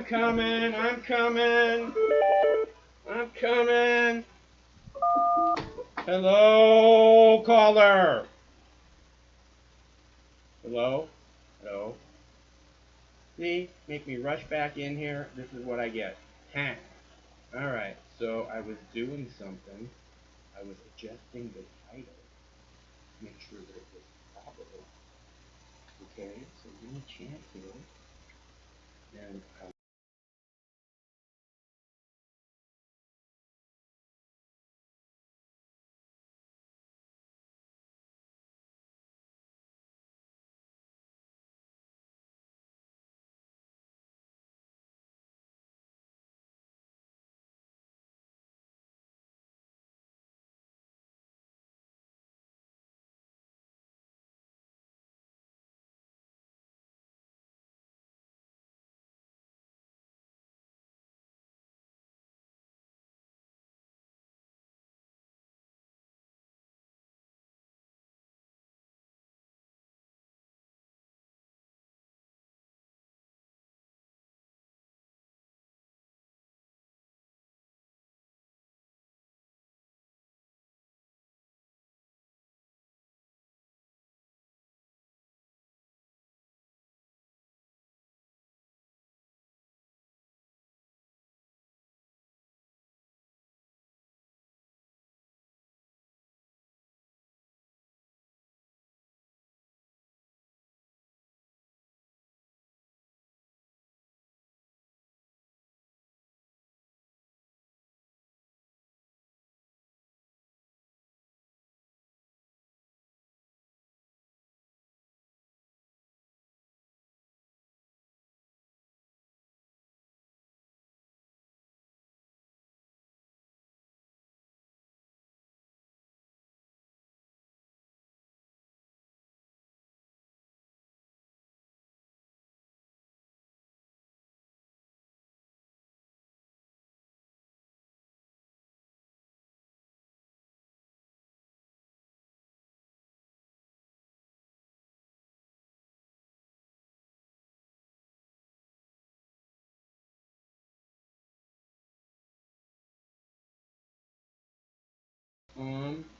coming. I'm coming. I'm coming. Hello, caller. Hello? Hello? See? Make me rush back in here. This is what I get. Ha. Alright, so I was doing something. I was adjusting the title to make sure that it was proper. Okay, so give me a chance here. And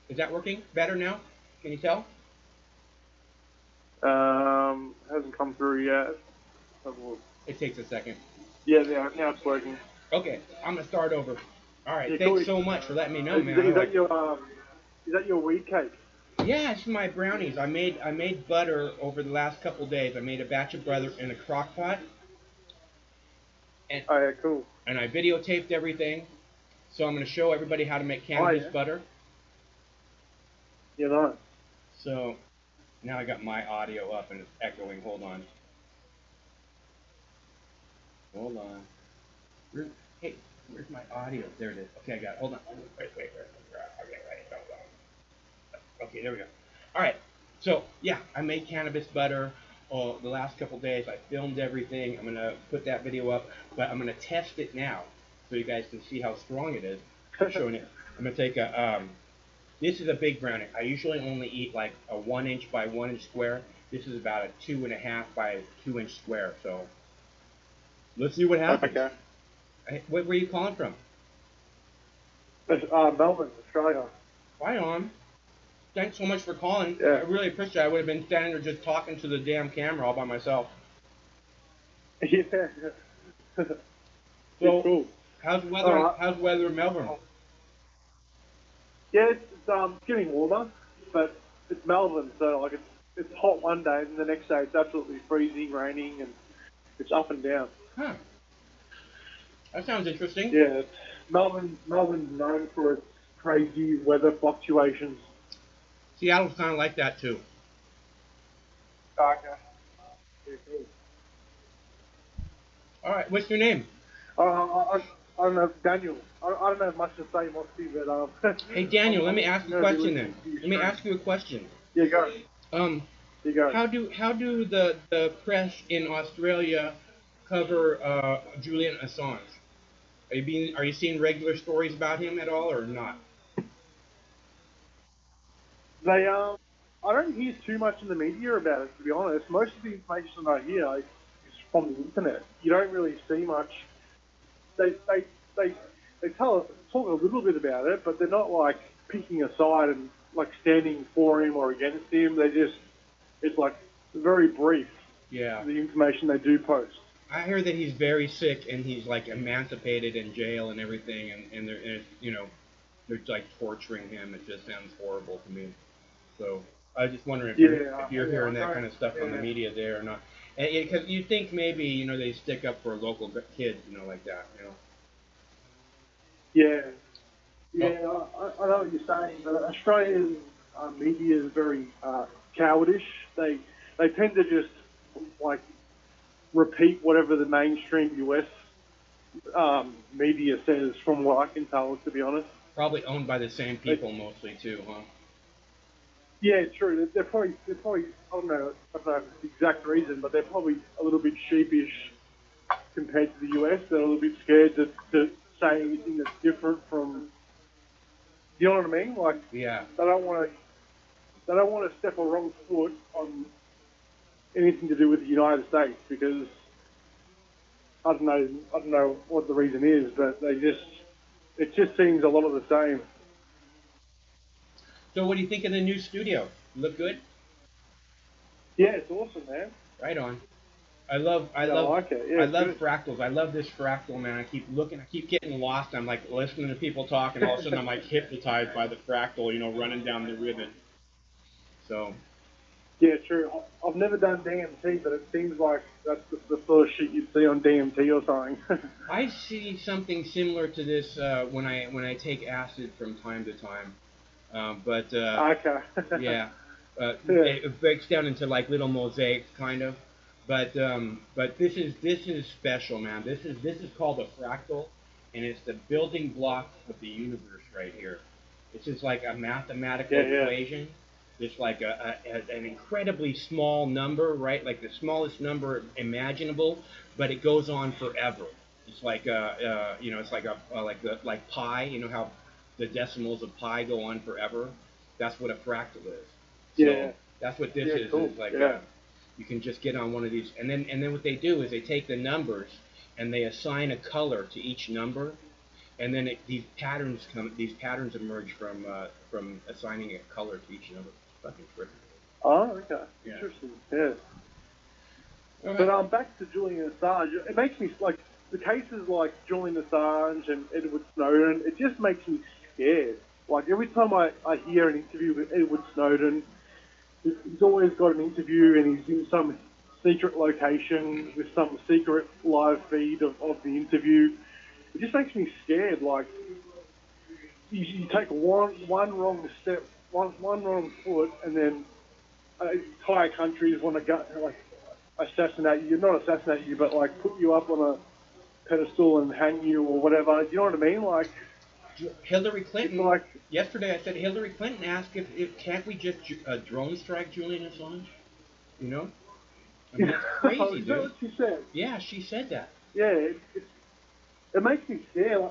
is that working better now? Can you tell? Hasn't come through yet. It takes a second. Yeah, now it's working. Okay, I'm gonna start over. All right, Yeah, thanks cool. so much for letting me know, Is, man. is that your weed cake? Yeah, it's my brownies. I made butter over the last couple days. I made a batch of butter in a crock pot, and Oh yeah, cool. and I videotaped everything. So I'm gonna show everybody how to make Oh cannabis yeah. butter. Yeah, nice. So now I got my audio up and it's echoing. Hold on. Hold on. Hey, where's my audio? There it is. Okay, I got it. Hold on. Wait. Okay, wait. Hold on. Okay, there we go. All right. So yeah, I made cannabis butter. The last couple days, I filmed everything. I'm gonna put that video up, but I'm gonna test it now, so you guys can see how strong it is. I'm showing it. I'm gonna take a. This is a big brownie. I usually only eat like a 1 inch by 1 inch square. This is about a 2.5 by 2 inch square. So let's see what happens. Okay. Hey, where are you calling from? It's, Melbourne, Australia. Right on. Thanks so much for calling. I Yeah. really appreciate it. I would have been standing there just talking to the damn camera all by myself. Yeah. It's So, cool. how's the All weather? right. How's the weather in Melbourne? Yeah, it's getting warmer, but it's Melbourne, so like it's hot one day, and the next day it's absolutely freezing, raining, and it's up and down. Huh. That sounds interesting. Yeah, Melbourne's known for its crazy weather fluctuations. Seattle's kind of like that too. Okay. Yeah, cool. All right. What's your name? I don't know, Daniel. I don't have much to say, Moxie, but Hey Daniel, let me ask you a gonna be question then. listening to your Let me stream. ask you a question. Yeah, go. Um, You go. how do the press in Australia cover Julian Assange? Are you seeing regular stories about him at all or not? They I don't hear too much in the media about it, to be honest. Most of the information I hear is from the internet. You don't really see much. They they they they talk a little bit about it, but they're not like picking a side and like standing for him or against him. It's like very brief. Yeah. The information they do post. I hear that he's very sick and he's like emancipated in jail and everything, and they're like torturing him. It just sounds horrible to me. So I was just wondering if you're hearing that kind of stuff on the media there or not, because you think maybe they stick up for local kids, like that, Yeah, Oh, yeah, I know what you're saying, but Australian media is very cowardish. They tend to just like repeat whatever the mainstream US media says, from what I can tell, to be honest. probably owned by the same people mostly too, huh? Yeah, true. They're probably I don't know the exact reason, but they're probably a little bit sheepish compared to the US. They're a little bit scared to say anything that's different from. You know what I mean? Like Yeah. they don't want to step a wrong foot on anything to do with the United States because I don't know what the reason is, but it just seems a lot of the same. So what do you think of the new studio? Look good? Yeah, it's awesome, man. Right on. I love, I Yeah, I love, like it. Yeah, I it's love good. fractals. I love this fractal, man. I keep looking, I keep getting lost. I'm like listening to people talk, and all of a sudden I'm like hypnotized by the fractal, running down the ribbon. So Yeah, true. I've never done DMT, but it seems like that's the sort of shit you'd see on DMT or something. I see something similar to this when I take acid from time to time. But Okay. yeah, Yeah. it breaks down into like little mosaics, kind of. But this is special, man. This is called a fractal, and it's the building blocks of the universe right here. This is like a mathematical Yeah, yeah. equation. It's like an incredibly small number, right? Like the smallest number imaginable, but it goes on forever. It's like it's like like pi. You know how the decimals of pi go on forever. That's what a fractal is. So Yeah. that's what this Yeah, is. cool. Is like Yeah. you can just get on one of these, and then what they do is they take the numbers and they assign a color to each number, and then these patterns emerge from assigning a color to each number. It's fucking trippy. Oh, okay. Yeah. Interesting. Yeah. All But right. back to Julian Assange. It makes me like the cases like Julian Assange and Edward Snowden. It just makes me scared. Like every time I hear an interview with Edward Snowden, he's always got an interview and he's in some secret location with some secret live feed of the interview. It just makes me scared. Like you take one wrong step, one wrong foot, and then entire countries want to go like assassinate you. Not assassinate you, but like put you up on a pedestal and hang you or whatever. Do you know what I mean? Like Hillary it's Clinton. like Yesterday, I said Hillary Clinton asked if can't we just drone strike Julian Assange? You know, I mean that's crazy, is that dude. what she said? Yeah, she said that. Yeah, it makes me scared.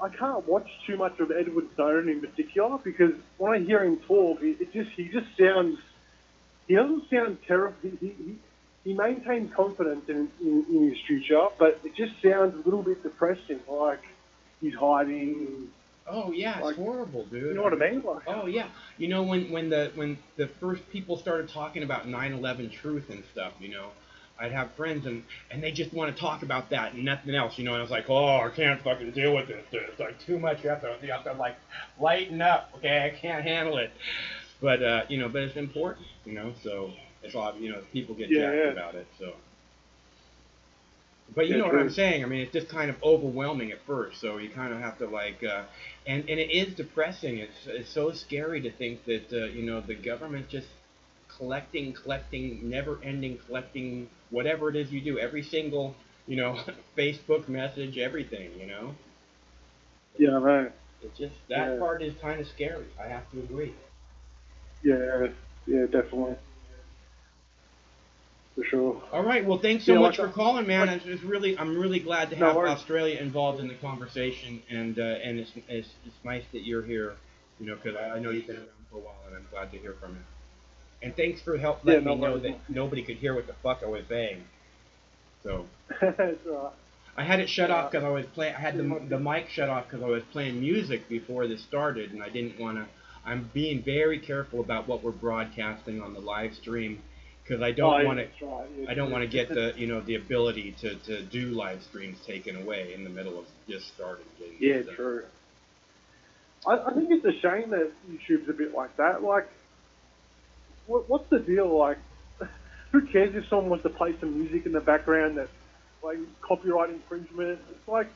I can't watch too much of Edward Snowden in particular because when I hear him talk, he just sounds he doesn't sound terrible. He maintains confidence in his future, but it just sounds a little bit depressing. Like he's hiding. Oh yeah, it's Like horrible, you dude. know what I mean? Like Oh yeah, when the first people started talking about 9/11 truth and stuff, I'd have friends and they just want to talk about that and nothing else, and I was like, oh, I can't fucking deal with this, dude. It's like too much. You have to like lighten up, okay? I can't handle it. But it's important, so it's all, people get yeah, jacked yeah, about it, so. But you yeah, know what I'm true. saying? I mean, it's just kind of overwhelming at first, so you kind of have to like, and it is depressing. It's so scary to think that the government just collecting, never-ending collecting whatever it is you do, every single Facebook message, everything. Yeah, I know. It's just that Yeah, part is kind of scary. I have to agree. yeah, yeah, definitely for sure. All right. Well, thanks so Yeah, much for calling, man. like I'm really glad to no have worries. Australia involved in the conversation, and it's nice that you're here, because I know you've been around for a while, and I'm glad to hear from you. And thanks for help Yeah, letting no me know worries. that nobody could hear what the fuck I was saying. So That's right. I had it shut off Right. because I was playing. I had Yeah, the mic shut off because I was playing music before this started, and I didn't want to. I'm being very careful about what we're broadcasting on the live stream because I oh, don't yeah, want to. that's right. Yeah, I don't true. want to get the the ability to do live streams taken away in the middle of just starting getting Yeah, this done. true. I think it's a shame that YouTube's a bit like that. Like, what's the deal? Like, who cares if someone wants to play some music in the background that's like copyright infringement? It's like,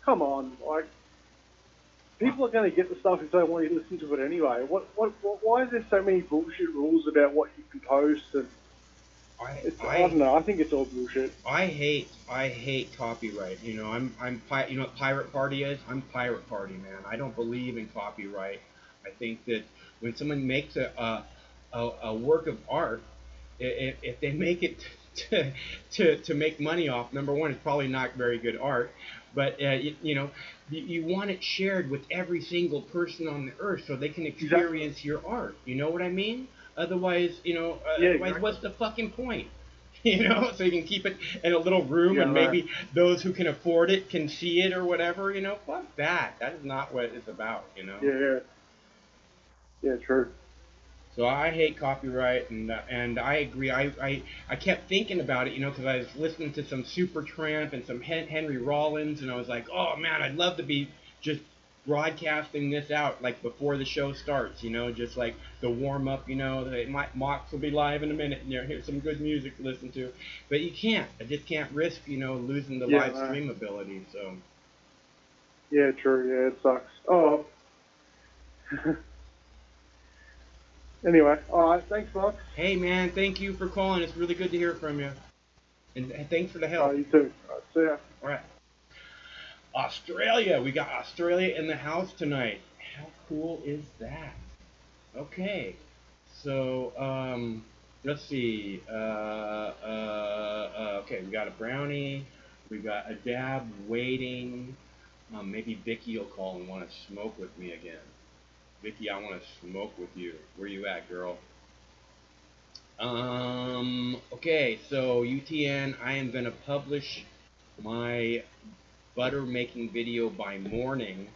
come on, like people are going to get the stuff if they want to listen to it anyway. Why is there so many bullshit rules about what you can post? And I I I don't know. I think it's all bullshit. I hate copyright. You know, you know what Pirate Party is? I'm Pirate Party, man. I don't believe in copyright. I think that when someone makes a work of art, if they make it to make money off, number one, it's probably not very good art. But you know, you want it shared with every single person on the earth so they can Exactly. experience your art. You know what I mean? Otherwise, Yeah, otherwise, exactly. what's the fucking point? So you can keep it in a little room, Yeah, and I know. maybe those who can afford it can see it or whatever. Fuck that. That is not what it's about. Yeah, yeah, yeah, true. So I hate copyright, and I agree. I kept thinking about it, because I was listening to some Supertramp and some Henry Rollins, and I was like, oh man, I'd love to be just broadcasting this out like before the show starts, just like the warm up. Mox will be live in a minute, and here's some good music to listen to, but you can't. I just can't risk, losing the Yeah, I live know. stream ability. So. Yeah, true. Yeah, it sucks. Oh, anyway. All right. Thanks, Mark. Hey man, thank you for calling. It's really good to hear from you, and thanks for the help. You too. All right, see ya. All right. Australia. We got Australia in the house tonight. How cool is that? Okay. So, let's see. Okay, we got a brownie. We got a dab waiting. Maybe Vicky will call and want to smoke with me again. Vicky, I want to smoke with you. Where you at, girl? Okay, so UTN, I am going to publish my butter making video by morning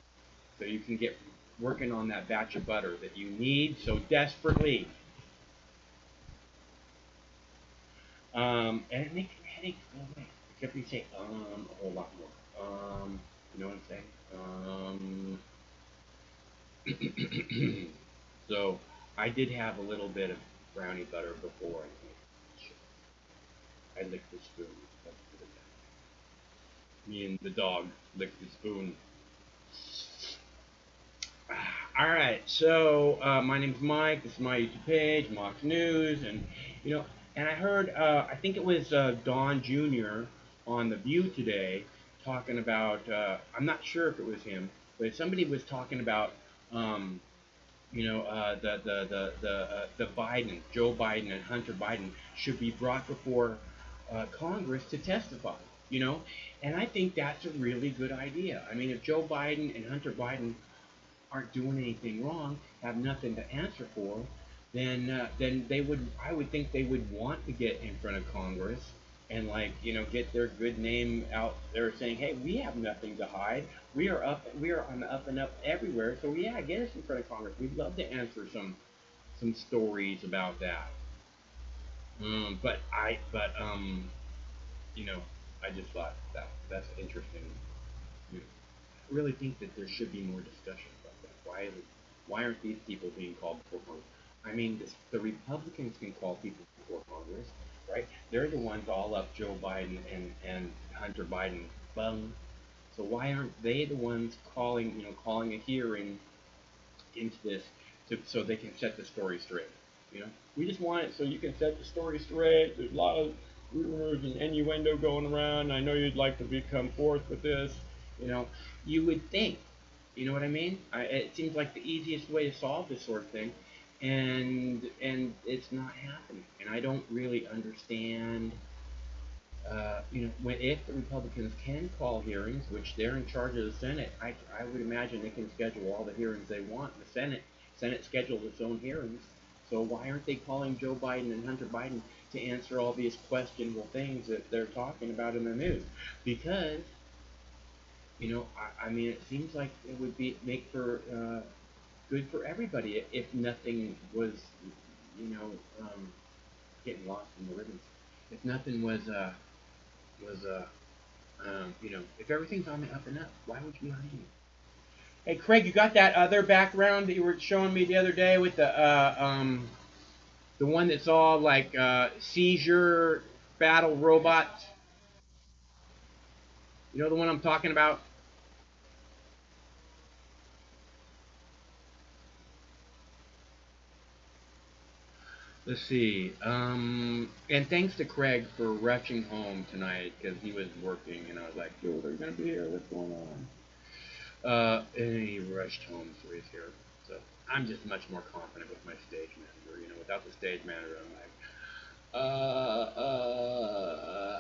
so you can get working on that batch of butter that you need so desperately. And it makes your headaches go away. Except you say a whole lot more. You know what I'm saying? So I did have a little bit of brownie butter before. I licked the spoon. Let's put it that way. Me and the dog licked the spoon. All right, so my name's Mike. This is my YouTube page, Mox News, and you know, and I heard, I think it was Don Jr. on The View today talking about. I'm not sure if it was him, but somebody was talking about, the Biden, Joe Biden, and Hunter Biden should be brought before Congress to testify. And I think that's a really good idea. I mean, if Joe Biden and Hunter Biden aren't doing anything wrong, have nothing to answer for, then they would. I would think they would want to get in front of Congress and get their good name out there, saying, "Hey, we have nothing to hide. We are on the up and up everywhere. So yeah, get us in front of Congress. We'd love to answer some stories about that." You know, I just thought that's interesting. I really think that there should be more discussion about that. Why aren't these people being called before Congress? I mean, the Republicans can call people before Congress, right? They're the ones all up Joe Biden and Hunter Biden bum. So why aren't they the ones calling a hearing into this so they can set the story straight? We just want it so you can set the story straight. There's a lot of rumors and innuendo going around. I know you'd like to come forth with this. You know, you would think. You know what I mean? It seems like the easiest way to solve this sort of thing, and it's not happening. And I don't really understand. If the Republicans can call hearings, which they're in charge of the Senate, I would imagine they can schedule all the hearings they want. The Senate scheduled its own hearings, So why aren't they calling Joe Biden and Hunter Biden to answer all these questionable things that they're talking about in the news? Because, I mean, it seems like it would make for good for everybody if nothing was, you know, um, getting lost in the ribbons. If nothing was if everything's on the up and up, why would you be hiding? Hey, Craig, you got that other background that you were showing me the other day with the one that's all like seizure battle robots. You know the one I'm talking about? Let's see. And thanks to Craig for rushing home tonight because he was working, and I was like, "Yo, they're gonna be here. What's going on?" And he rushed home, so he's here. So I'm just much more confident with my stage manager. Without the stage manager, I'm like,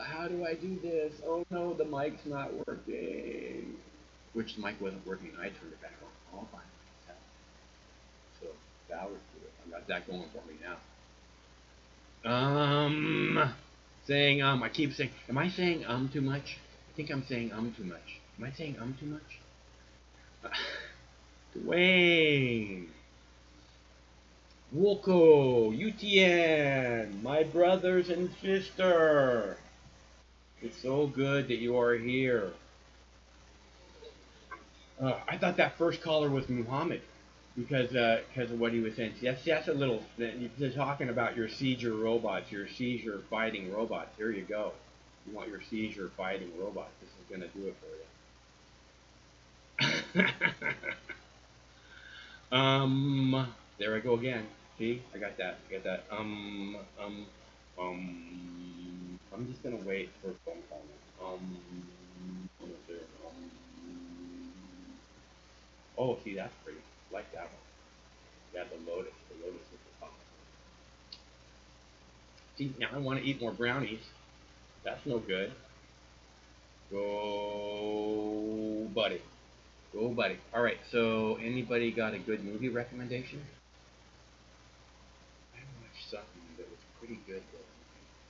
how do I do this? Oh no, the mic's not working. Which the mic wasn't working, and I turned it back on all by myself. So that was good. I got that going for me now. Saying I keep saying, am I saying too much? I think I'm saying too much. Am I saying too much? Dwayne, Woko, UTN, my brothers and sister. It's so good that you are here. I thought that first caller was Muhammad because of what he was saying. That's a little. You're talking about your seizure robots, your seizure fighting robots. Here you go. You want your seizure fighting robots. This is going to do it for you. There I go again. See, I got that. I got that. I'm just gonna wait for a phone call now. Oh, see, that's pretty. I like that one. Yeah, the lotus. The lotus with the top. See, now I want to eat more brownies. That's no good. Go, buddy. Go, buddy. All right. So, anybody got a good movie recommendation? I watched something that was pretty good.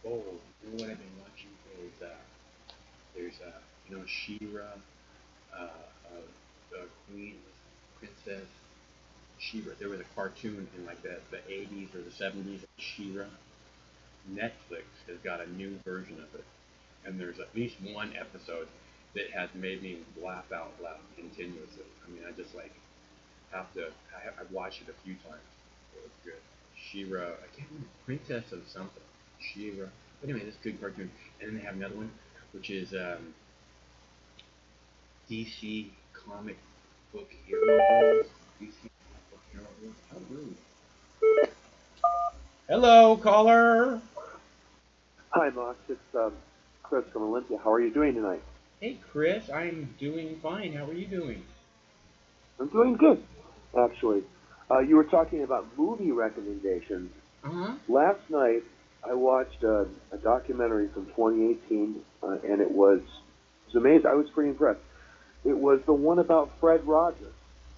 Oh, you know what I've been watching is there's She-Ra, Queen, Princess She-Ra. There was a cartoon in like the 80s or the 70s. She-Ra. Netflix has got a new version of it, and there's at least one episode that has made me laugh out loud continuously. I mean, I just like have to. I've watched it a few times. It was good. She-Ra. I can't remember. Princess of something. She-Ra. But anyway, this good cartoon. And then they have another one, which is DC comic book hero girls. DC comic book hero girls. How rude. Hello, caller. Hi, Max. It's Chris from Olympia. How are you doing tonight? Hey, Chris. I'm doing fine. How are you doing? I'm doing good, actually. You were talking about movie recommendations. Uh huh. Last night, I watched a documentary from 2018, and it was amazing. I was pretty impressed. It was the one about Fred Rogers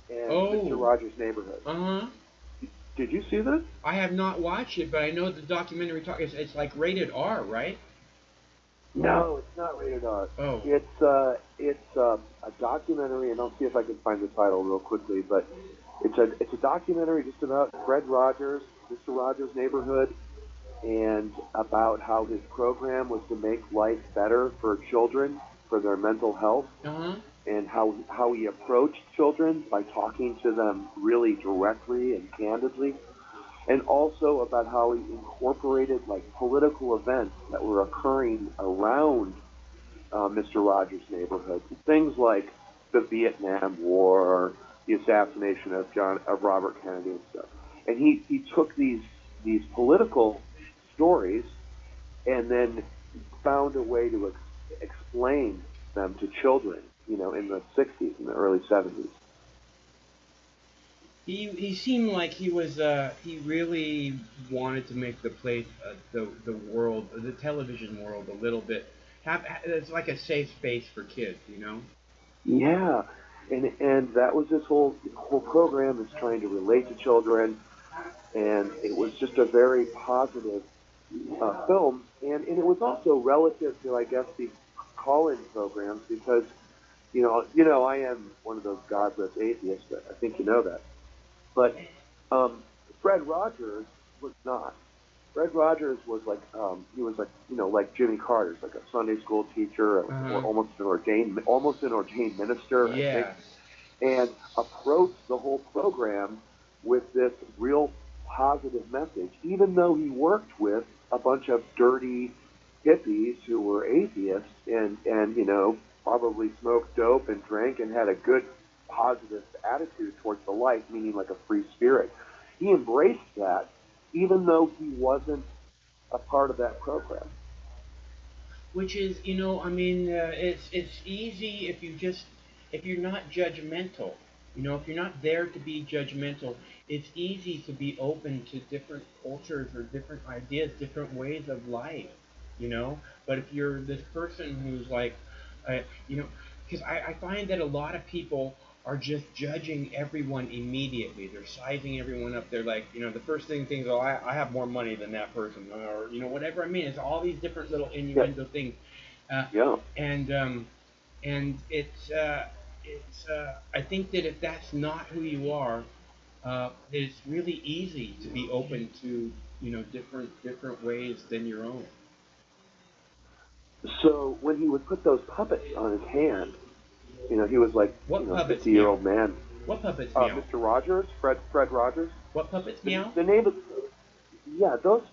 and Mr. Oh. Rogers' Neighborhood. Uh huh. Did you see this? I have not watched it, but I know the documentary it's like rated R, right? No, it's not rated R. Oh. It's a documentary, and I'll see if I can find the title real quickly. But it's a documentary just about Fred Rogers, Mr. Rogers' Neighborhood, and about how his program was to make life better for children, for their mental health, Uh huh. and how he approached children by talking to them really directly and candidly, and also about how he incorporated like political events that were occurring around Mr. Rogers' Neighborhood, things like the Vietnam War, the assassination of Robert Kennedy and stuff. And he took these political stories and then found a way to explain them to children, in the 60s, in the early 70s. He seemed like he really wanted to make the place the world the television world a little bit it's like a safe space for kids. Yeah, and that was his whole program is trying to relate to children, And it was just a very positive film, and it was also relative to, I guess, the call-in programs because I am one of those godless atheists. I think you know that. But um, Fred Rogers was not. Fred Rogers was like he was like like Jimmy Carter's like a Sunday school teacher or Uh-huh. almost an ordained minister, I think, Yeah. and approached the whole program with this real positive message, even though he worked with a bunch of dirty hippies who were atheists and probably smoked dope and drank and had a good positive attitude towards the life, meaning like a free spirit. He embraced that, even though he wasn't a part of that program. Which is, I mean, it's easy if if you're not judgmental. If you're not there to be judgmental, it's easy to be open to different cultures or different ideas, different ways of life. You know, but if you're this person who's like, uh, you know, because I find that a lot of people are just judging everyone immediately. They're sizing everyone up. They're like, the first thing, oh, I have more money than that person, or whatever. I mean, it's all these different little Yeah, innuendo things, uh, yeah. and it's. I think that if that's not who you are, it's really easy to be open to different ways than your own. So when he would put those puppets on his hand, he was like, What puppets 50-year-old meow? man. What puppets meow? Mr. Rogers, Fred Rogers. What puppets The, meow? the name of, yeah, those,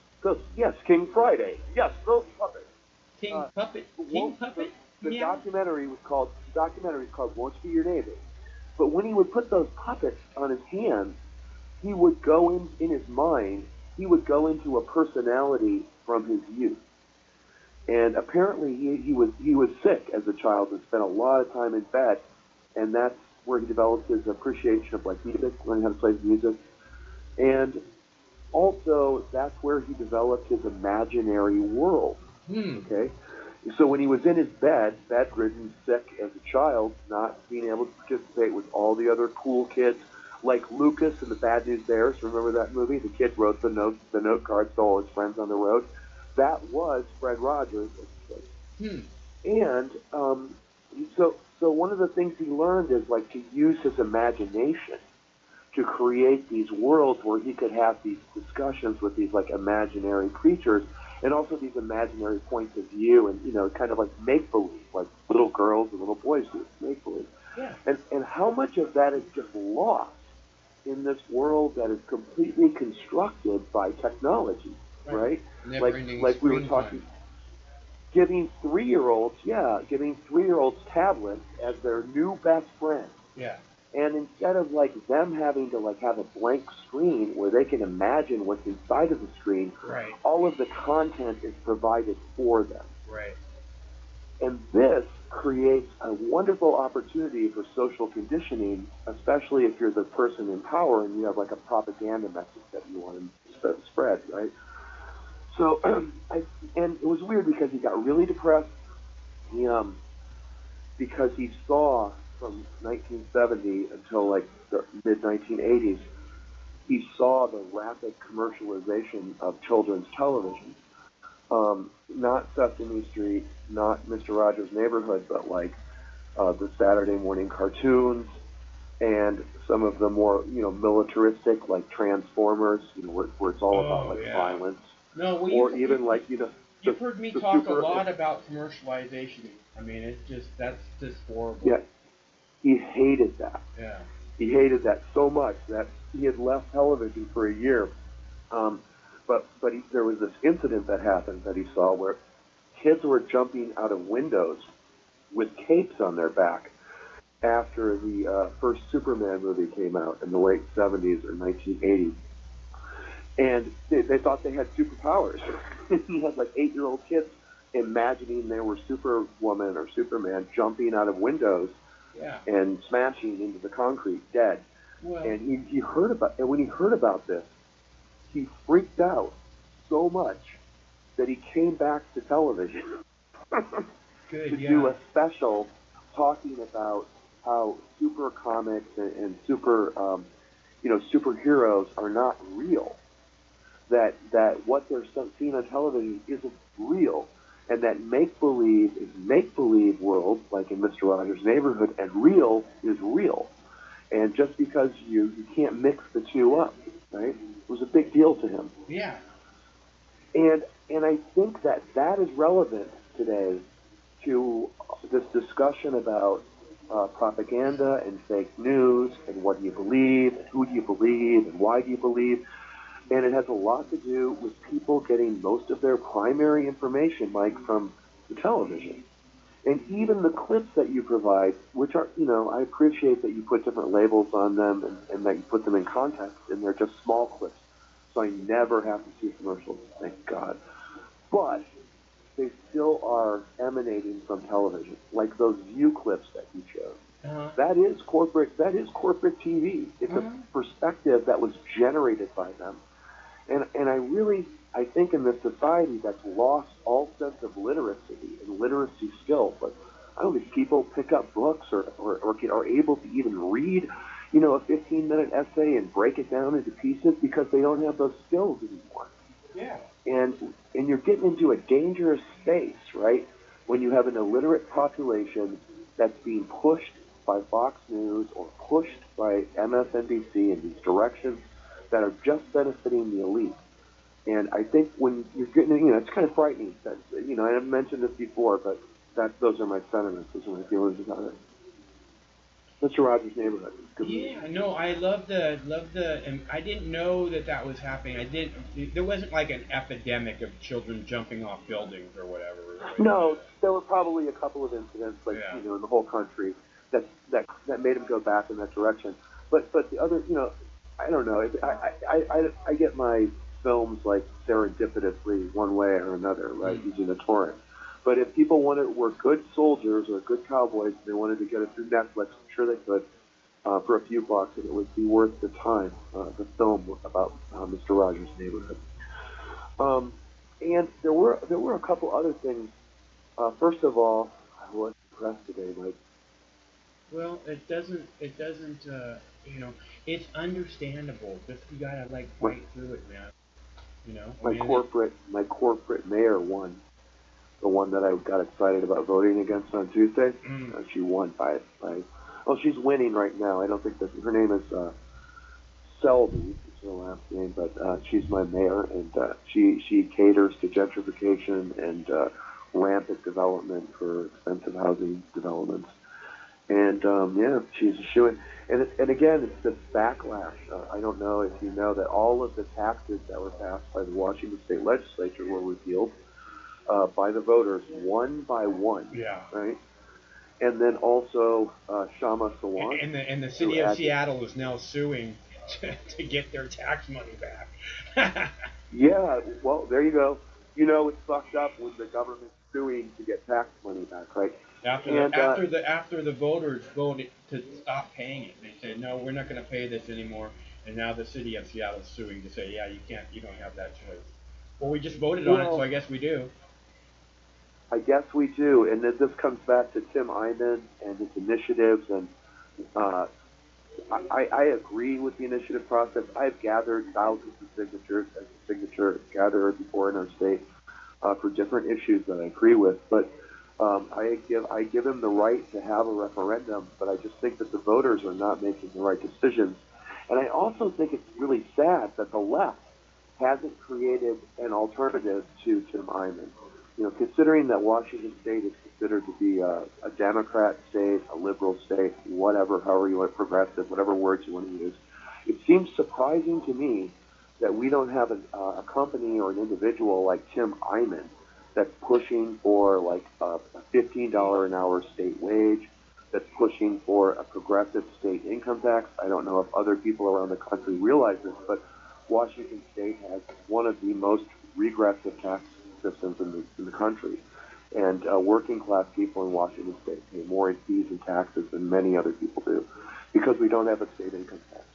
yes, King Friday. Yes, those puppets. King Uh, puppet? King won't, the, puppet the meow? documentary is called Won't You Be Your Neighbor. But when he would put those puppets on his hands, he would go in his mind, he would go into a personality from his youth. And apparently he was sick as a child and spent a lot of time in bed, and that's where he developed his appreciation of like music, learning how to play music, and also that's where he developed his imaginary world. Hmm. Okay, so when he was in his bedridden, sick as a child, not being able to participate with all the other cool kids, like Lucas and the Bad News Bears. Remember that movie? The kid wrote the note cards to all his friends on the road. That was Fred Rogers as a kid. Hmm. And so one of the things he learned is like to use his imagination to create these worlds where he could have these discussions with these like imaginary creatures and also these imaginary points of view and kind of like make believe like little girls and little boys do make believe Yeah. and how much of that is just lost in this world that is completely constructed by technology, Right. right? Never like ending like we were screen time. talking giving 3-year olds tablets as their new best friend. Yeah. And instead of like them having to like have a blank screen where they can imagine what's inside of the screen, Right. all of the content is provided for them. Right. And this creates a wonderful opportunity for social conditioning, especially if you're the person in power and you have like a propaganda message that you want to spread, right? So, and it was weird because he got really depressed. He because he saw from 1970 until like the mid 1980s, he saw the rapid commercialization of children's television. Not Sesame Street, not Mr. Rogers' Neighborhood, but like the Saturday morning cartoons and some of the more militaristic like Transformers, where it's all about Oh like yeah. violence, No, well or even like you've the heard me the talk a super lot about commercialization. I mean, that's just horrible. yeah, he hated that. Yeah. He hated that so much that he had left television for a year. Um, but there was this incident that happened that he saw where kids were jumping out of windows with capes on their back after the first Superman movie came out in the late 70s or 1980s. And they thought they had superpowers. He had like 8-year-old kids imagining they were Superwoman or Superman jumping out of windows Yeah. and smashing into the concrete dead. Well, And when he heard about this, he freaked out so much that he came back to television to good. do Yeah. a special talking about how super comics and super superheroes are not real, that what they're seeing on television isn't real, and that make believe is make believe world, like in Mr. Rogers' Neighborhood, and real is real. And just because you can't mix the two up, right? It was a big deal to him. Yeah. And I think that is relevant today to this discussion about propaganda and fake news and what do you believe and who do you believe and why do you believe. And it has a lot to do with people getting most of their primary information, Mike, from the television. And even the clips that you provide, which are, I appreciate that you put different labels on them and that you put them in context, and they're just small clips. So I never have to see commercials, thank God. But they still are emanating from television, like those view clips that you showed. Uh-huh. That is corporate TV. It's a perspective that was generated by them. And I think in this society that's lost all sense of literacy and literacy skills. Like, I don't think people pick up books or are able to even read, a 15-minute essay and break it down into pieces because they don't have those skills anymore. Yeah. And you're getting into a dangerous space, right? When you have an illiterate population that's being pushed by Fox News or pushed by MSNBC in these directions that are just benefiting the elite. And I think when you're getting, it's kind of frightening. That, I've mentioned this before, but those are my sentiments. Those are my feelings about it. Mr. Rogers' Neighborhood. Yeah, no, I love the, and I didn't know that was happening. There wasn't like an epidemic of children jumping off buildings or whatever. Right? No, there were probably a couple of incidents, like, in the whole country that made them go back in that direction. But the other, I don't know. I get my films like serendipitously one way or another, right, using a torrent. But if people were good soldiers or good cowboys, and they wanted to get it through Netflix, I'm sure they could for a few bucks, and it would be worth the time. The film about Mr. Rogers' Neighborhood. And there were a couple other things. First of all, I was impressed today, Mike. Well, it doesn't. It's understandable. Just you gotta fight through it, man. My corporate mayor won. The one that I got excited about voting against on Tuesday. She won by. Well, she's winning right now. I don't think that her name is Selby. It's her last name, but she's my mayor, and she caters to gentrification and rampant development for expensive housing developments. And she's a shoo-in. And again, it's this backlash. I don't know if you know that all of the taxes that were passed by the Washington State Legislature were repealed by the voters one by one. Yeah. Right. And then also Shama Sawant. And the city of Seattle is now suing to get their tax money back. Yeah. Well, there you go. It's fucked up when the government's suing to get tax money back, right? After the voters voted to stop paying it, they said no, we're not going to pay this anymore. And now the city of Seattle is suing to say, yeah, you don't have that choice. Well, we just voted on it, so I guess we do. I guess we do, and this comes back to Tim Eyman and his initiatives, and I agree with the initiative process. I've gathered thousands of signatures as a signature gatherer before in our state for different issues that I agree with, but I give him the right to have a referendum, but I just think that the voters are not making the right decisions. And I also think it's really sad that the left hasn't created an alternative to Tim Eyman. Considering that Washington State is considered to be a Democrat state, a liberal state, whatever, however you want, progressive, whatever words you want to use, it seems surprising to me that we don't have a company or an individual like Tim Eyman that's pushing for like a $15 an hour state wage, that's pushing for a progressive state income tax. I don't know if other people around the country realize this, but Washington State has one of the most regressive tax systems in the country. And working class people in Washington State pay more in fees and taxes than many other people do because we don't have a state income tax.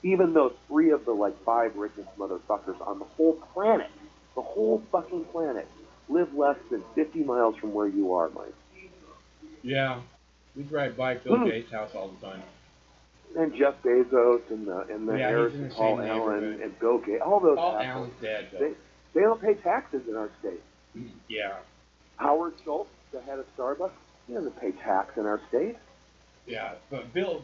Even though 3 of the 5 richest motherfuckers on the whole fucking planet, live less than 50 miles from where you are, Mike. Yeah. We drive by Bill Gates' house all the time. And Jeff Bezos and the Yeah, heirs he's in to the Paul same Allen neighborhood. and Bill Gates, all those Paul assholes, Allen's dead, though. they don't pay taxes in our state. Yeah. Howard Schultz, the head of Starbucks, he doesn't pay tax in our state. Yeah, but Bill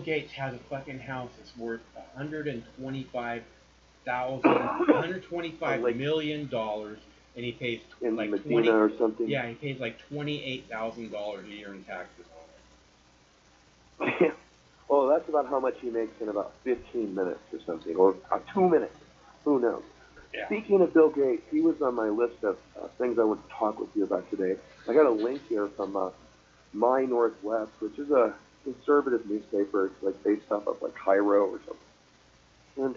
Gates has a fucking house that's worth $125 million, and he pays In like Medina or something. Yeah, he pays like $28,000 a year in taxes on Well, that's about how much he makes in about 15 minutes or something, or 2 minutes. Who knows? it. Yeah. Speaking of Bill Gates, he was on my list of things I want to talk with you about today. I got a link here from My Northwest, which is a conservative newspaper. It's like based off of like Cairo or something. And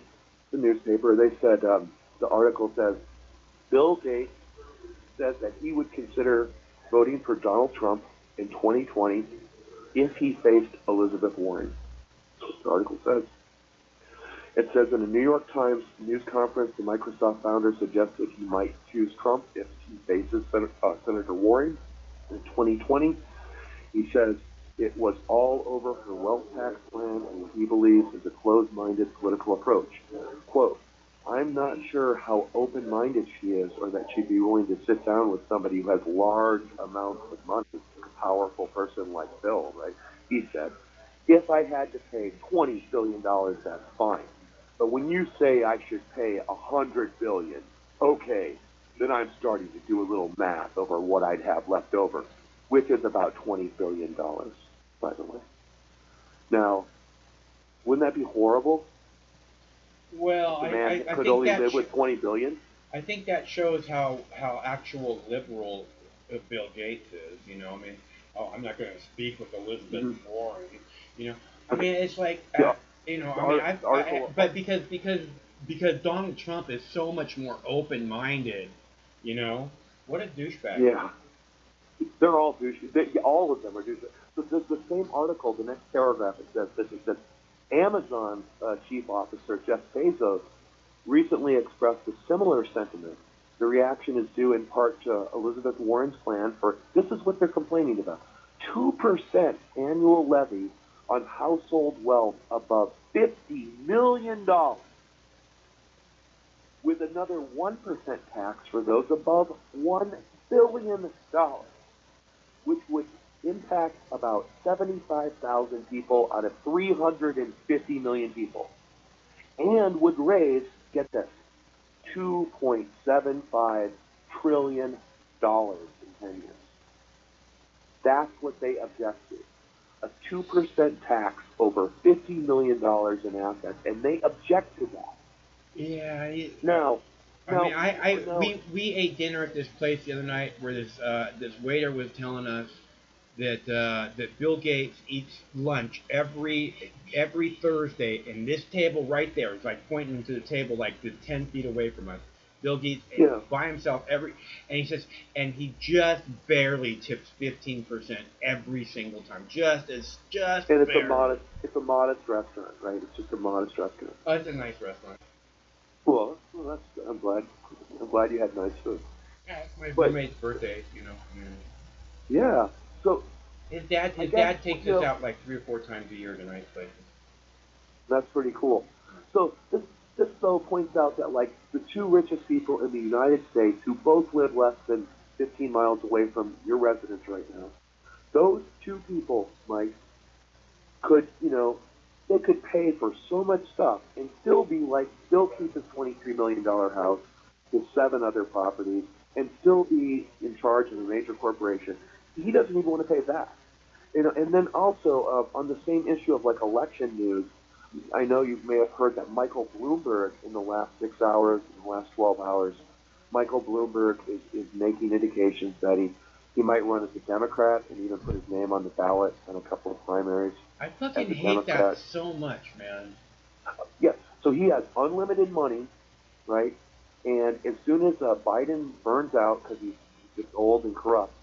the newspaper, they said, the article says, Bill Gates says that he would consider voting for Donald Trump in 2020 if he faced Elizabeth Warren. The article says. It says in a New York Times news conference, the Microsoft founder suggested he might choose Trump if he faces Senator Warren in 2020. He says it was all over her wealth tax plan and what he believes is a closed-minded political approach. Quote, I'm not sure how open-minded she is or that she'd be willing to sit down with somebody who has large amounts of money, like a powerful person like Bill, right? He said, if I had to pay $20 billion, that's fine. But when you say I should pay $100 billion, okay, then I'm starting to do a little math over what I'd have left over, which is about $20 billion, by the way. Now, wouldn't that be horrible? Well, The man I could think only that live with $20 billion? I think that shows how actual liberal Bill Gates is. You know, I mean, oh, I'm not going to speak with Elizabeth Warren. You know, I mean, it's like, you know, I mean, but because Donald Trump is so much more open-minded. You know, what a douchebag. Yeah. They're all douchebags. All of them are douchebags. So the same article, the next paragraph, it says this. It says, Amazon chief officer Jeff Bezos recently expressed a similar sentiment. The reaction is due in part to Elizabeth Warren's plan for, this is what they're complaining about, 2% annual levy on household wealth above $50 million, with another 1% tax for those above $1 billion, which would impact about 75,000 people out of 350 million people, and would raise, get this, $2.75 trillion in 10 years. That's what they object to. A 2% tax over $50 million in assets, and they object to that. Yeah. We ate dinner at this place the other night where this waiter was telling us that Bill Gates eats lunch every Thursday, and this table right there is like pointing to the table like 10 feet away from us. Bill Gates by himself and he says, and he just barely tips 15% every single time. And it's barely. It's a modest restaurant, right? It's just a modest restaurant. Oh, it's a nice restaurant. Well, I'm glad you had nice food. Yeah, it's my roommate's birthday, you know. Yeah. So his dad takes us out like 3 or 4 times a year to nice places. That's pretty cool. So this though points out that like the two richest people in the United States, who both live less than 15 miles away from your residence right now, those two people, Mike, could, they could pay for so much stuff and still be like, still keep his $23 million house, his 7 other properties, and still be in charge of a major corporation. He doesn't even want to pay that. And then also on the same issue of like election news, I know you may have heard that Michael Bloomberg in the last 6 hours, in the last 12 hours, Michael Bloomberg is making indications that he might run as a Democrat and even put his name on the ballot in a couple of primaries. I fucking hate that so much, man. Yes. So he has unlimited money, right? And as soon as Biden burns out because he's just old and corrupt,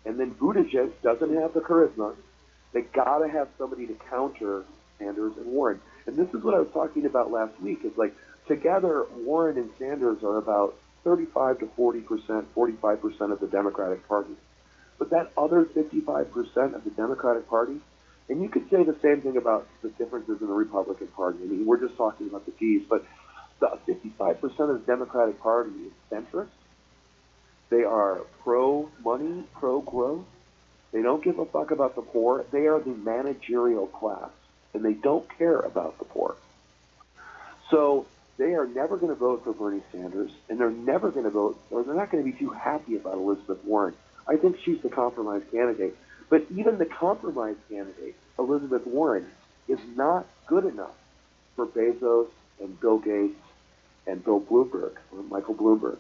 and then Buttigieg doesn't have the charisma, they got to have somebody to counter Sanders and Warren. And this is what I was talking about last week. Is like together, Warren and Sanders are about 35 to 40%, 45% of the Democratic Party. But that other 55% of the Democratic Party, And you could say the same thing about the differences in the Republican Party. I mean, we're just talking about the D's, but the 55% of the Democratic Party is centrist. They are pro-money, pro-growth. They don't give a fuck about the poor. They are the managerial class, and they don't care about the poor. So they are never going to vote for Bernie Sanders, and they're never going to vote, or they're not going to be too happy about Elizabeth Warren. I think she's the compromise candidate. But even the compromise candidate, Elizabeth Warren, is not good enough for Bezos and Bill Gates and Bill Bloomberg, or Michael Bloomberg.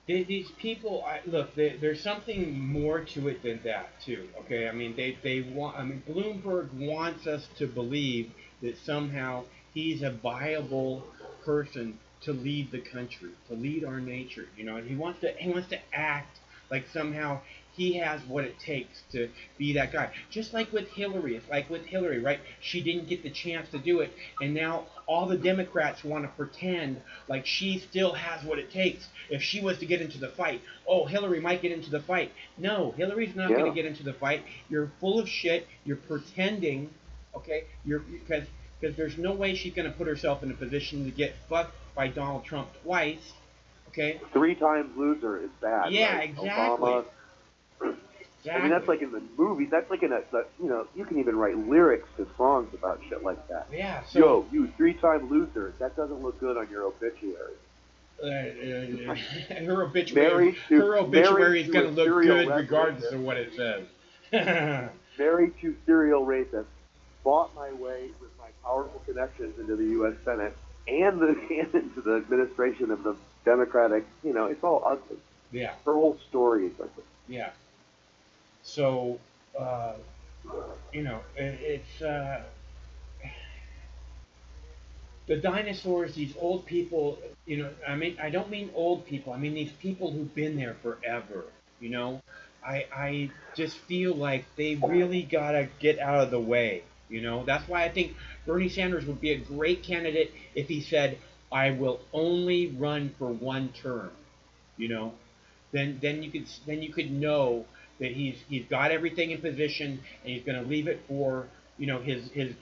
These people, look, there's something more to it than that, too. Okay, I mean, they want. I mean, Bloomberg wants us to believe that somehow he's a viable person to lead the country, to lead our nation. You know, and he wants to act like somehow he has what it takes to be that guy. Just like with Hillary, it's like with Hillary, right? She didn't get the chance to do it, and now all the Democrats want to pretend like she still has what it takes. If she was to get into the fight, oh, Hillary might get into the fight. No, Hillary's not going to get into the fight. You're full of shit. You're pretending, okay? Because there's no way she's going to put herself in a position to get fucked by Donald Trump twice, okay? 3 times loser is bad. Yeah, right? exactly. Obama. Exactly. I mean, that's like in the movies. That's like in you can even write lyrics to songs about shit like that. Yeah. So, yo, you 3-time loser. That doesn't look good on your obituary. Her obituary is going to look good regardless of what it says. Married to serial rapist, fought my way with my powerful connections into the U.S. Senate and into the administration of the Democratic. You know, it's all ugly. Yeah. Her whole story is ugly. Yeah. So, it's the dinosaurs, these old people, I mean, I don't mean old people, I mean these people who've been there forever, you know? I just feel like they really gotta get out of the way, you know? That's why I think Bernie Sanders would be a great candidate if he said, I will only run for one term, you know? Then you could know that he's got everything in position and he's going to leave it for his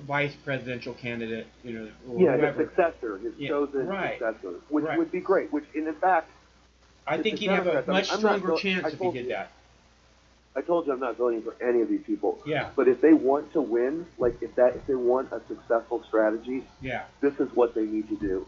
vice presidential candidate, or whoever. His successor, his chosen successor, which would be great. Which, and in fact, I think he'd have a much stronger chance if he did that. I told you I'm not voting for any of these people. Yeah. But if they want to win, like if they want a successful strategy, this is what they need to do.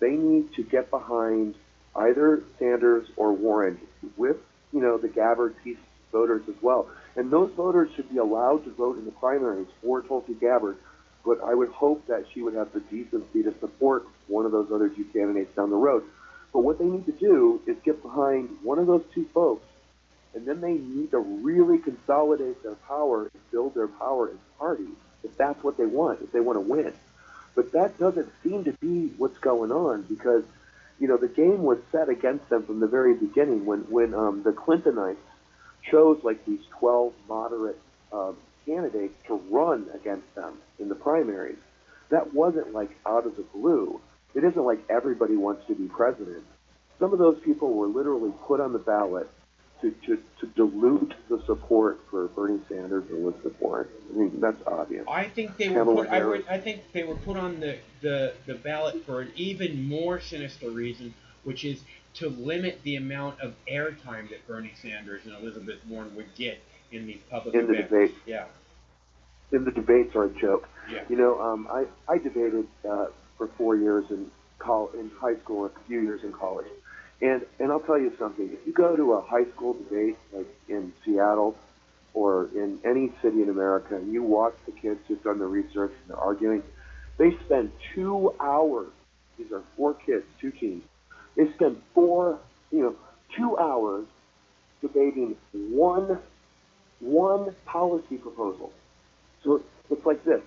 They need to get behind either Sanders or Warren with, the Gabbard piece voters as well. And those voters should be allowed to vote in the primaries for Tulsi Gabbard, but I would hope that she would have the decency to support one of those other 2 candidates down the road. But what they need to do is get behind one of those 2 folks, and then they need to really consolidate their power and build their power as parties, if that's what they want, if they want to win. But that doesn't seem to be what's going on, because the game was set against them from the very beginning when the Clintonites chose like these 12 moderate candidates to run against them in the primaries. That wasn't like out of the blue. It isn't like everybody wants to be president. Some of those people were literally put on the ballot to dilute the support for Bernie Sanders and Elizabeth Warren. I mean, that's obvious. I think they were put. I think they were put on the ballot for an even more sinister reason, which is to limit the amount of airtime that Bernie Sanders and Elizabeth Warren would get in these public events. The debates. Yeah. And the debates are a joke. Yeah. I debated for 4 years in high school and a few years in college. And I'll tell you something. If you go to a high school debate, like in Seattle or in any city in America, and you watch the kids who've done the research and they're arguing, they spend 2 hours. These are 4 kids, 2 teams. They spend 2 hours debating one policy proposal. So it's like this.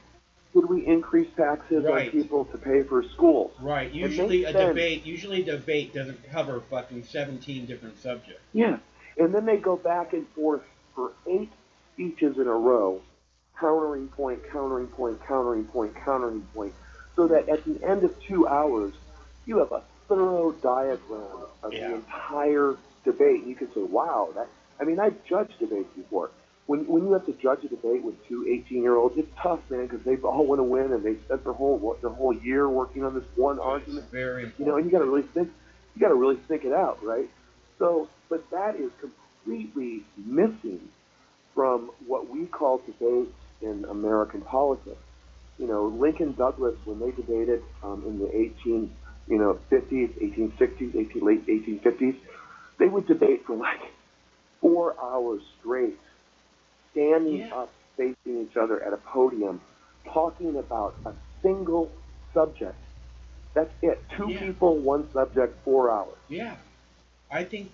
Should we increase taxes on people to pay for schools? Right. Usually a debate doesn't cover fucking 17 different subjects. Yeah. And then they go back and forth for 8 speeches in a row, countering point, countering point, countering point, countering point, so that at the end of 2 hours, you have a thorough diagram of the entire debate. And you can say, wow, I've judged debates before. when you have to judge a debate with two 18-year-olds, it's tough, man, because they all want to win and they spent their whole year working on this one It's argument. very You know, important. and you got to really think it out, right? So, but that is completely missing from what we call debate in American politics. You know, Lincoln Douglas, when they debated in the 50s, 1860s, late 1850s, they would debate for like 4 hours straight, standing Yeah, up, facing each other at a podium, talking about a single subject. That's it. Two yeah, people, one subject, 4 hours. yeah. I think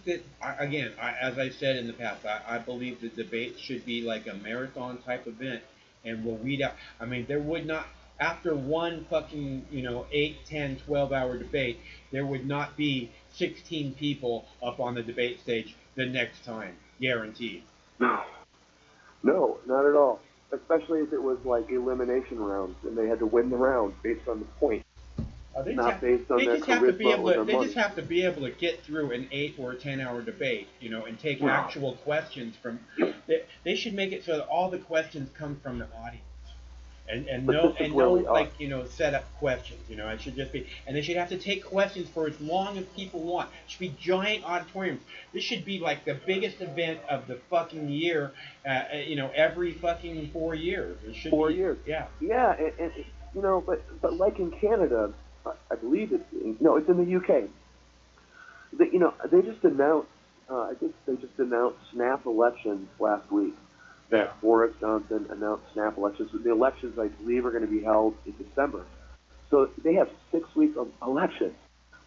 that again, as I said in the past, I believe the debate should be like a marathon type event, and we'll weed out. I mean, there would not after one fucking 8, 10, 12 hour debate, there would not be 16 people up on the debate stage the next time, guaranteed. No, no, not at all. Especially if it was like elimination rounds and they had to win the round based on the point, They just not have based on they their just have to be charisma able or to their they just money. have to be able to get through an 8 or 10 hour debate, and take Well, actual questions from. They should make it so that all the questions come from the audience. And but this no is and where no we are. like set up questions. It should just be, and they should have to take questions for as long as people want. It should be giant auditoriums. This should be like the biggest event of the fucking year. Every fucking 4 years. It should 4 years. yeah. Yeah, and but like in Canada, I believe no, it's in the UK. They just announced. I think they just announced snap elections last week. Yeah. That Boris Johnson announced snap elections. The elections, I believe, are going to be held in December. So they have 6 weeks of elections.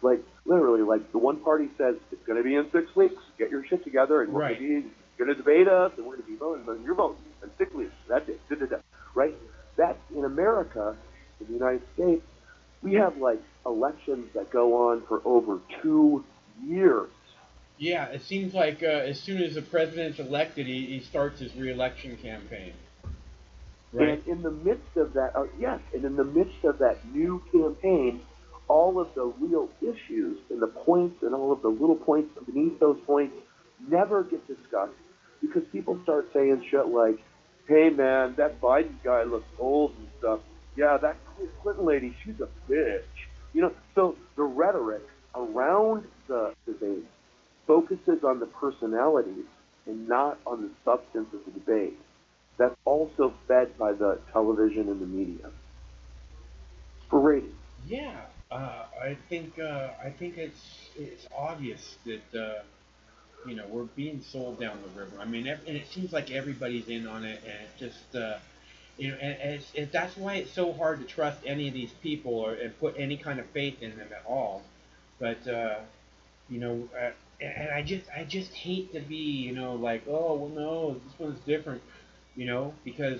Like literally, like the one party says it's going to be in 6 weeks. Get your shit together, and we're Right. going to debate us, and we're going to be voting. But you're voting in 6 weeks. That's it. Da, da, da. Right? That in America, in the United States, we have like elections that go on for over 2 years. Yeah, it seems like as soon as the president's elected, he starts his reelection campaign. Right. And in the midst of that, yes, and in the midst of that new campaign, all of the real issues and the points and all of the little points beneath those points never get discussed because people start saying shit like, hey man, that Biden guy looks old and stuff. Yeah, that Clinton lady, she's a bitch. So the rhetoric around the debate focuses on the personalities and not on the substance of the debate. That's also fed by the television and the media for ratings. Yeah, I think it's obvious that we're being sold down the river. I mean, and it seems like everybody's in on it, and it just that's why it's so hard to trust any of these people and put any kind of faith in them at all. But you know, and I just hate to be like, oh well no, this one's different. Because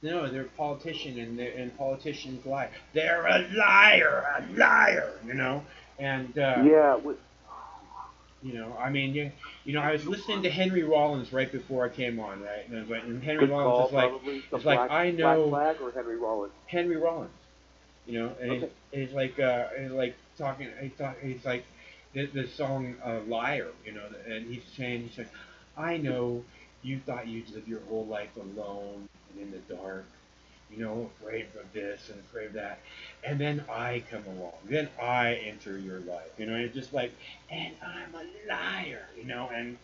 no, they're a politician, and politicians lie. They're a liar. And Yeah, I mean, I was listening to Henry Rollins right before I came on, right? And Henry good Rollins call, is like, probably. The it's like I Black know Flag or Henry Rollins. Henry Rollins, and Okay. he's like talking. He's like the song "Liar," he's like, I know you thought you'd live your whole life alone and in the dark, afraid of this and afraid of that. And then I come along. Then I enter your life. It's just like, and I'm a liar, and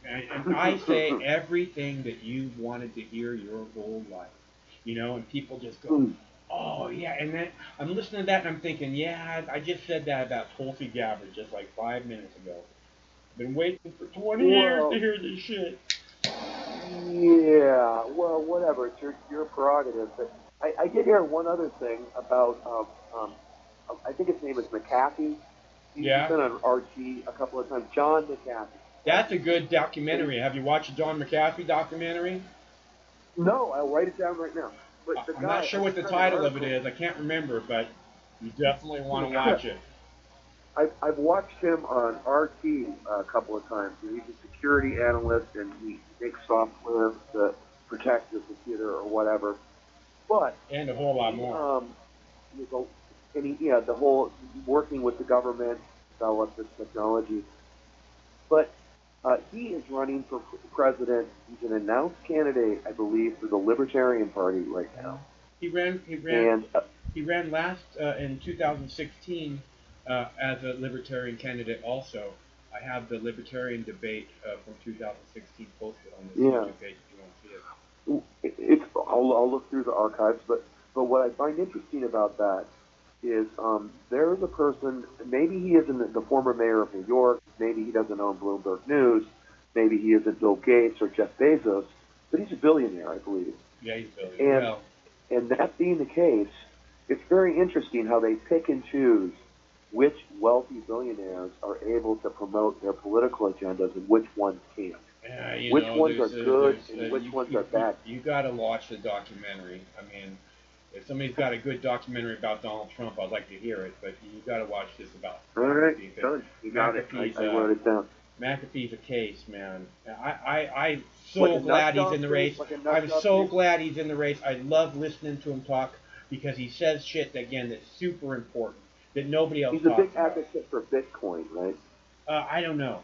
I say everything that you wanted to hear your whole life, and people just go, Hmm. oh, yeah. And then I'm listening to that and I'm thinking, yeah, I just said that about Tulsi Gabbard just like 5 minutes ago. I've been waiting for 20 years to Well, hear this shit. yeah. Well, whatever. It's your prerogative. But I did hear one other thing about. I think his name is McAfee. He's Yeah. been on RT a couple of times. John McAfee. That's a good And documentary. Have you watched the John McAfee documentary? no, I'll write it down right now. But the I'm not guy, I sure what just the read an title of it article. is. I can't remember, but you definitely want to watch it. I've watched him on RT a couple of times. He's a security analyst and he makes software to protect the computer or whatever. But And a whole lot he, more. he's a, and he, yeah, the whole working with the government to develop this technology. But He is running for president. He's an announced candidate, I believe, for the Libertarian Party right Yeah. now. He ran. He ran. And He ran last in 2016 as a Libertarian candidate. Also, I have the Libertarian debate from 2016 posted on this yeah, YouTube page if you want to see it. I'll look through the archives, but what I find interesting about that is there is a person. Maybe he isn't the former mayor of New York. Maybe he doesn't own Bloomberg News. Maybe he isn't Bill Gates or Jeff Bezos, but he's a billionaire, I believe. Yeah, he's Billy. And Well, and that being the case, it's very interesting how they pick and choose which wealthy billionaires are able to promote their political agendas and which ones can't. you Which know, ones are good there's and which ones are bad. you got to watch the documentary. I mean, if somebody's got a good documentary about Donald Trump, I'd like to hear it. But you got to watch this about All right, McAfee. 'Cause done. You got it. McAfee's I wrote it down. McAfee's a case, man. I'm Like so a glad nut he's job in the case? race. Like a nut I'm job so case? glad he's in the race. I love listening to him talk because he says shit again that's super important that nobody else He's a big talks about. advocate for Bitcoin, right? I don't know,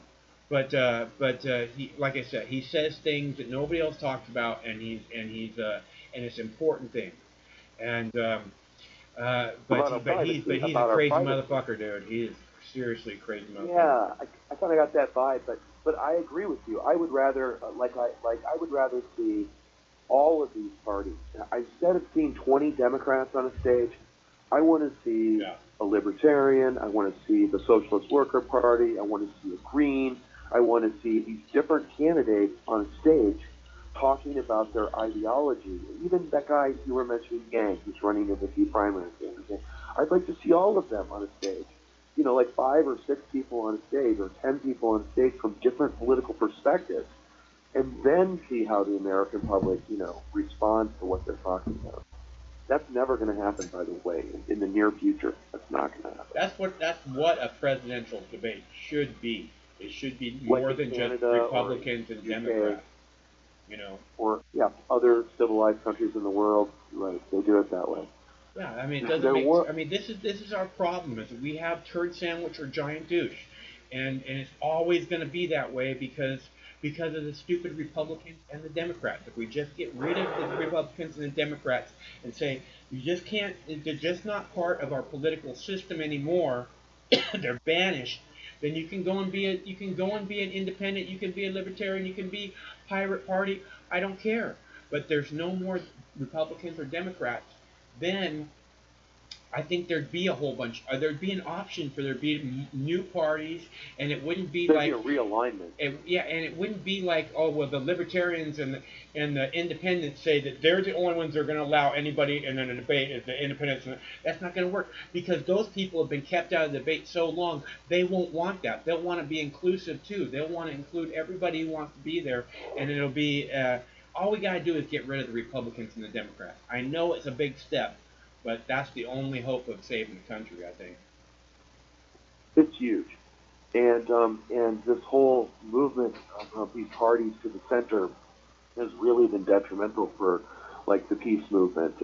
but he, like I said, he says things that nobody else talks about, and it's important things. And About our but privacy. he's a About our crazy privacy. motherfucker, dude. He is seriously a crazy motherfucker. Yeah, I kind of got that vibe, but I agree with you. I would rather I would rather see all of these parties. Instead of seeing 20 Democrats on a stage, I want to see Yeah. a Libertarian. I want to see the Socialist Worker Party. I want to see a Green. I want to see these different candidates on a stage talking about their ideology. Even that guy you were mentioning, Yang, who's running in the few primaries. I'd like to see all of them on a stage. You know, like 5 or 6 people on a stage or 10 people on a stage from different political perspectives, and then see how the American public, responds to what they're talking about. That's never going to happen, by the way, in the near future. That's not going to happen. That's what a presidential debate should be. It should be Like more in than just Canada or Republicans and UK Democrats. You know. or other civilized countries in the world, right? They do it that way. Yeah, I mean, it doesn't There make. were I mean, this is our problem. Is we have turd sandwich or giant douche, and it's always going to be that way because of the stupid Republicans and the Democrats. If we just get rid of the Republicans and the Democrats and say you just can't, they're just not part of our political system anymore. They're banished. Then you can go and be an independent. You can be a libertarian. You can be pirate party. I don't care. But there's no more Republicans or Democrats. Then I think there'd be a whole bunch. There'd be an option for there to be new parties, and it wouldn't be there'd be like, a realignment. yeah, and it wouldn't be like, oh well, the libertarians and the independents say that they're the only ones that are going to allow anybody in a debate is the independents. That's not going to work because those people have been kept out of the debate so long. They won't want that. They'll want to be inclusive too. They'll want to include everybody who wants to be there, and it'll be. All we got to do is get rid of the Republicans and the Democrats. I know it's a big step, but that's the only hope of saving the country, I think. It's huge. And this whole movement of these parties to the center has really been detrimental for like the peace movement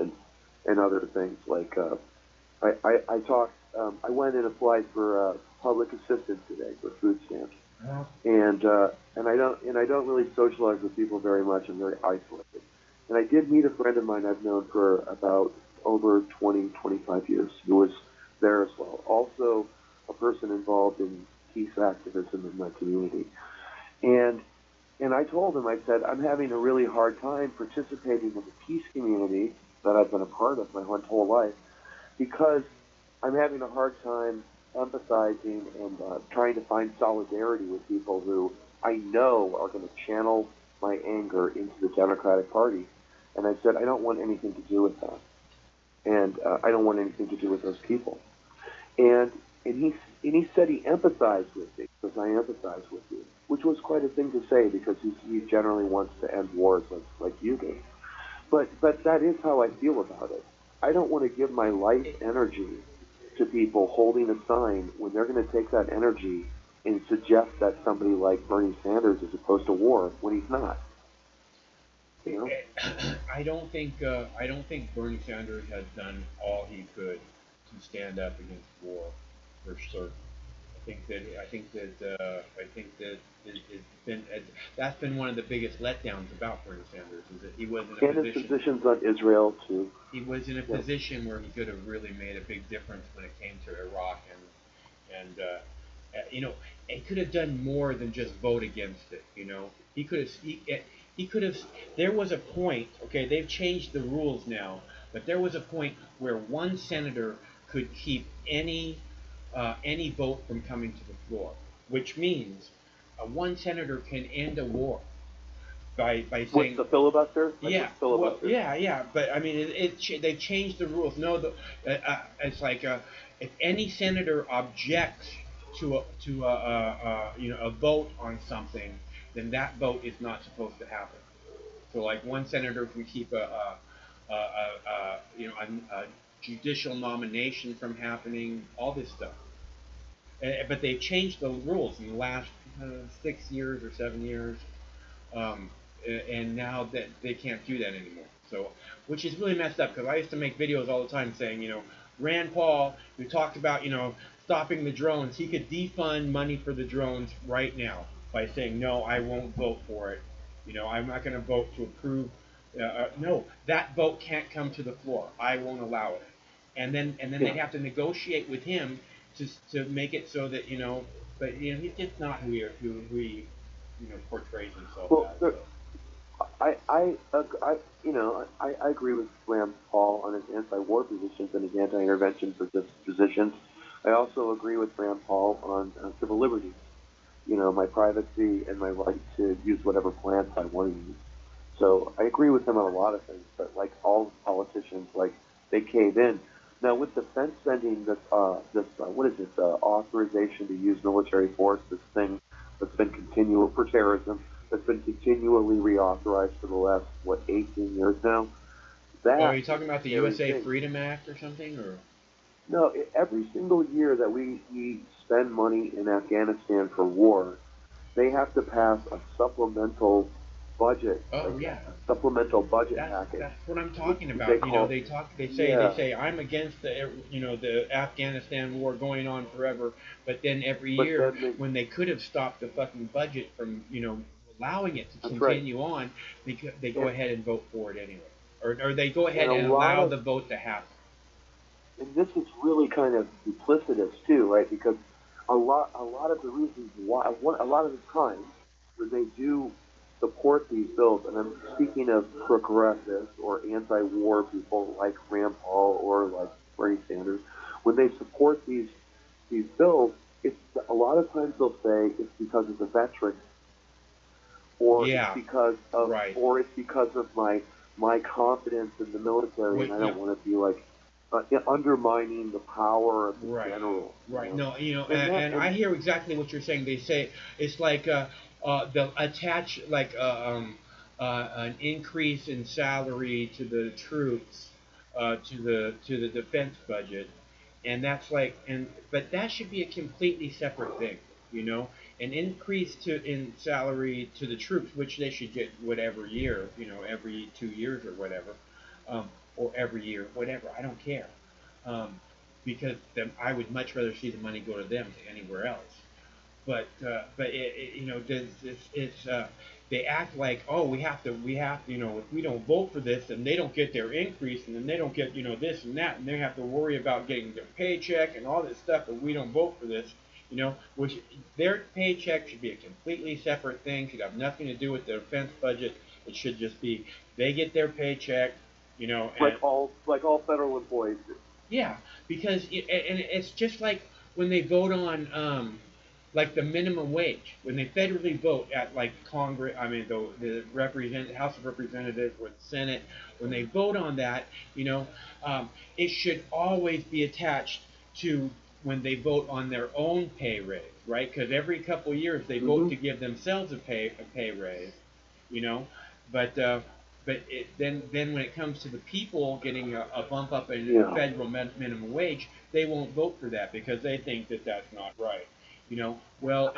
and other things. Like I talked, I went and applied for public assistance today for food stamps, Uh-huh. and I don't really socialize with people very much. I'm very isolated. And I did meet a friend of mine I've known for about over 20, 25 years who was there as well. Also a person involved in peace activism in my community. And and I told him, I said, I'm having a really hard time participating in the peace community that I've been a part of my whole life because I'm having a hard time empathizing and trying to find solidarity with people who I know are going to channel my anger into the Democratic Party. And I said, I don't want anything to do with that. And I don't want anything to do with those people. And he said he empathized with me because I empathize with you, which was quite a thing to say because he generally wants to end wars like you do. But that is how I feel about it. I don't want to give my life energy to people holding a sign when they're going to take that energy and suggest that somebody like Bernie Sanders is opposed to war when he's not. You know? I don't think Bernie Sanders has done all he could to stand up against war, for certain. It's been that's been one of the biggest letdowns about Bernie Sanders is that And his positions on Israel too. he was in a Yep. position where he could have really made a big difference when it came to Iraq and you know he could have done more than just vote against it. You know he could have. There was a point. Okay, they've changed the rules now, but there was a point where one senator could keep any vote from coming to the floor, which means one senator can end a war by With saying the filibuster, like with yeah, well, filibuster. yeah, but I mean, they changed the rules. No, it's like if any senator objects to a vote on something, then that vote is not supposed to happen. So like one senator can keep a judicial nomination from happening, all this stuff. But they've changed the rules in the last 6 years or 7 years, um, and now that they can't do that anymore. So, which is really messed up because I used to make videos all the time saying, Rand Paul, who talked about, stopping the drones, he could defund money for the drones right now by saying, no, I won't vote for it. I'm not going to vote to approve. No, that vote can't come to the floor. I won't allow it. And then Yeah. they'd have to negotiate with him to make it so that but he's just not who he portrays himself Well, as. there, So I agree with Rand Paul on his anti-war positions and his anti-intervention positions. I also agree with Rand Paul on civil liberties. My privacy and my right to use whatever plants I want to use. So I agree with him on a lot of things, but like all politicians, like they cave in. Now with defense spending, this what is it? Authorization to use military force. This thing that's been continual for terrorism. That's been continually reauthorized for the last 18 years now. oh, are That you is talking a about the scary USA thing. Freedom Act or something, or? No, every single year that we spend money in Afghanistan for war, they have to pass a supplemental budget, Oh like yeah, a supplemental budget that's package, that's what I'm which talking they about. call, They yeah, say I'm against the Afghanistan war going on forever, but then every but year then they, when they could have stopped the fucking budget from allowing it to that's right. continue on, they go And, ahead and vote for it anyway, or they go and ahead a and lot allow of, the vote to happen. and this is really kind of duplicitous too, right? Because a lot of the reasons why, a lot of the times when they do support these bills, and I'm speaking of progressives or anti-war people like Rand Paul or like Bernie Sanders, when they support these bills, it's a lot of times they'll say it's because of the veterans, Yeah, right. or it's because of my confidence in the military, and Wait, I yeah, don't want to be like undermining the power of the right, general, right. No, and that and and I hear exactly what you're saying. They say it's like they'll attach like an increase in salary to the troops, to the defense budget, and that's like but that should be a completely separate thing. You know, an increase in salary to the troops, which they should get whatever year, every 2 years or whatever, or every year, whatever. I don't care. Um, because I would much rather see the money go to them than anywhere else. But it's they act like, oh, we have to if we don't vote for this, then they don't get their increase, and then they don't get this and that, and they have to worry about getting their paycheck and all this stuff if we don't vote for this. Which their paycheck should be a completely separate thing. Should have nothing to do with the defense budget. It should just be they get their paycheck, and like all federal employees do. yeah, because and it's just like when they vote on like the minimum wage, when they federally vote at like Congress, I mean the House of Representatives or the Senate, when they vote on that, it should always be attached to when they vote on their own pay raise, right? Because every couple of years they vote Hmm. to give themselves a pay raise, you know, but then when it comes to the people getting a bump up in Yeah. federal minimum wage, they won't vote for that because they think that that's not right. Well,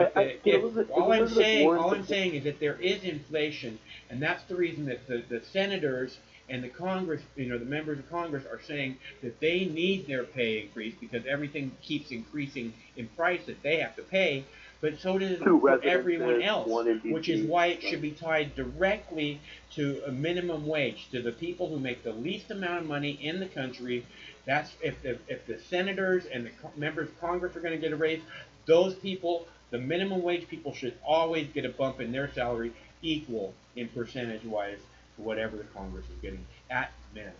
all I'm saying is that there is inflation, and that's the reason that the senators and the Congress, the members of Congress are saying that they need their pay increase because everything keeps increasing in price that they have to pay, but so does for everyone else, which is why it should be tied directly to a minimum wage, to the people who make the least amount of money in the country. That's if the senators and the members of Congress are going to get a raise, those people, the minimum wage people, should always get a bump in their salary equal in percentage wise to whatever the Congress is getting at minimum.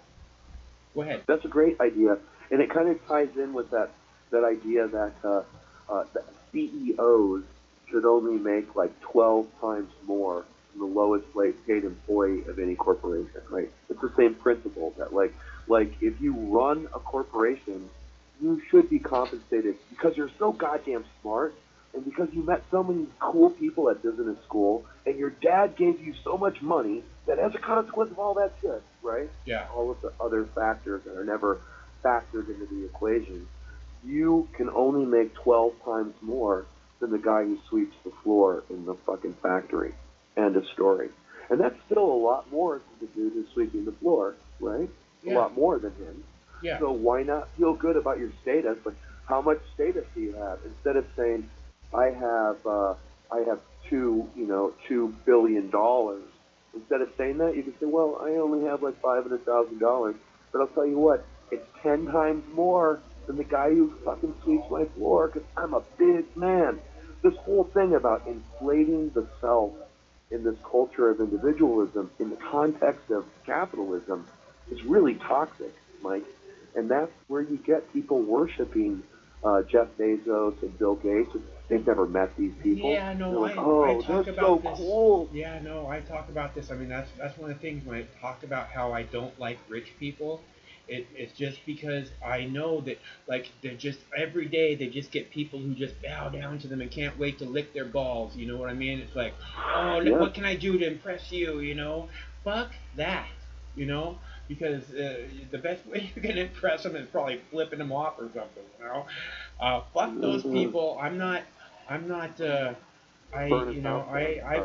Go ahead. That's a great idea, and it kind of ties in with that idea that CEOs should only make like 12 times more than the lowest paid employee of any corporation, right? It's the same principle that like if you run a corporation, you should be compensated because you're so goddamn smart and because you met so many cool people at business school and your dad gave you so much money that as a consequence of all that shit, right? Yeah. All of the other factors that are never factored into the equation, you can only make 12 times more than the guy who sweeps the floor in the fucking factory. End of story. And that's still a lot more than the dude who's sweeping the floor, right? Yeah. A lot more than him. Yeah. So why not feel good about your status? Like, how much status do you have? Instead of saying, I have $2 billion. Instead of saying that, you can say, well, I only have like $500,000. But I'll tell you what, it's 10 times more than the guy who fucking sweeps my floor because I'm a big man. This whole thing about inflating the self in this culture of individualism in the context of capitalism is really toxic, Mike. And that's where you get people worshiping Jeff Bezos and Bill Gates. They've never met these people. Yeah, no, like, I talk about this. Cool. Yeah, no, I talk about this. I mean, that's one of the things when I talk about how I don't like rich people. It's just because I know that, like, they're just every day they just get people who just bow down to them and can't wait to lick their balls. You know what I mean? It's like, oh, look, what can I do to impress you? Fuck that. Because the best way you can impress them is probably flipping them off or something. Fuck those people. I'm not. I've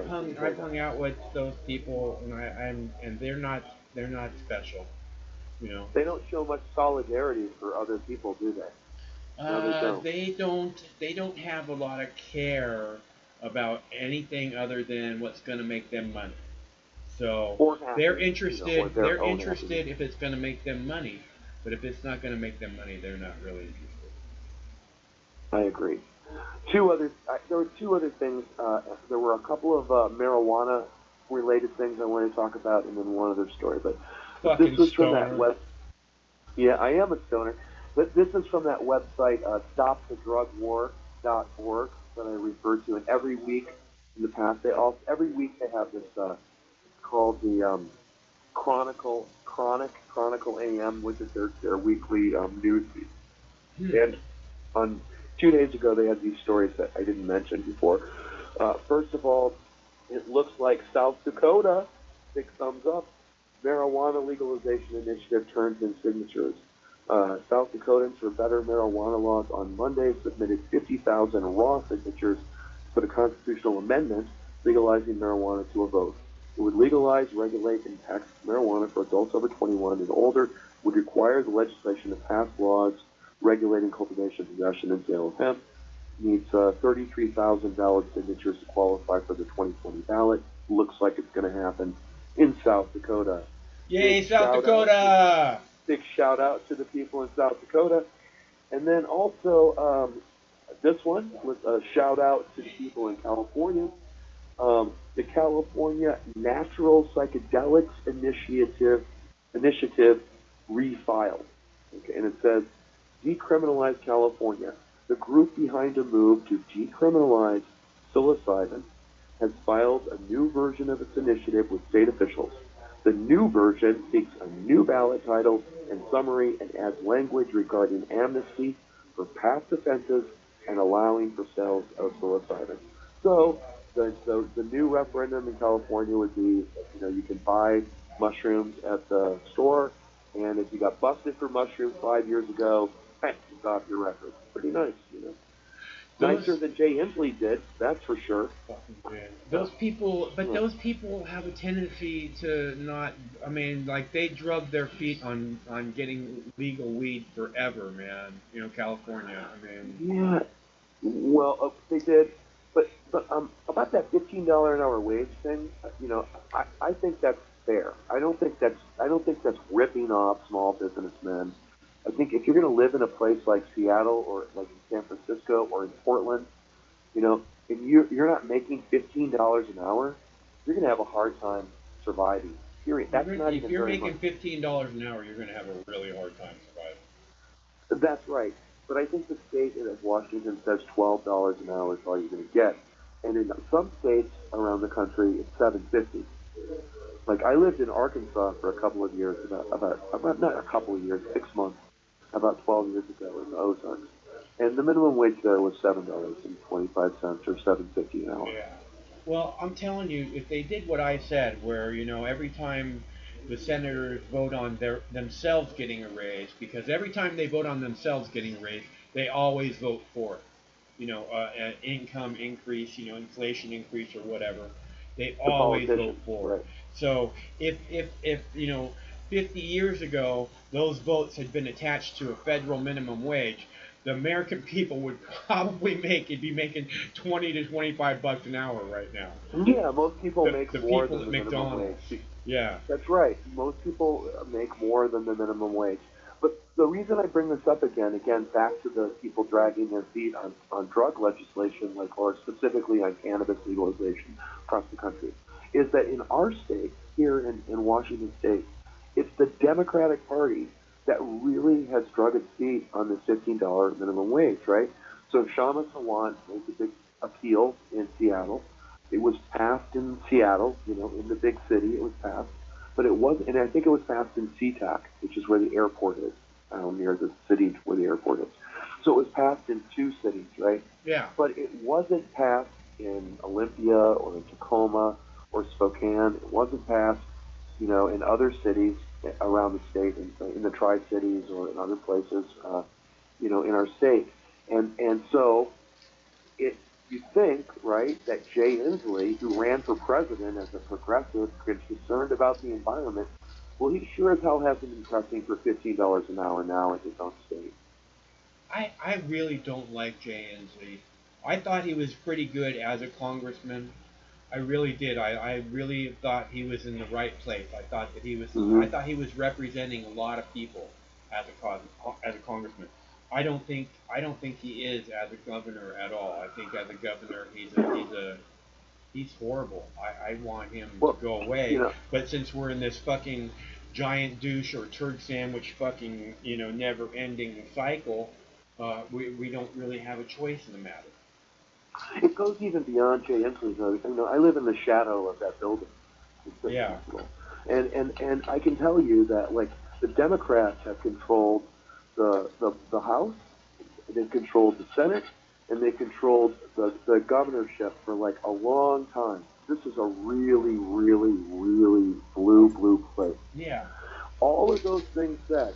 hung out with those people, and they're not special. They don't show much solidarity for other people, do they? No, they don't. They don't have a lot of care about anything other than what's going to make them money. So they're interested. They're interested if it's going to make them money, but if it's not going to make them money, they're not really interested. I agree. There were two other things. There were a couple of marijuana-related things I wanted to talk about, and then one other story. But Fucking this was stoner. from that web. Yeah, I am a stoner. But this is from that website, stopthedrugwar.org, that I referred to. And every week in the past, every week they have this called the Chronicle AM, which is their weekly news feed. And on 2 days ago, they had these stories that I didn't mention before. First of all, it looks like South Dakota, big thumbs up, marijuana legalization initiative turns in signatures. South Dakotans for Better Marijuana Laws on Monday submitted 50,000 raw signatures for the constitutional amendment legalizing marijuana to a vote. It would legalize, regulate, and tax marijuana for adults over 21 and older, would require the legislation to pass laws regulating cultivation, possession, and sale of hemp. Needs 33,000 valid signatures to qualify for the 2020 ballot. Looks like it's going to happen in South Dakota. Yay, South Dakota! Big shout out to the people in South Dakota. And then also, this one was a shout out to the people in California. The California Natural Psychedelics Initiative refiled. Okay, and it says, Decriminalize California. The group behind a move to decriminalize psilocybin has filed a new version of its initiative with state officials. The new version seeks a new ballot title and summary and adds language regarding amnesty for past offenses and allowing for sales of psilocybin. So the new referendum in California would be, you can buy mushrooms at the store, and if you got busted for mushrooms 5 years ago, hey, it's off your record. Pretty nice, Nicer those than Jay Inslee did, that's for sure. fucking good. Those people, but Yeah. those people have a tendency to not. I mean, like they drug their feet on getting legal weed forever, man. You know, California. I mean, Yeah. Well, they did, but about that $15 an hour wage thing, I think that's fair. I don't think that's ripping off small businessmen. I think if you're going to live in a place like Seattle or like in San Francisco or in Portland, you know, and you're not making $15 an hour, you're going to have a hard time surviving. Period. That's not if even you're very much. making $15 an hour, you're gonna have a really hard time surviving. That's right. But I think the state of Washington says $12 an hour is all you're going to get, and in some states around the country, it's $7.50. Like I lived in Arkansas for a couple of years, about not a couple of years, 6 months, about 12 years ago in the Ozarks, and the minimum wage there was $7.25 or $7.50 an hour. Yeah. Well, I'm telling you, if they did what I said, where every time the senators vote on themselves getting a raise, because every time they vote on themselves getting a raise, they always vote for it. An income increase, inflation increase or whatever, they The always vote politicians, for it. right? So if 50 years ago those votes had been attached to a federal minimum wage, the American people would probably be making 20 to 25 bucks an hour right now. Yeah, most people make The more people than at the minimum McDonald's. wage. Yeah. That's right. Most people make more than the minimum wage. But the reason I bring this up again, back to the people dragging their feet on drug legislation, like, or specifically on cannabis legalization across the country, is that in our state, here in Washington State, it's the Democratic Party that really has drug its feet on this $15 minimum wage, right? So Shama Sawant made the big appeal in Seattle. It was passed in Seattle, in the big city. It was passed, but it was, and I think it was passed in SeaTac, which is where the airport is, near the city where the airport is. So it was passed in two cities, right? Yeah. But it wasn't passed in Olympia or in Tacoma or Spokane. It wasn't passed, in other cities around the state, in the Tri Cities or in other places, in our state, and so it, you think, right, that Jay Inslee, who ran for president as a progressive, concerned about the environment, well, he sure as hell hasn't been pressing for $15 an hour now in his own state. I really don't like Jay Inslee. I thought he was pretty good as a congressman. I really did. I really thought he was in the right place. I thought that he was. Mm-hmm. I thought he was representing a lot of people as a congressman. I don't think he is as a governor at all. I think as a governor he's horrible. I want him to Well, go you away. know, But since we're in this fucking giant douche or turd sandwich fucking never ending cycle, we don't really have a choice in the matter. it goes even beyond Jay Inslee. I live in the shadow of that building, the city Yeah. council, and I can tell you that, like, the Democrats have controlled the House. They controlled the Senate, and they controlled the governorship for like a long time. This is a really, really, really blue place. Yeah. All of those things said,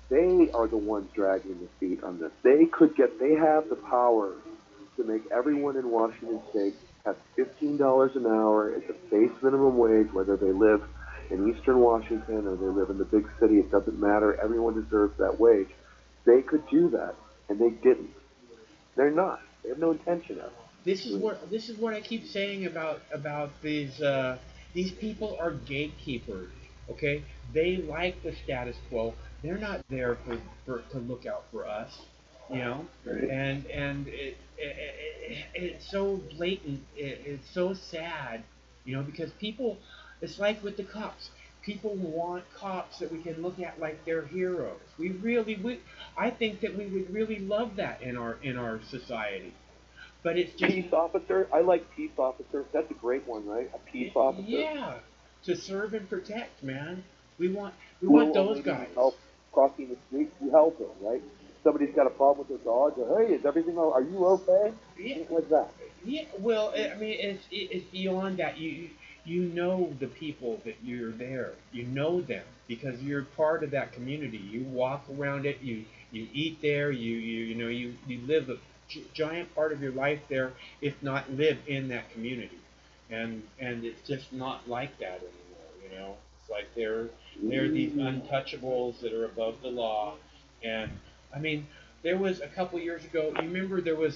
they are the ones dragging the feet on this. They have the power to make everyone in Washington State have $15 an hour as a base minimum wage, whether they live in Eastern Washington or they live in the big city. It doesn't matter. Everyone deserves that wage. They could do that, and they didn't. They're not. They have no intention of This is what I keep saying about these people are gatekeepers. Okay, they like the status quo. They're not there to look out for us, you know. it. And it's so blatant. It's so sad, because people. It's like with the cops. People want cops that we can look at like they're heroes. I think that we would really love that in our society. But it's just Peace officer. I like peace officer. That's a great one, right? A peace officer. yeah, to serve and protect, man. We want we want Little old those lady guys. needs help crossing the street. You help her, right? Somebody's got a problem with their dog. Hey, is everything all? Are you okay? Yeah, Things like that. yeah. Well, I mean, it's beyond that. You know the people that you're there. You know them because you're part of that community. You walk around it. You eat there. You live giant part of your life there, if not live in that community. And it's just not like that anymore. It's like they're these untouchables that are above the law. And I mean, there was a couple years ago. You remember there was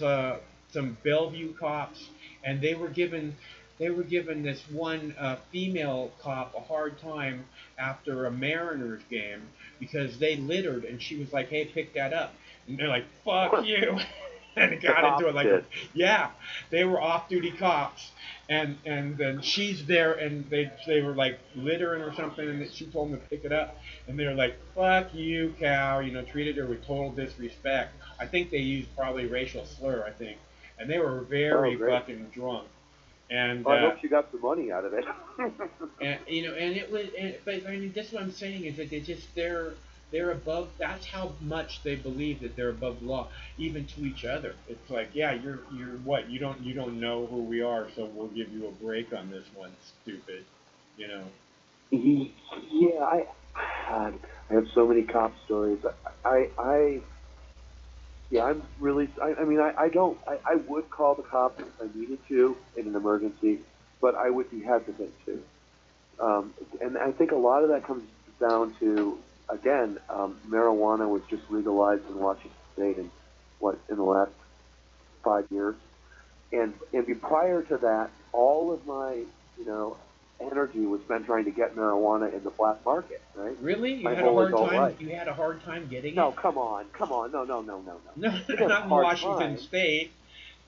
some Bellevue cops, and they were given this one female cop a hard time after a Mariners game because they littered, and she was like, "Hey, pick that up," and they're like, "Fuck you," and it The got into cops it like, did. yeah, they were off-duty cops, and then she's there, and they were like littering or something, and she told them to pick it up, and they were like, "Fuck you, cow," treated her with total disrespect. I think they used probably racial slur, I think, and they were Oh, very great. fucking drunk. And Well, I hope she got some money out of it. and it was, but I mean, that's what I'm saying is that they're above. That's how much they believe that they're above the law, even to each other. It's like, yeah, you're what? You don't know who we are, so we'll give you a break on this one, stupid. You know. Yeah, God, I have so many cop stories. I yeah, I'm really, I mean, I don't, I would call the cops if I needed to in an emergency, but I would be hesitant to. And I think a lot of that comes down to, again, marijuana was just legalized in Washington State in the last 5 years. And prior to that, all of my, you know, energy was spent trying to get marijuana in the black market, right? Really? You My had a whole hard adult time. life. You had a hard time getting No, it. come on, no. No, I didn't have a not in hard Washington time. State.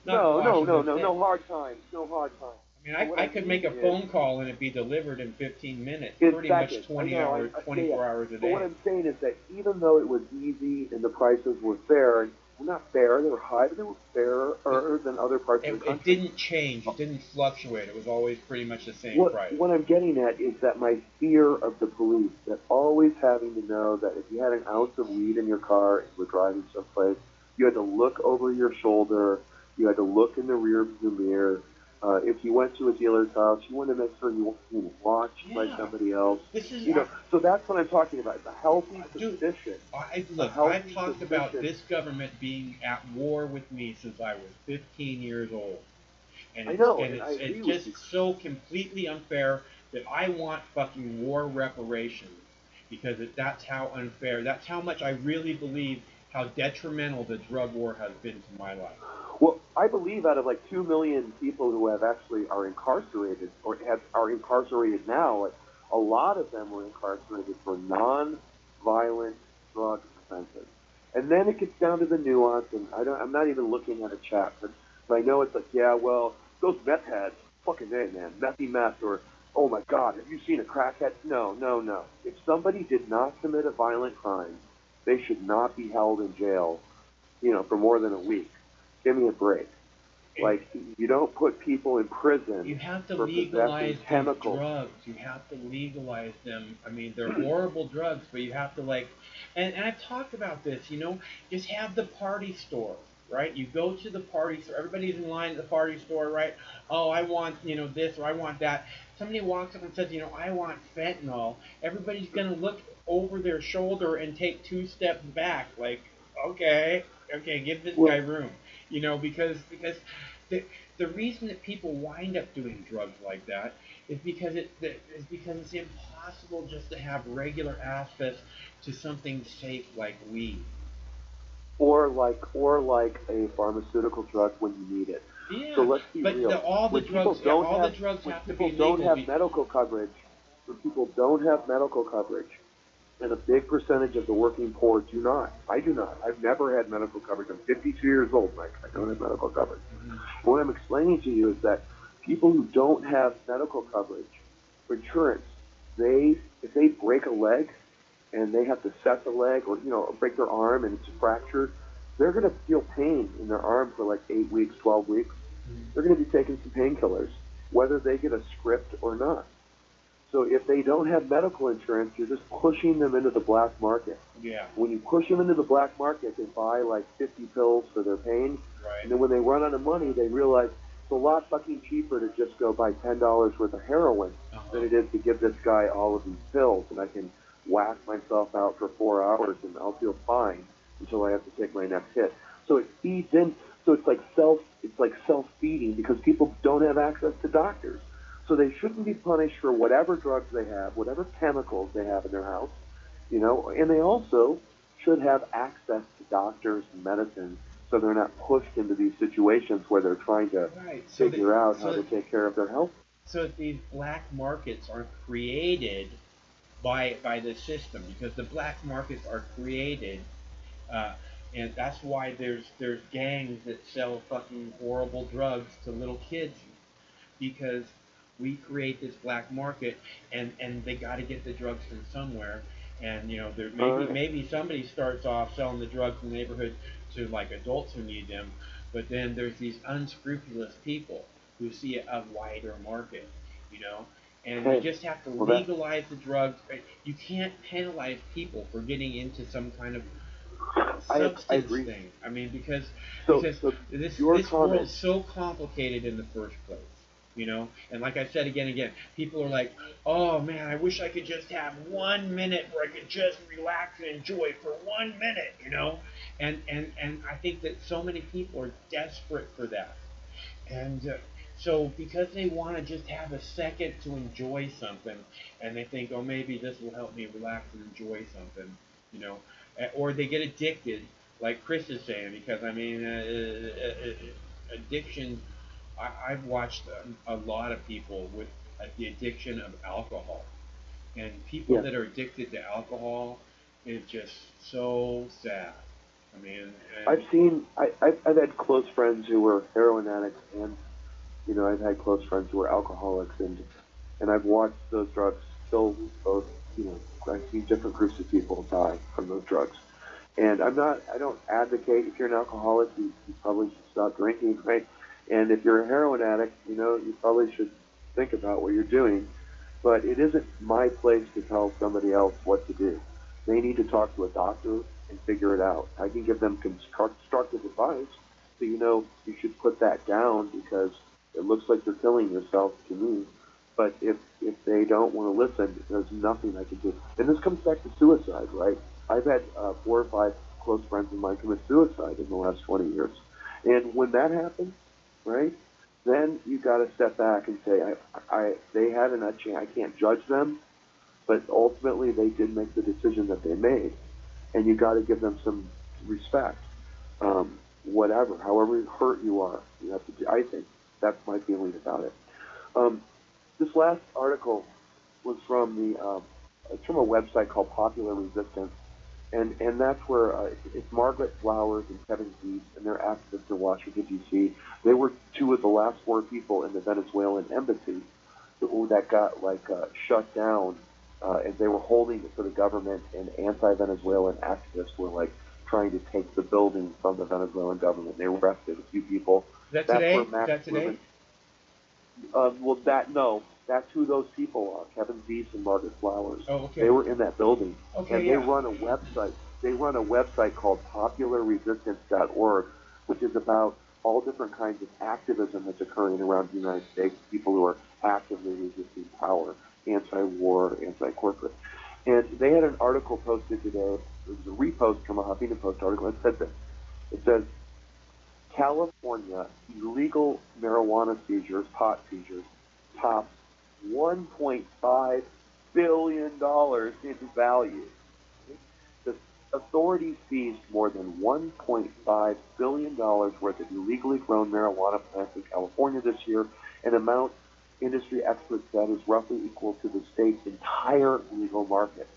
Not in No, Washington State. no hard times, no hard times. I mean, But I, what I I could make mean a is, phone call and it'd be delivered in 15 minutes, in pretty much seconds. I 20 know, hours, yeah, yeah. 24 hours a But what day. I'm saying is that even though it was easy and the prices were fair, well, not fair, they were high, but they were fairer than other parts of It, the it country. didn't change. It didn't fluctuate. It was always pretty much the same What price. what I'm getting at is that my fear of the police, that always having to know that if you had an ounce of weed in your car and you were driving someplace, you had to look over your shoulder, you had to look in the rear view mirror. If you went to a dealer's house, you wanted to make sure you were watched by Yeah. somebody else. This is, You know, so that's what I'm talking about. The healthy dude. suspicion. A Look, I've healthy talked about suspicion. this government being at war with me since I was 15 years old, and I it's know, and and I it's agree it's with you. just so completely unfair that I want fucking war reparations because that's how unfair. That's how much I really believe how detrimental the drug war has been to my life. Well, I believe out of like 2 million people who have actually are incarcerated or are incarcerated now, like a lot of them were incarcerated for non-violent drug offenses. And then it gets down to the nuance, and I'm not even looking at a chat, but I know it's like, yeah, well, those meth heads, fucking A, man, methy meth, or oh my God, have you seen a crackhead? No. If somebody did not commit a violent crime, they should not be held in jail, for more than a week. Give me a break. And Like, you don't put people in you prison have to for legalize possessing these chemicals. drugs. You have to legalize them. I mean, they're horrible drugs, but you have to and I've talked about this. Just have the party store, right? You go to the party store. Everybody's in line at the party store, right? Oh, I want this or I want that. Somebody walks up and says, I want fentanyl. Everybody's gonna look over their shoulder and take 2 steps back, like, okay, give this guy Well, room, because the the reason that people wind up doing drugs like that is because it's impossible just to have regular access to something safe like weed. or like a pharmaceutical drug when you need it. So Yeah, let's be but real. all the When people drugs, yeah, don't all the have drugs when have to people be don't legal. have medical coverage, when people don't have medical coverage, and a big percentage of the working poor do not. I do not. I've never had medical coverage. I'm 52 years old, Mike. I don't have medical coverage. Mhm. What I'm explaining to you is that people who don't have medical coverage for insurance, if they break a leg and they have to set the leg or break their arm and it's fractured, they're going to feel pain in their arm for like 8 weeks, 12 weeks. They're going to be taking some painkillers, whether they get a script or not. So if they don't have medical insurance, you're just pushing them into the black market. Yeah, When you push them into the black market, they buy like 50 pills for their pain, right. and then when they run out of money, they realize it's a lot fucking cheaper to just go buy $10 worth of heroin than Uh-huh. it is to give this guy all of these pills, and I can whack myself out for 4 hours and I'll feel fine until I have to take my next hit. So it feeds in. So it's like self-feeding because people don't have access to doctors. So they shouldn't be punished for whatever drugs they have, whatever chemicals they have in their house, and they also should have access to doctors and medicine so they're not pushed into these situations where they're trying to Right. figure out how to take care of their health. So that these black markets are created by the system, because the black markets are created, uh, and that's why there's gangs that sell fucking horrible drugs to little kids, because we create this black market, and they got to get the drugs from somewhere. And there maybe somebody starts off selling the drugs in the neighborhood to like adults who need them, but then there's these unscrupulous people who see a wider market, you know. And we Okay. just have to Well, that legalize the drugs. You can't penalize people for getting into some kind of I substance agree. thing. I mean, because So, because so this your this comment. world's so complicated in the first place, And like I said again, people are like, "Oh man, I wish I could just have 1 minute where I could just relax and enjoy for 1 minute," And I think that so many people are desperate for that, and so because they want to just have a second to enjoy something, and they think, oh, maybe this will help me relax and enjoy something, you know, or they get addicted, like Chris is saying, because I mean, addiction. I've watched a lot of people with the addiction of alcohol, and people Yes, that are addicted to alcohol is just so sad. I mean, and I've had close friends who were heroin addicts, and I've had close friends who were alcoholics, and I've watched those drugs kill both. I've seen different groups of people die from those drugs. And I don't advocate if you're an alcoholic, you probably should stop drinking, right? And if you're a heroin addict, you probably should think about what you're doing. But it isn't my place to tell somebody else what to do. They need to talk to a doctor and figure it out. I can give them constructive advice, but you should put that down because it looks like you're killing yourself to me. But if they don't want to listen, there's nothing I can do. And this comes back to suicide, right? I've had 4 or 5 close friends of mine commit suicide in the last 20 years. And when that happens, right, then you got to step back and say, they had a chance. I can't judge them, but ultimately they did make the decision that they made, and you got to give them some respect. Whatever, however hurt you are, you have to. I think that's my feeling about it. Um, this last article was from it's from a website called Popular Resistance, and that's where it's Margaret Flowers and Kevin Dees, and they're activists in Washington D.C. They were 2 of the last 4 people in the Venezuelan embassy that got shut down as they were holding it for the government, and anti-Venezuelan activists were trying to take the building from the Venezuelan government. They arrested a few people. is that That's where today? Is Max that today? Rubin. Well, no, that's who those people are. Kevin Dees and Margaret Flowers. Oh, They okay. were in that building, Okay, and they yeah. run a website. They run a website called PopularResistance.org, which is about all different kinds of activism that's occurring around the United States. People who are actively resisting power, anti-war, anti-corporate. And they had an article posted today. It was a repost from a Huffington Post article. It said this. It says California illegal marijuana seizures, pot seizures, tops $1.5 billion in value. The authorities seized more than $1.5 billion worth of illegally grown marijuana plants in California this year, an amount industry experts said is roughly equal to the state's entire legal market.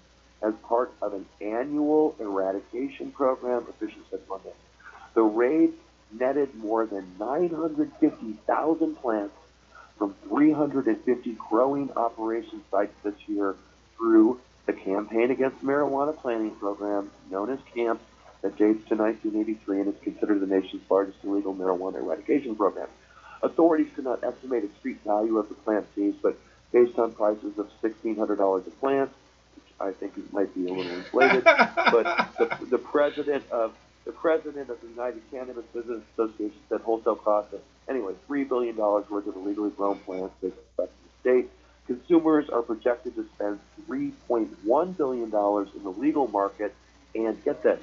As part of an annual eradication program, officials said Monday. The raid netted more than 950,000 plants from 350 growing operation sites this year through the Campaign Against Marijuana Planting Program, known as CAMP, that dates to 1983 and is considered the nation's largest illegal marijuana eradication program. Authorities could not estimate the street value of the plant seized, but based on prices of $1,600 a plant, which I think it might be a little inflated, but the president of the United Cannabis Business Association said wholesale costs of, anyway, $3 billion worth of illegally grown plants they expect in the state. Consumers are projected to spend $3.1 billion in the legal market, and get this,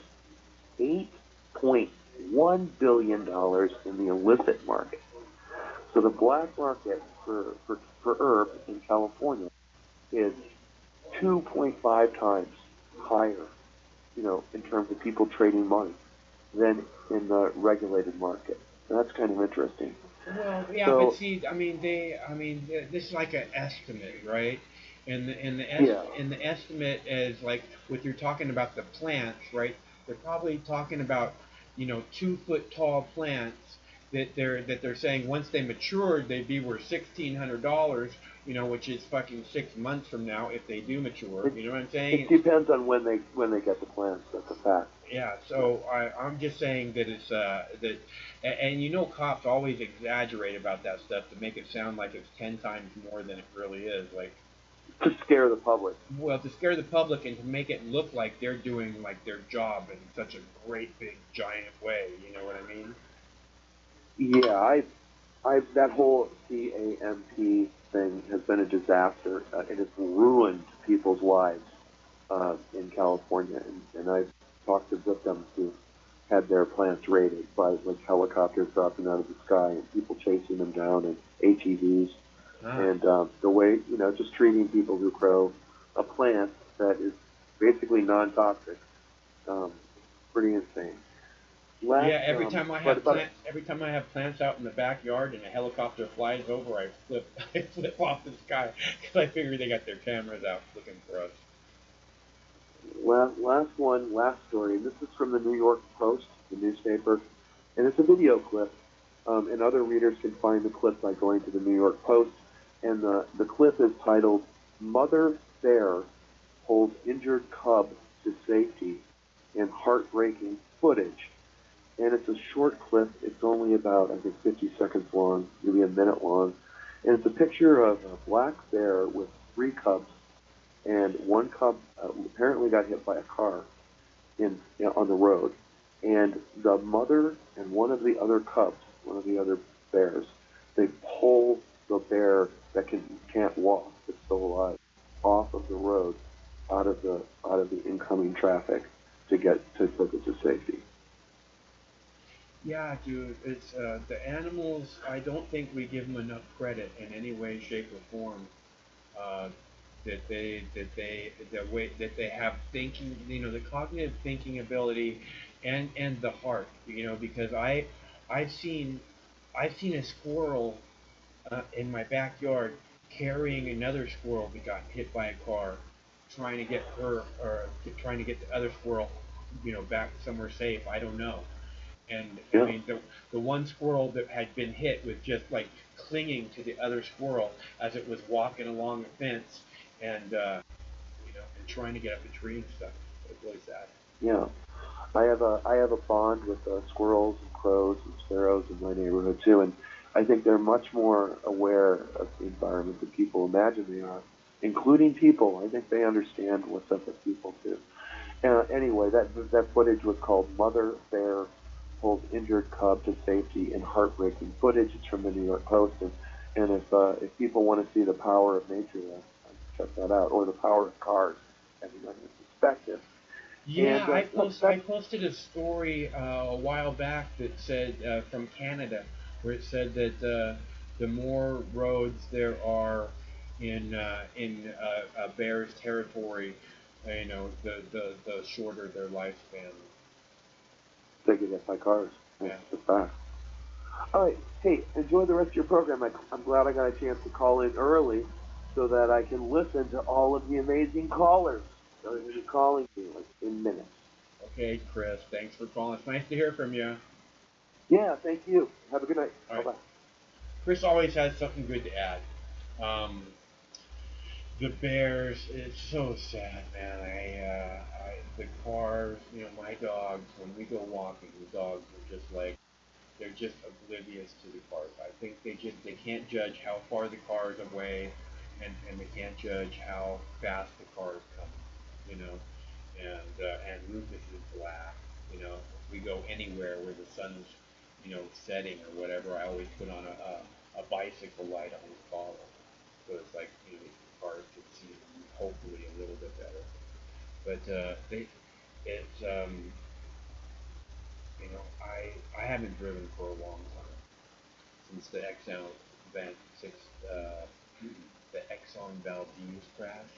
$8.6 $1 billion in the illicit market. So the black market for herbs in California is 2.5 times higher, in terms of people trading money than in the regulated market. And that's kind of interesting. Well, yeah, but So, see, this is like an estimate, right? yeah, And the estimate is like what you're talking about the plants, right? They're probably talking about 2 foot tall plants that they're saying once they matured they'd be worth $1,600, which is fucking 6 months from now if they do mature. it, You know what I'm saying? it depends on when they get the plants. That's a fact. Yeah, Yeah. so I'm just saying that it's that, and cops always exaggerate about that stuff to make it sound like it's 10 times more than it really is. Like, To scare the public. well, to scare the public and to make it look like they're doing like their job in such a great big giant way. You know what I mean? Yeah, that whole CAMP thing has been a disaster. It has ruined people's lives in California, and I've talked to victims who had their plants raided by like helicopters dropping out of the sky and people chasing them down and ATVs, Ah. and the way just treating people who grow a plant that is basically non-toxic. Um, Pretty insane. Yeah, Last, but every time I have plants out in the backyard and a helicopter flies over, I flip, I flip off the sky because I figure they got their cameras out looking for us. last story. This is from the New York Post, the newspaper, and it's a video clip. And other readers can find the clip by going to the New York Post. And the clip is titled "Mother Bear Holds Injured Cub to Safety in Heartbreaking Footage." And it's a short clip. It's only about, I think, 50 seconds long, maybe a minute long. And it's a picture of a black bear with 3 cubs, and one cub apparently got hit by a car on the road, and the mother and one of the other cubs, one of the other bears, they pull the bear that can't walk, that's still alive, off of the road, out of the incoming traffic to take it to safety. Yeah, dude, it's the animals. I don't think we give them enough credit in any way, shape, or form. Uh, the way that they have thinking, the cognitive thinking ability, and the heart. Because I've seen I've seen a squirrel in my backyard carrying another squirrel that got hit by a car, trying to get her or trying to get the other squirrel, back somewhere safe. I don't know. And I Yeah, mean, the one squirrel that had been hit was just like clinging to the other squirrel as it was walking along the fence, and and trying to get up the tree and stuff. It was really sad. yeah. I have a bond with squirrels and crows and sparrows in my neighborhood too, and I think they're much more aware of the environment than people imagine they are, including people. I think they understand what's up with people too. Anyway, that footage was called "Mother Bear Pulls Injured Cub to Safety in Heartbreaking Footage." It's from the New York Post, and if people want to see the power of nature, check that out, or the power of cars, everyone is suspected. Yeah, And I that's posted a story a while back that said from Canada, where it said that the more roads there are in a bear's territory, the shorter their lifespan. they get hit by cars. That's Yeah. the fact. All right. Hey, enjoy the rest of your program. I'm glad I got a chance to call in early so that I can listen to all of the amazing callers that are going to be calling me like in minutes. Okay, Chris. Thanks for calling. It's nice to hear from you. Yeah, thank you. Have a good night. All Bye right. bye. Chris always has something good to add. Um, the Bears, it's so sad, man. The cars, my dogs, when we go walking, the dogs are just like, they're just oblivious to the cars. I think they can't judge how far the car is away, and they can't judge how fast the car is coming, you know. And Rufus is black, If we go anywhere where the sun's, setting or whatever, I always put on a bicycle light on his collar, so it's like the cars can see him hopefully a little bit better. But it's I haven't driven for a long time since the Exxon Van six the Exxon Valdez crash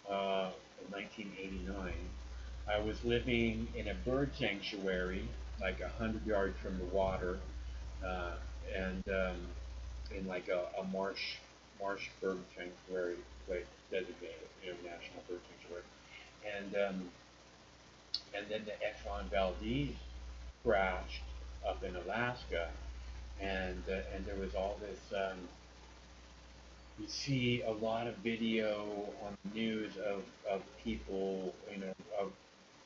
in 1989. I was living in a bird sanctuary, like 100 yards from the water, uh, and in like a marsh bird sanctuary place designated, national bird sanctuary, and then the Exxon Valdez crashed up in Alaska, and there was all this. You see a lot of video on the news of people, of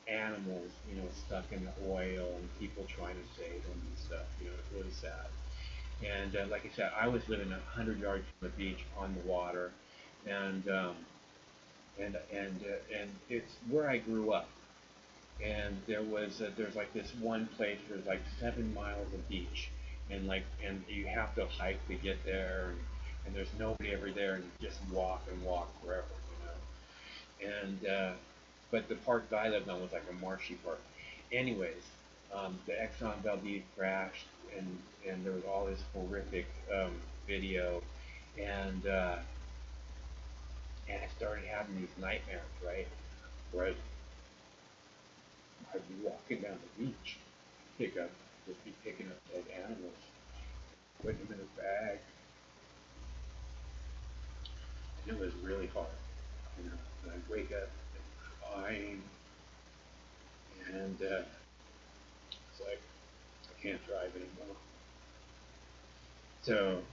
animals, stuck in the oil and people trying to save them and stuff. It's really sad. And like I said, I was living 100 yards from the beach on the water, and and it's where I grew up. And there's like this one place. There's like 7 miles of beach, and you have to hike to get there, and there's nobody ever there, and you just walk and walk forever. And but the park that I lived on was like a marshy park. Anyways, the Exxon Valdez crashed, and there was all this horrific video, and uh, and I started having these nightmares, right? Where I'd be walking down the beach, pick up, just be picking up dead animals, putting them in a bag, and it was really hard, And I'd wake up and crying, and it's like I can't drive anymore. So,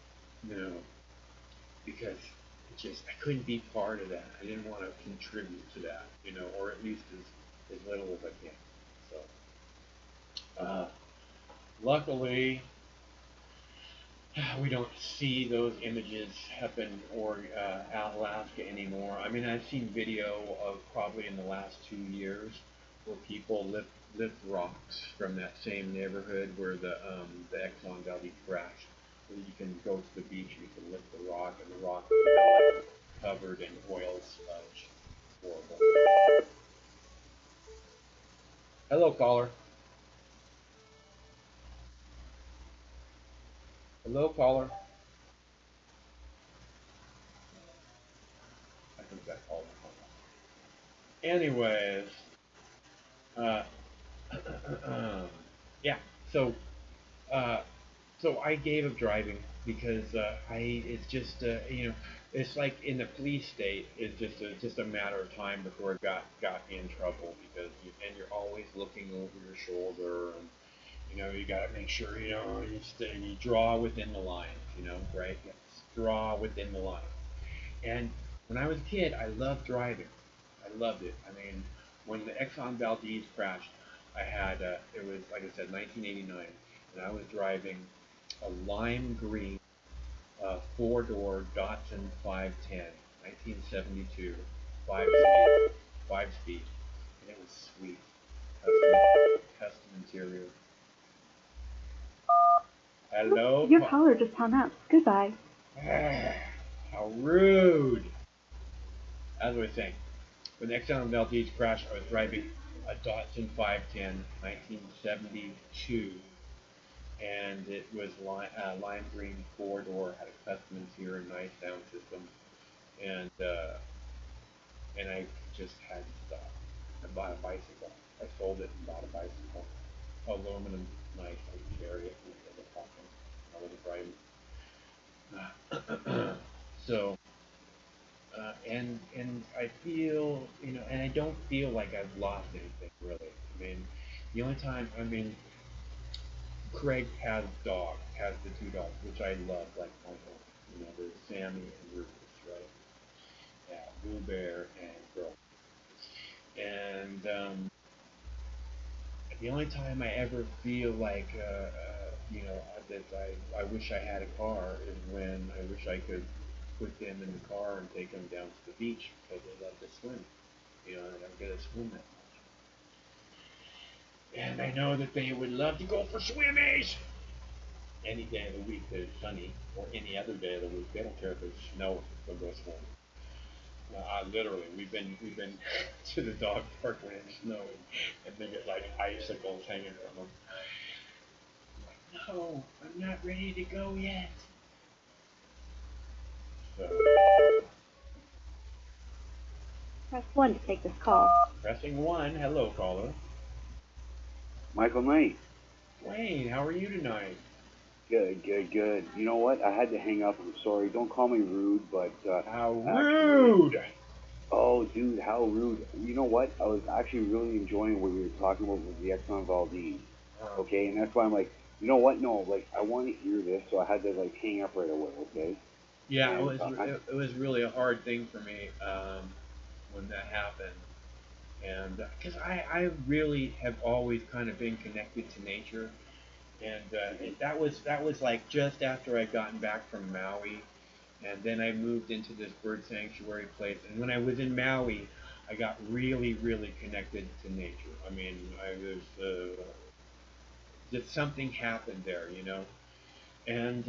you know, because I couldn't be part of that. I didn't want to contribute to that, or at least as little as I can. So, luckily, we don't see those images up in Alaska anymore. I mean, I've seen video of probably in the last 2 years where people lift rocks from that same neighborhood where the Exxon Valley crashed. Where you can go to the beach and you can lift the rock, and the rock is like covered in oil sludge. Horrible. Hello, caller. Hello, caller. I think that caller. Anyways, uh, yeah. So, uh, so I gave up driving because it's just it's like in the police state. It's just a matter of time before it got me in trouble because you're always looking over your shoulder, and you got to make sure you draw within the lines, right? Yes, draw within the lines. And when I was a kid, I loved driving. I loved it. I mean, when the Exxon Valdez crashed, I had it was like I said, 1989, and I was driving a lime green four-door Datsun 510, 1972, five speed, and it was sweet. Custom interior. Hello. Your caller just hung up. Goodbye. How rude. As I was saying, when the Exxon Valdez crashed, I was driving a Datsun 510, 1972, and it was lime green four-door, had a custom interior, nice sound system, and I just had to stop. I bought a bicycle. I sold it and bought a bicycle. Aluminum, nice. I carry it as a pocket. I was driving. So, and I feel, and I don't feel like I've lost anything really. I mean, the only time, Craig has the two dogs, which I love, like my own. There's Sammy and Rufus, right? Yeah, Blue Bear and Girl. And the only time I ever feel like, that I wish I had a car is when I wish I could put them in the car and take them down to the beach because they love to swim. They don't get to swim that much. And I know that they would love to go for swimmies any day of the week that it's sunny or any other day of the week. They don't care if it's snow, they'll go swimming. Literally, we've been to the dog park when it snowed, and they get like icicles hanging from them. No, I'm not ready to go yet. So, Press 1 to take this call. pressing one. Hello, caller. Michael Knight. Wayne, how are you tonight? Good, good, good. You know what? I had to hang up. I'm sorry. Don't call me rude, but How actually, rude! oh, dude, how rude. You know what? I was actually really enjoying what you were talking about with the Exxon Valdez. Okay, and that's why I'm like, you know what? No, like I want to hear this, so I had to like hang up right away. Okay. Yeah, And it was really a hard thing for me when that happened, and because I really have always kind of been connected to nature, and that was like just after I'd gotten back from Maui, and then I moved into this bird sanctuary place, and when I was in Maui, I got really really connected to nature. I mean, I was just something happened there, and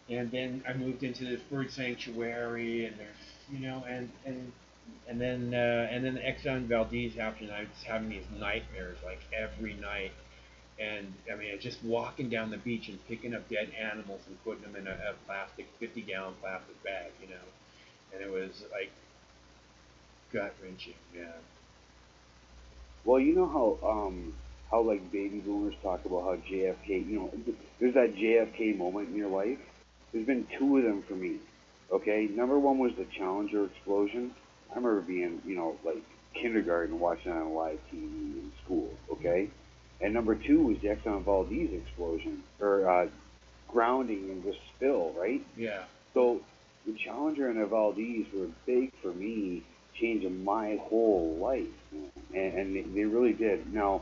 and then I moved into this bird sanctuary, and there's and then the Exxon Valdez happened. And I was having these nightmares like every night, and I mean, just walking down the beach and picking up dead animals and putting them in a plastic 50-gallon plastic bag, and it was like gut wrenching, yeah. well, you know how like baby boomers talk about how JFK, there's that JFK moment in your life. There's been two of them for me. Okay, number one was the Challenger explosion. I remember being, like kindergarten watching it on live TV in school. Okay, and number two was the Exxon Valdez explosion or grounding and the spill, right? Yeah. So the Challenger and the Valdez were big for me, changing my whole life, and they really did. Now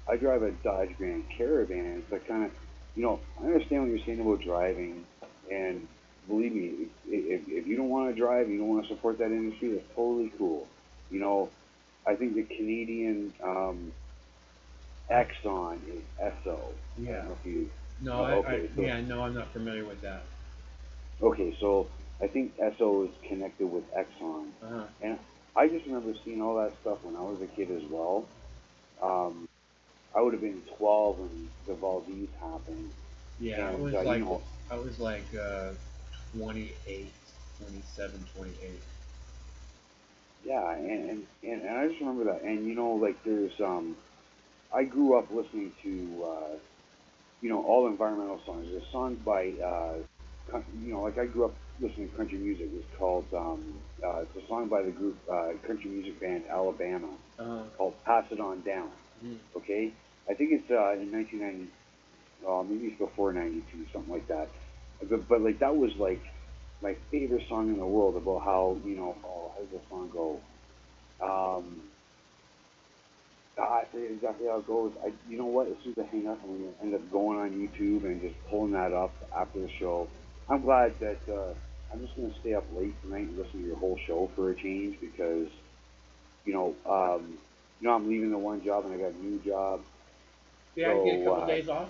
I drive a Dodge Grand Caravan, so I understand what you're saying about driving, and believe me, if you don't want to drive, you don't want to support that industry, that's totally cool. You know, I think the Canadian Exxon is ESSO. I Yeah. don't know if you. No, Okay, so yeah, no, I'm not familiar with that. okay, so I think ESSO is connected with Exxon, Uh-huh. and I just remember seeing all that stuff when I was a kid as well. Um, I would have been 12 when the Valdez happened, Yeah, and I was like 28, 27, 28. yeah, and I just remember that, and like there's I grew up listening to all environmental songs. There's songs by like I grew up listening to country music. It's called it's a song by the group country music band Alabama Uh-huh. called "Pass It On Down." Mm. Okay, I think it's in 1990. Maybe it's before 92, something like that. But like that was like my favorite song in the world about how, how does the song go? Um, I forget exactly how it goes. You know what? As soon as I hang up, I'm going to end up going on YouTube and just pulling that up after the show. I'm glad that I'm just going to stay up late tonight and listen to your whole show for a change because, you know, um, I'm leaving the one job and I got a new job. Yeah, I get a So, couple days off.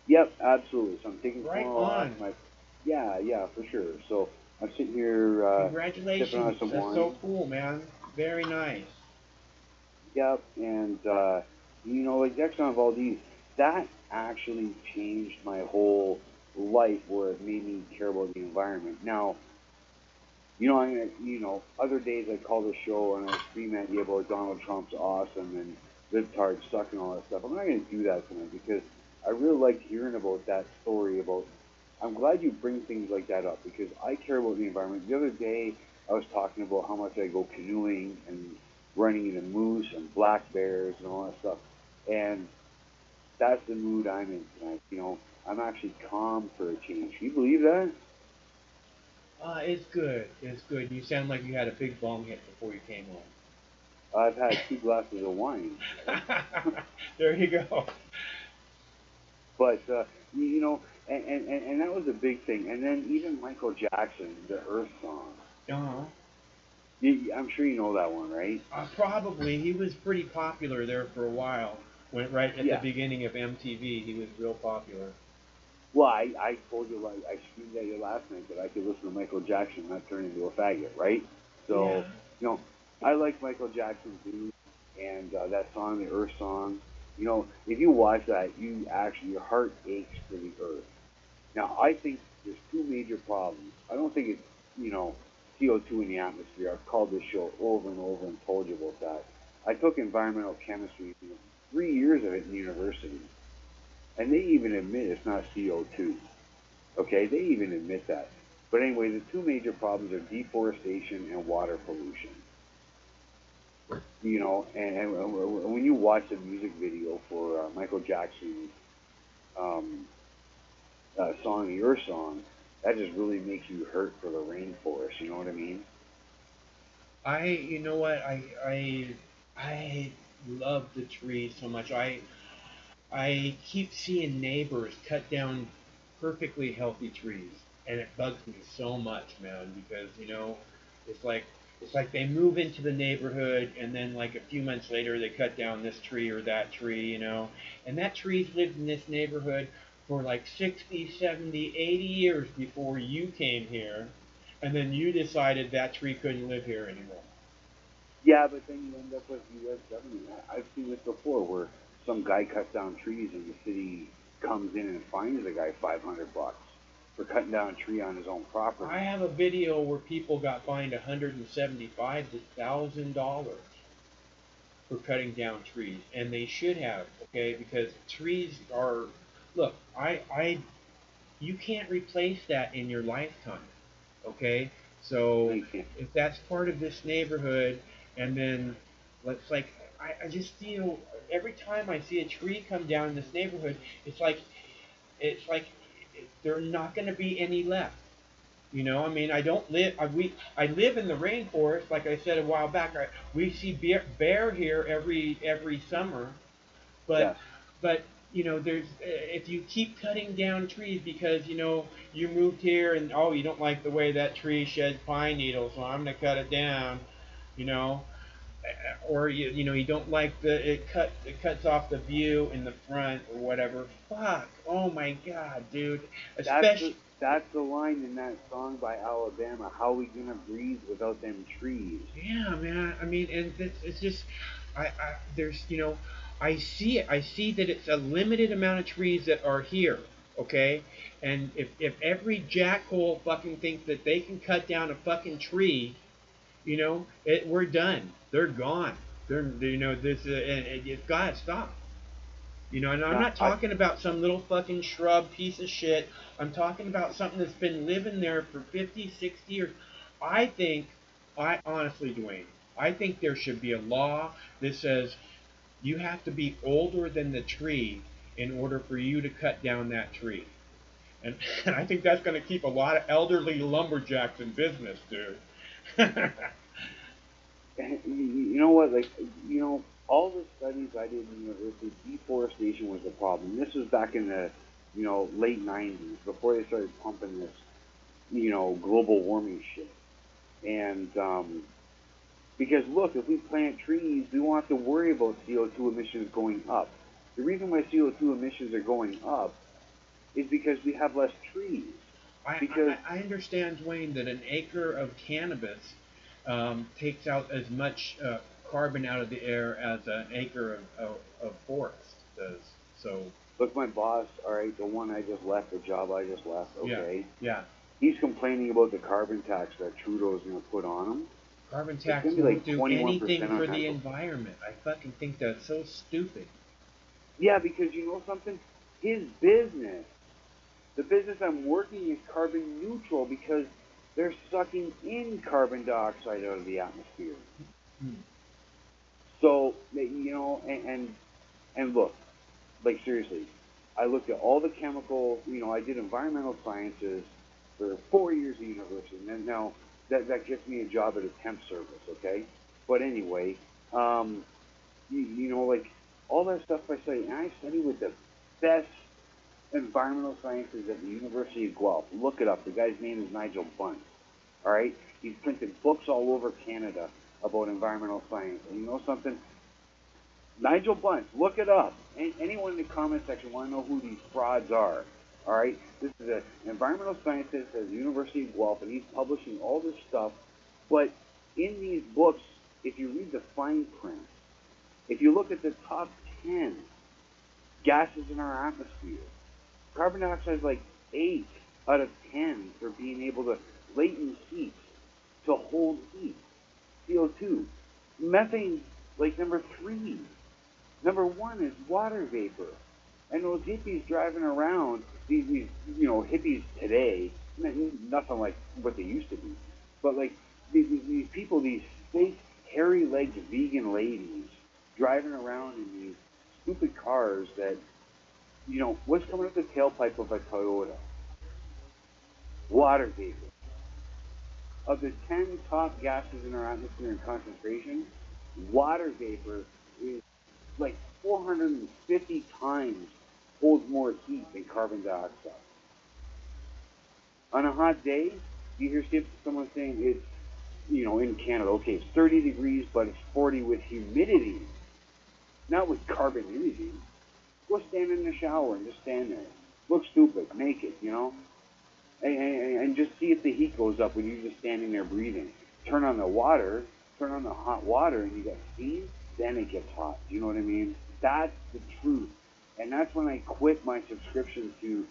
yep, absolutely. So I'm taking Right tomorrow off. on. Yeah, for sure. So I'm sitting here sipping on Congratulations. some That's wine. so cool, man. Very nice. Yep, and like Exxon Valdez, that actually changed my whole life where it made me care about the environment. Now, other days I call the show and I scream at you about Donald Trump's awesome and libtards suck and all that stuff. I'm not going to do that tonight because I really like hearing about that story about. I'm glad you bring things like that up because I care about the environment. The other day I was talking about how much I go canoeing and running into moose and black bears and all that stuff, and that's the mood I'm in tonight. I'm actually calm for a change. Can you believe that? It's good. It's good. You sound like you had a big bong hit before you came I've had 2 glasses of wine. on. There you go. But and that was a big thing. And then even Michael Jackson, the Earth song. Uh-huh. I'm sure you know that one, right? Probably. He was pretty popular there for a while. Right at the Yeah, beginning of MTV, he was real popular. Well, I told you, like, I screamed at you last night that I could listen to Michael Jackson and not turn into a faggot, right? Yeah. So, you know, I like Michael Jackson's blues and that song, the Earth song. You know, if you watch that, your heart aches for the Earth. Now, I think there's two major problems. I don't think it's, CO2 in the atmosphere. I've called this show over and over and told you about that. I took environmental chemistry, 3 years of it in university, and they even admit it's not CO2. Okay, they even admit that. But anyway, the two major problems are deforestation and water pollution. And when you watch the music video for Michael Jackson's um, song, the Earth song, that just really makes you hurt for the rainforest. You know what I mean? You know what, I love the trees so much. I keep seeing neighbors cut down perfectly healthy trees, and it bugs me so much, man, because it's like it's like they move into the neighborhood, and then like a few months later they cut down this tree or that tree, and that tree's lived in this neighborhood for like 60, 70, 80 years before you came here, and then you decided that tree couldn't live here anymore. Yeah, but then you end up with U.S. government. I've seen this before, where some guy cuts down trees, and the city comes in and fines the guy $500 for cutting down a tree on his own property. I have a video where people got fined $175,000 for cutting down trees, and they should have, okay? Because trees are, look, you can't replace that in your lifetime, okay? So if that's part of this neighborhood, and then let's like, I just feel every time I see a tree come down in this neighborhood, it's like there's not going to be any left. I mean, I don't live. I live in the rainforest, like I said a while back. We see bear here every summer, but Yes. but there's if you keep cutting down trees because you moved here and oh you don't like the way that tree sheds pine needles, so I'm gonna cut it down, you know, or you don't like it cuts off the view in the front or whatever. Fuck! Oh my god, dude! That's Especially. the line in that song by Alabama. How are we gonna breathe without them trees? Yeah, man. I mean, and it's just, there's, I see it. I see that it's a limited amount of trees that are here, okay? And if every jackhole fucking thinks that they can cut down a fucking tree, we're done. They're gone. This, and it's gotta stop. And I'm Now, not talking about some little fucking shrub piece of shit. I'm talking about something that's been living there for 50, 60 years. I think, I honestly, Dwayne, I think there should be a law that says you have to be older than the tree in order for you to cut down that tree. And, and I think that's going to keep a lot of elderly lumberjacks in business, dude. you know what? Like, all the studies I did in university, deforestation was the problem. This was back in the, late '90s, before they started pumping this, global warming shit. And because look, if we plant trees, we won't have to worry about CO2 emissions going up. The reason why CO2 emissions are going up is because we have less trees. Because I understand, Dwayne, that an acre of cannabis takes out as much carbon out of the air as an acre of forest does. So, look, my boss, all right, the one I just left, the job I just left, okay, yeah. he's complaining about the carbon tax that Trudeau's going to put on him. Carbon tax It's going to be won't like do 21% anything on for that. the environment. I fucking think that's so stupid. Yeah, because you know something? His business, the business I'm working is carbon neutral because they're sucking in carbon dioxide out of the atmosphere. Hmm. So, and look, like seriously, I looked at all the chemical, I did environmental sciences for 4 years at university, and then now that gets me a job at a temp service, okay? But anyway, like all that stuff I study, and I study with the best environmental sciences at the University of Guelph. Look it up. The guy's name is Nigel Bunt. All right, he's printed books all over Canada about environmental science. And you know something? Nigel Bunt, look it up. Anyone in the comment section want to know who these frauds are? All right, this is an environmental scientist at the University of Guelph, and he's publishing all this stuff. But in these books, if you read the fine print, if you look at the top 10 gases in our atmosphere, carbon dioxide is like 8 out of 10 for being able to latent heat, to hold heat. CO2. Methane, like number 3. Number 1 is water vapor. And those hippies driving around, these hippies today, nothing like what they used to be, but like these people, these fake hairy-legged vegan ladies driving around in these stupid cars that, what's coming out the tailpipe of a Toyota? Water vapor. Of the 10 top gases in our atmosphere in concentration, water vapor is like 450 times holds more heat than carbon dioxide. On a hot day, you hear someone saying it's, in Canada, okay, it's 30 degrees, but it's 40 with humidity, not with carboninity. Go stand in the shower and just stand there. Look stupid, naked, and just see if the heat goes up when you're just standing there breathing. Turn on the hot water, and you got steam, then it gets hot. Do you know what I mean? That's the truth. And that's when I quit my subscription to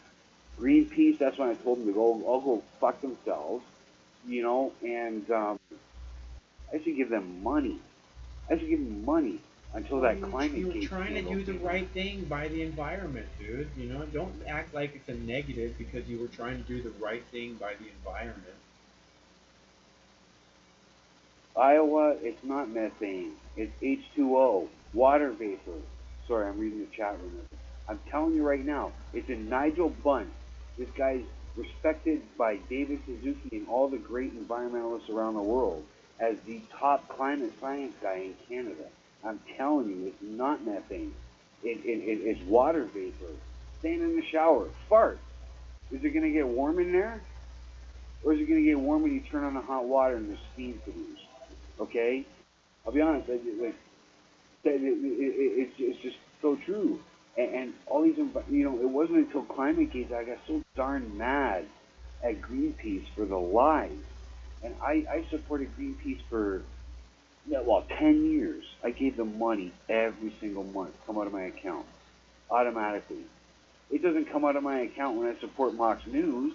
Greenpeace. That's when I told them to all go fuck themselves, and I should give them money. Until that climate You're change. trying to do the right thing by the environment, dude. Don't act like it's a negative because you were trying to do the right thing by the environment. Iowa, it's not methane. It's H2O, water vapor. Sorry, I'm reading the chat room. I'm telling you right now, it's a Nigel Bunt. This guy's respected by David Suzuki and all the great environmentalists around the world as the top climate science guy in Canada. I'm telling you, it's not methane. It's water vapor. Stand in the shower. Fart. Is it going to get warm in there? Or is it going to get warm when you turn on the hot water and the steam produced? Okay? I'll be honest. It's just so true. And all these, it wasn't until Climategate that I got so darn mad at Greenpeace for the lies. And I supported Greenpeace for 10 years. I gave them money every single month, come out of my account, automatically. It doesn't come out of my account when I support Mox News.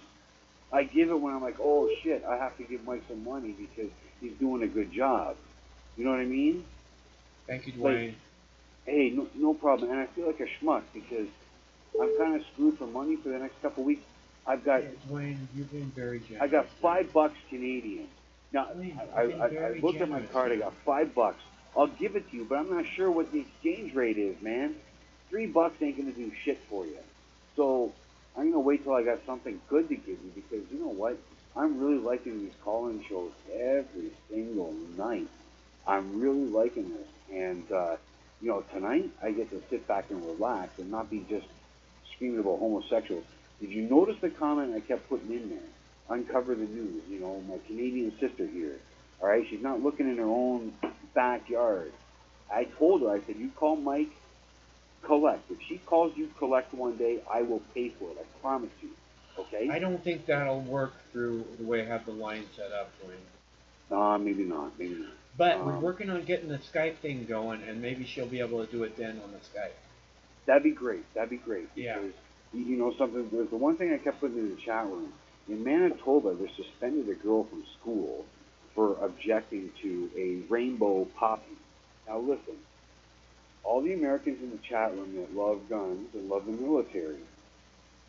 I give it when I'm like, oh shit, I have to give Mike some money because he's doing a good job. You know what I mean? Thank you, Dwayne. Hey, no problem. And I feel like a schmuck because I'm kind of screwed for money for the next couple of weeks. I've got, Dwayne, you've been very generous. I got $5 Canadian. Now, I looked at my card, I got $5. I'll give it to you, but I'm not sure what the exchange rate is, man. $3 ain't gonna do shit for you. So I'm gonna wait till I got something good to give you because you know what? I'm really liking these call-in shows every single night. I'm really liking this, and tonight I get to sit back and relax and not be just screaming about homosexuals. Did you notice the comment I kept putting in there? Uncover the news, my Canadian sister here. All right, she's not looking in her own backyard. I told her, I said, you call Mike, collect. If she calls you collect one day, I will pay for it. I promise you. Okay? I don't think that'll work through the way I have the line set up, Dwayne. Maybe not. But we're working on getting the Skype thing going, and maybe she'll be able to do it then on the Skype. That'd be great. Yeah. Because, something, there's the one thing I kept putting in the chat room. In Manitoba, they suspended a girl from school for objecting to a rainbow poppy. Now listen, all the Americans in the chat room that love guns and love the military,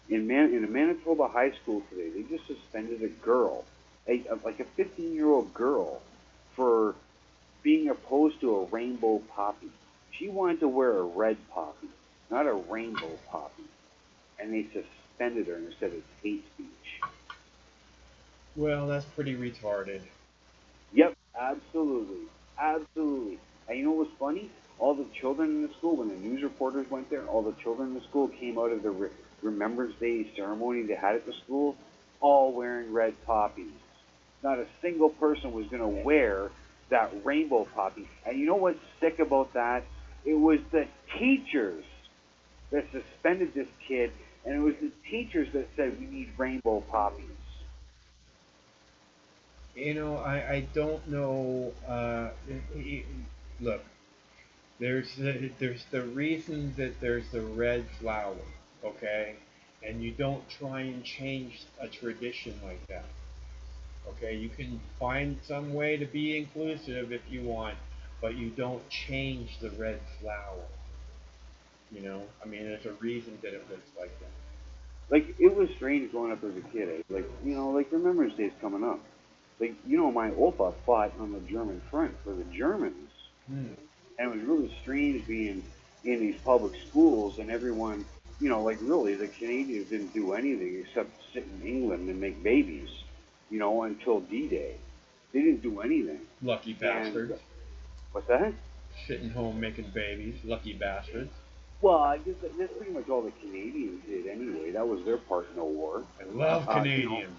in a Manitoba high school today, they just suspended a girl, like a 15-year-old girl, for being opposed to a rainbow poppy. She wanted to wear a red poppy, not a rainbow poppy. And they suspended her and said it's hate speech. Well, that's pretty retarded. Yep, absolutely. And you know what's funny? All the children in the school, when the news reporters went there, all the children in the school came out of the Remembrance Day ceremony they had at the school, all wearing red poppies. Not a single person was going to wear that rainbow poppy. And you know what's sick about that? It was the teachers that suspended this kid and it was the teachers that said we need rainbow poppies. I don't know. Look, there's the reason that there's the red flower, okay, and you don't try and change a tradition like that. Okay, you can find some way to be inclusive if you want, but you don't change the red flower. I mean, there's a reason that it looks like that. Like, it was strange growing up as a kid. Like Remembrance Day's coming up. Like, my Opa fought on the German front for the Germans. Hmm. And it was really strange being in these public schools and everyone, like really the Canadians didn't do anything except sit in England and make babies, until D-Day. They didn't do anything. Lucky bastards. And, what's that? Sitting home making babies. Lucky bastards. Well, I guess that's pretty much all the Canadians did anyway. That was their part in the war. I love Canadians.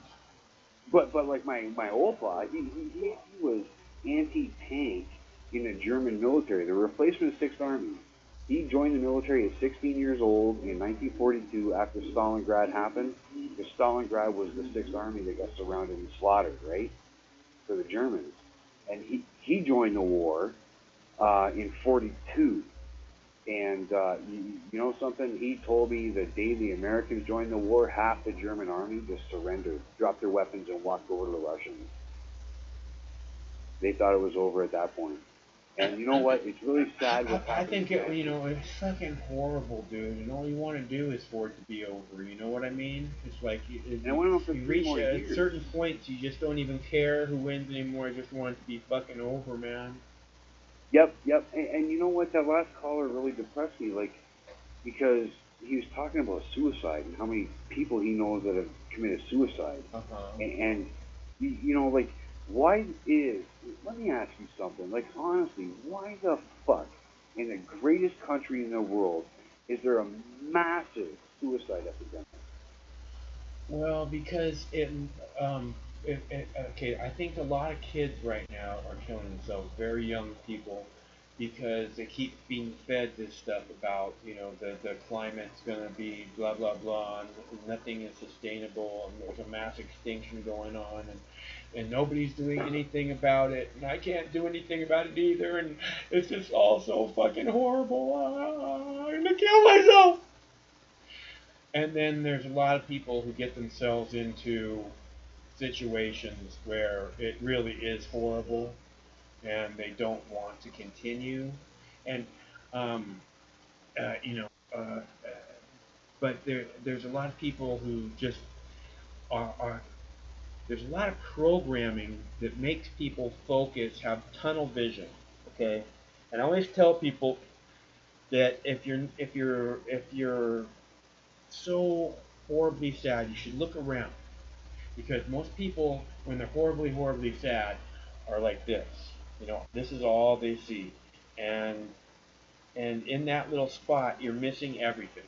But like my Opa, he was anti-tank in the German military, the replacement Sixth Army. He joined the military at 16 years old in 1942 after Stalingrad happened. Because Stalingrad was the Sixth Army that got surrounded and slaughtered, right, for the Germans. And he joined the war in 42. And you know something? He told me the day the Americans joined the war, half the German army just surrendered, dropped their weapons, and walked over to the Russians. They thought it was over at that point. And you know what? It's really sad what I happened. think it's fucking horrible, dude. And all you want to do is for it to be over. You know what I mean? It's like you reach a certain point, you just don't even care who wins anymore. I just want it to be fucking over, man. Yep. And you know what? That last caller really depressed me, like, because he was talking about suicide and how many people he knows that have committed suicide. Uh-huh. And like, let me ask you something, like, honestly, why the fuck, in the greatest country in the world, is there a massive suicide epidemic? Well, because okay, I think a lot of kids right now are killing themselves, very young people, because they keep being fed this stuff about, the climate's going to be blah, blah, blah, and nothing is sustainable, and there's a mass extinction going on, and nobody's doing anything about it, and I can't do anything about it either, and it's just all so fucking horrible. I'm going to kill myself! And then there's a lot of people who get themselves into situations where it really is horrible and they don't want to continue. And, you know, but there's a lot of people who just are there's a lot of programming that makes people focus, have tunnel vision, okay? And I always tell people that if you're so horribly sad, you should look around, because most people, when they're horribly, horribly sad, are like this. This is all they see, and in that little spot, you're missing everything,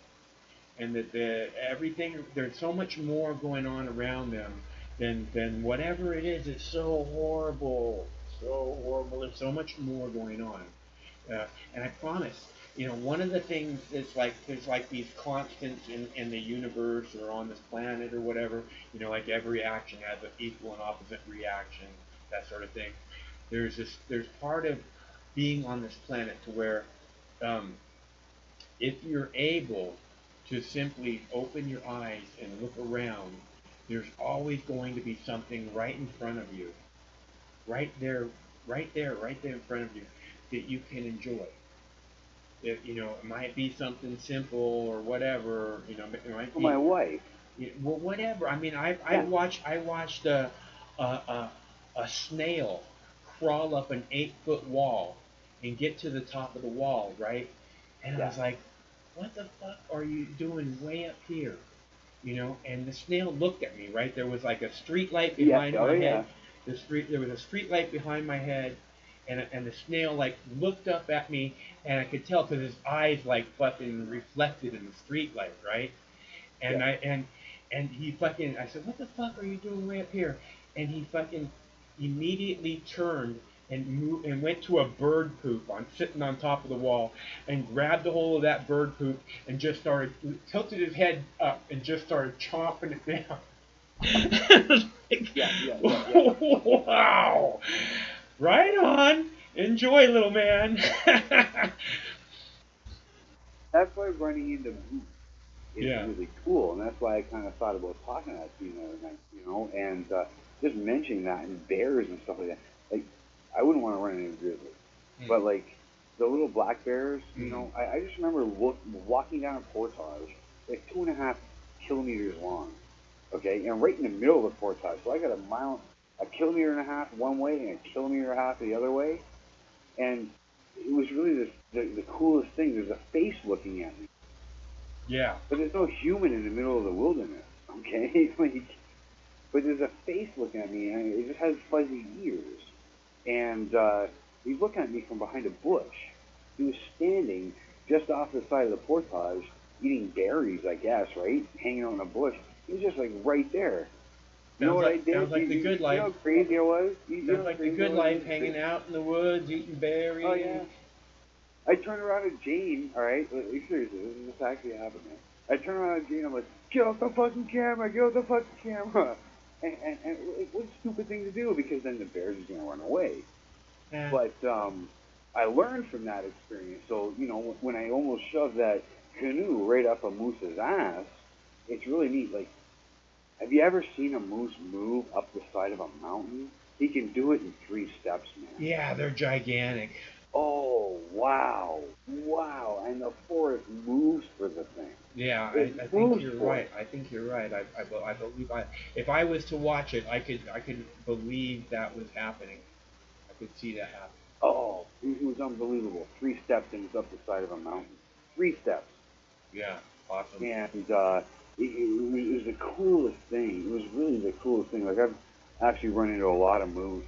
and that everything, there's so much more going on around them than whatever it is. It's so horrible, so horrible. There's so much more going on. And I promise, one of the things is like there's like these constants in the universe or on this planet or whatever. Like every action has an equal and opposite reaction, that sort of thing. There's part of being on this planet to where, if you're able to simply open your eyes and look around, there's always going to be something right in front of you, right there, right there in front of you, that you can enjoy. It might be something simple or whatever. It might be. My wife. Well, whatever. I mean, I watched a snail crawl up an 8-foot wall and get to the top of the wall, right? And I was like, what the fuck are you doing way up here? And the snail looked at me, right? There was like a street light behind my head. There was a street light behind my head, and the snail like looked up at me, and I could tell because his eyes like fucking reflected in the street light, right? And and he I said, what the fuck are you doing way up here? And he fucking immediately turned and went to a bird poop sitting on top of the wall and grabbed a hold of that bird poop and just started tilted his head up and just started chomping it down. Wow! Right on. Enjoy, little man. That's why running into moose is Yeah. really cool, and that's why I kind of thought about talking about you the other night, and just mentioning that and bears and stuff like that. Like, I wouldn't want to run into a grizzly, but like the little black bears, I just remember walking down a portage like 2.5 kilometers long, okay, and right in the middle of the portage, so I got a kilometer and a half one way and a kilometer and a half the other way, and it was really the coolest thing. There's a face looking at me. Yeah. But there's no human in the middle of the wilderness, okay? But there's a face looking at me, and it just has fuzzy ears. And he's looking at me from behind a bush. He was standing just off the side of the portage, eating berries, I guess, right? Hanging out in a bush. He was just like right there. You know what I did? Sounds like the good life. You know how crazy I was? Sounds like the good life, hanging out in the woods, eating berries. Oh, yeah. I turned around to Jane, alright? Seriously, this actually happened, man. I turned around to Jane, I'm like, get off the fucking camera, get off the fucking camera. And what a stupid thing to do, because then the bears are going to run away. Yeah. But I learned from that experience. So, when I almost shoved that canoe right up a moose's ass, it's really neat. Like, have you ever seen a moose move up the side of a mountain? He can do it in 3 steps, man. Yeah, they're gigantic. Oh, wow. Wow. And the forest moves for the thing. Yeah, I think you're right. I think you're right. I believe if I was to watch it, I could believe that was happening. I could see that happening. Oh, it was unbelievable. 3 steps and it's up the side of a mountain. 3 steps. Yeah, awesome. And it was the coolest thing. It was really the coolest thing. Like, I've actually run into a lot of moose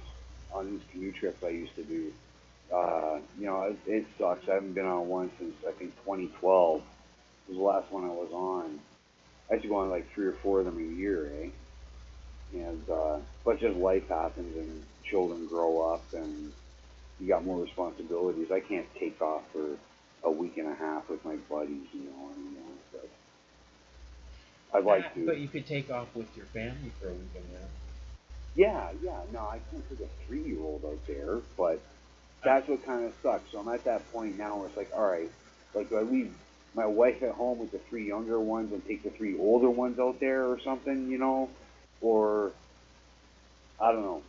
on these canoe trips I used to do. It sucks. I haven't been on one since, I think, 2012 was the last one I was on. I used to go on like 3 or 4 of them a year, eh? And, but just life happens and children grow up and you got more responsibilities. I can't take off for a week and a half with my buddies, but I'd like to. But you could take off with your family for a weekend now. Yeah. No, I can't take a 3-year-old out there, but that's what kind of sucks. So I'm at that point now where it's like, all right, like, do I leave my wife at home with the 3 younger ones and take the 3 older ones out there or something, or I don't know.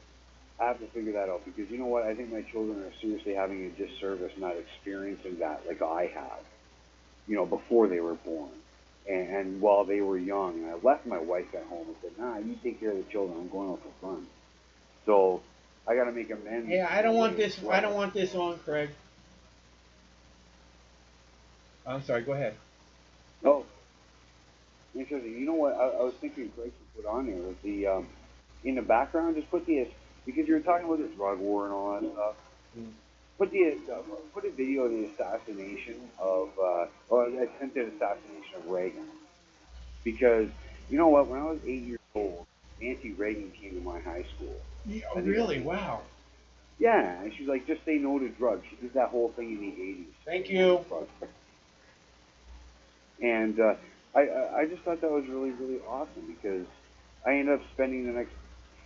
I have to figure that out because you know what? I think my children are seriously having a disservice not experiencing that like I have, before they were born and while they were young. And I left my wife at home and said, nah, you take care of the children. I'm going out for fun. So I got to make amends. Hey, I don't want this. I don't want this on, Craig. I'm sorry. Go ahead. Oh, interesting. You know what? I was thinking Greg should put on there was the in the background. Just put the because you were talking about the drug war and all that stuff. Put a video of the assassination of or the attempted assassination of Reagan. Because you know what? When I was 8 years old, Nancy Reagan came to my high school. Yeah, really? Wow. Yeah, and she's like, just say no to drugs. She did that whole thing in the 80s. Thank you. And I just thought that was really, really awesome because I ended up spending the next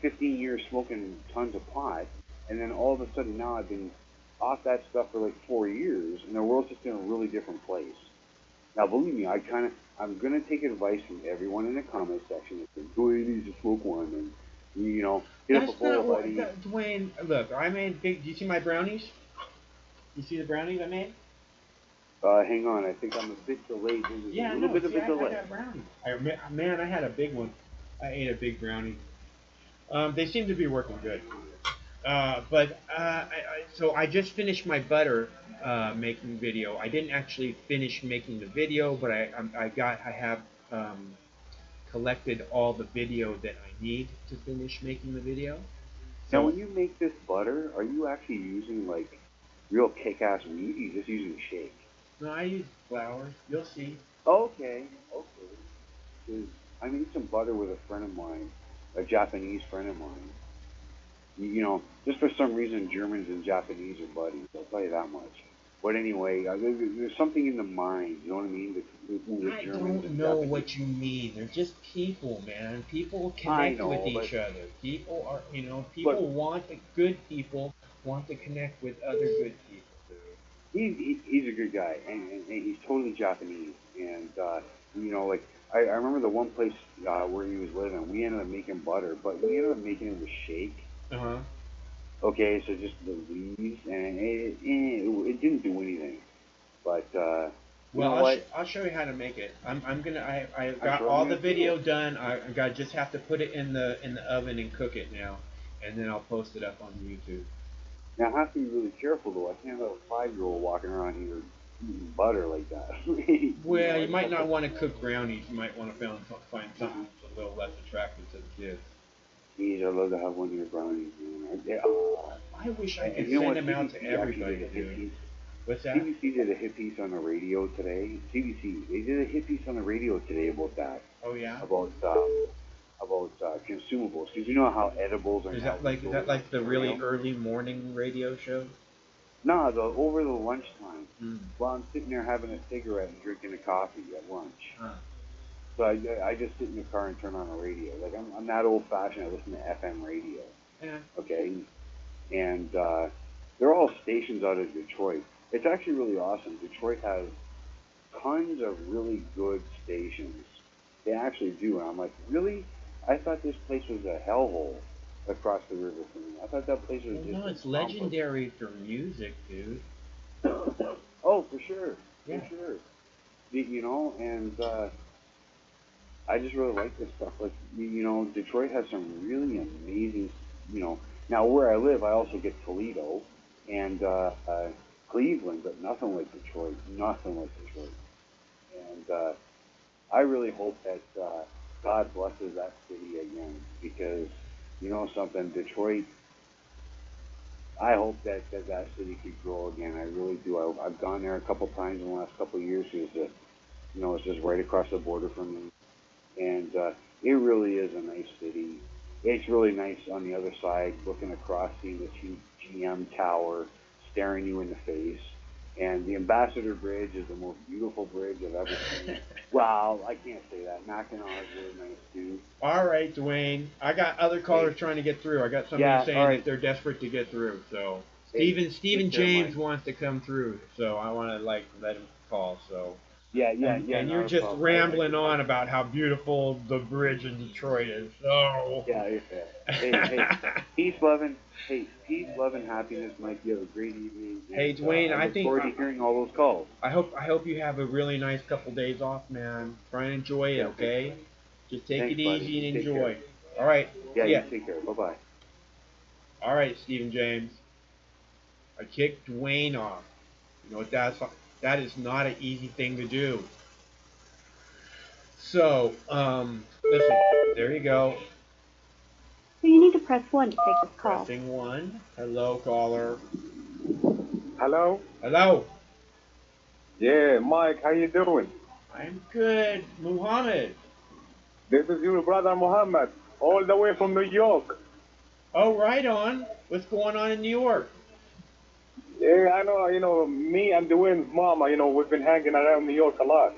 15 years smoking tons of pot, and then all of a sudden now I've been off that stuff for like 4 years, and the world's just in a really different place. Now, believe me, I'm gonna take advice from everyone in the comment section that says, "Dwayne needs to smoke one," and hit up a bowl, buddy. Dwayne, look, I made big. Do you see my brownies? You see the brownies I made? Hang on, I think I'm a bit delayed. Yeah, a little bit of a delay. I got brownies. I had a big one. I ate a big brownie. They seem to be working good. So I just finished my butter making video. I didn't actually finish making the video, but I have collected all the video that I need to finish making the video. Now, when you make this butter, are you actually using like real kick-ass wheat? Or are you just using shake? No, I use flour. You'll see. Okay. 'Cause I made some butter with a friend of mine, a Japanese friend of mine. You know, just for some reason, Germans and Japanese are buddies. I'll tell you that much. But anyway, there's something in the mind. You know what I mean? The I Germans don't and know Japanese. what you mean. They're just people, man. People I connect with know, each but other. People are, but people want the good people want to connect with other good people, dude. he's a good guy, and he's totally Japanese. And you know, like I remember the one place where he was living, we ended up making butter, but we ended up making it with shake. Uh-huh. Okay, so just the leaves, and it didn't do anything. But you Well, know what? I'll show you how to make it. I'm gonna I I'm got sure all I'm the gonna do video it. done. I got just have to put it in the oven and cook it now, and then I'll post it up on YouTube. Now I have to be really careful though. I can't have a 5-year-old walking around here eating butter like that. You Well, know, you I might have not to. want to cook brownies. You might want to find something that's a little less attractive to the kids. Geez, I'd love to have one of your brownies, man. I wish I And could you know send what? them out to CBC actually everybody, did a hit dude. piece. What's that? CBC did a hit piece on the radio today. CBC, they did a hit piece on the radio today about that, Oh yeah. about consumables. Because you know how edibles are Is now that controlled like the on the really radio. early morning radio show? Nah, over the lunchtime. Mm. While I'm sitting there having a cigarette and drinking a coffee at lunch. Huh. So I just sit in the car and turn on the radio. Like I'm that old fashioned. I listen to FM radio. Yeah. Okay, and they're all stations out of Detroit. It's actually really awesome. Detroit has tons of really good stations. They actually do, and I'm like, really? I thought this place was a hellhole across the river from me. I thought that place was Well, just no, a it's dump of- legendary for music, dude. Oh, for sure, Yeah. for sure. You know, and I just really like this stuff. Like, you know, Detroit has some really amazing, you know. Now, where I live, I also get Toledo and Cleveland, but nothing like Detroit. Nothing like Detroit. And I really hope that God blesses that city again because, you know something, Detroit, I hope that city could grow again. I really do. I've gone there a couple times in the last couple of years. It's just right across the border from me and it really is a nice city. It's really nice on the other side, looking across, seeing this huge GM tower staring you in the face. And the Ambassador Bridge is the most beautiful bridge I've ever seen. Well, I can't say that. Mackinac is really nice too. All right, Dwayne. I got other callers trying to get through. I got somebody Yeah, saying all that right. they're desperate to get through. So Hey, Stephen take care, James Mike. wants to come through. So I want to let him call. So Yeah, and you're not a just problem. rambling on about how beautiful the bridge in Detroit is. So Yeah. Peace, love, and happiness, Mike. You have a great evening. Hey, And, Dwayne, I look forward to hearing all those calls. I hope you have a really nice couple days off, man. Try and enjoy it, Yeah, okay? Just take thanks, it buddy. easy and Take enjoy. care. All right. Yeah, Yeah. you take care. Bye-bye. All right, Stephen James. I kicked Dwayne off. You know what that is not an easy thing to do. So, listen, there you go. So you need to press 1 to take this call. Pressing 1. Hello, caller. Hello? Hello. Yeah, Mike, how you doing? I'm good. Muhammad. This is your brother Muhammad, all the way from New York. Oh, right on. What's going on in New York? Yeah, I know, me and Dwayne's mama, we've been hanging around New York a lot.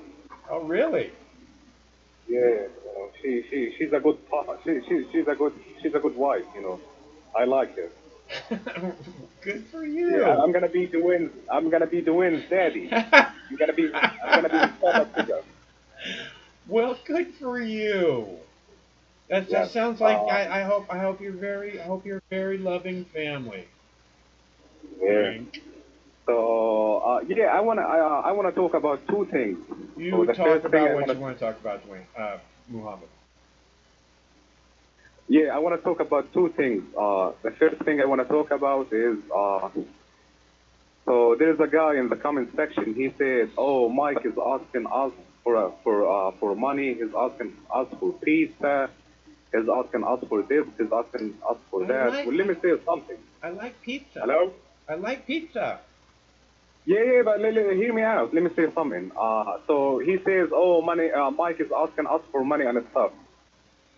Oh, really? Yeah, she's a good she's a good wife, I like her. Good for you. Yeah, I'm gonna be Dwayne's daddy. I'm gonna be his father figure. Well, good for you. That Yeah. sounds like I hope you're a very loving family. Yeah. Frank. So yeah, I wanna talk about two things. You So the talk first thing about what you want to talk about, Dwayne. Muhammad. Yeah, I want to talk about two things. The first thing I want to talk about is so there's a guy in the comment section. He said, "Oh, Mike is asking us for money. He's asking us for pizza. He's asking us for this. He's asking us for that." Well, let me say something. I like pizza. Hello? I like pizza. Yeah, but hear me out. Let me say something. So he says, "Oh, money. Mike is asking us for money and stuff."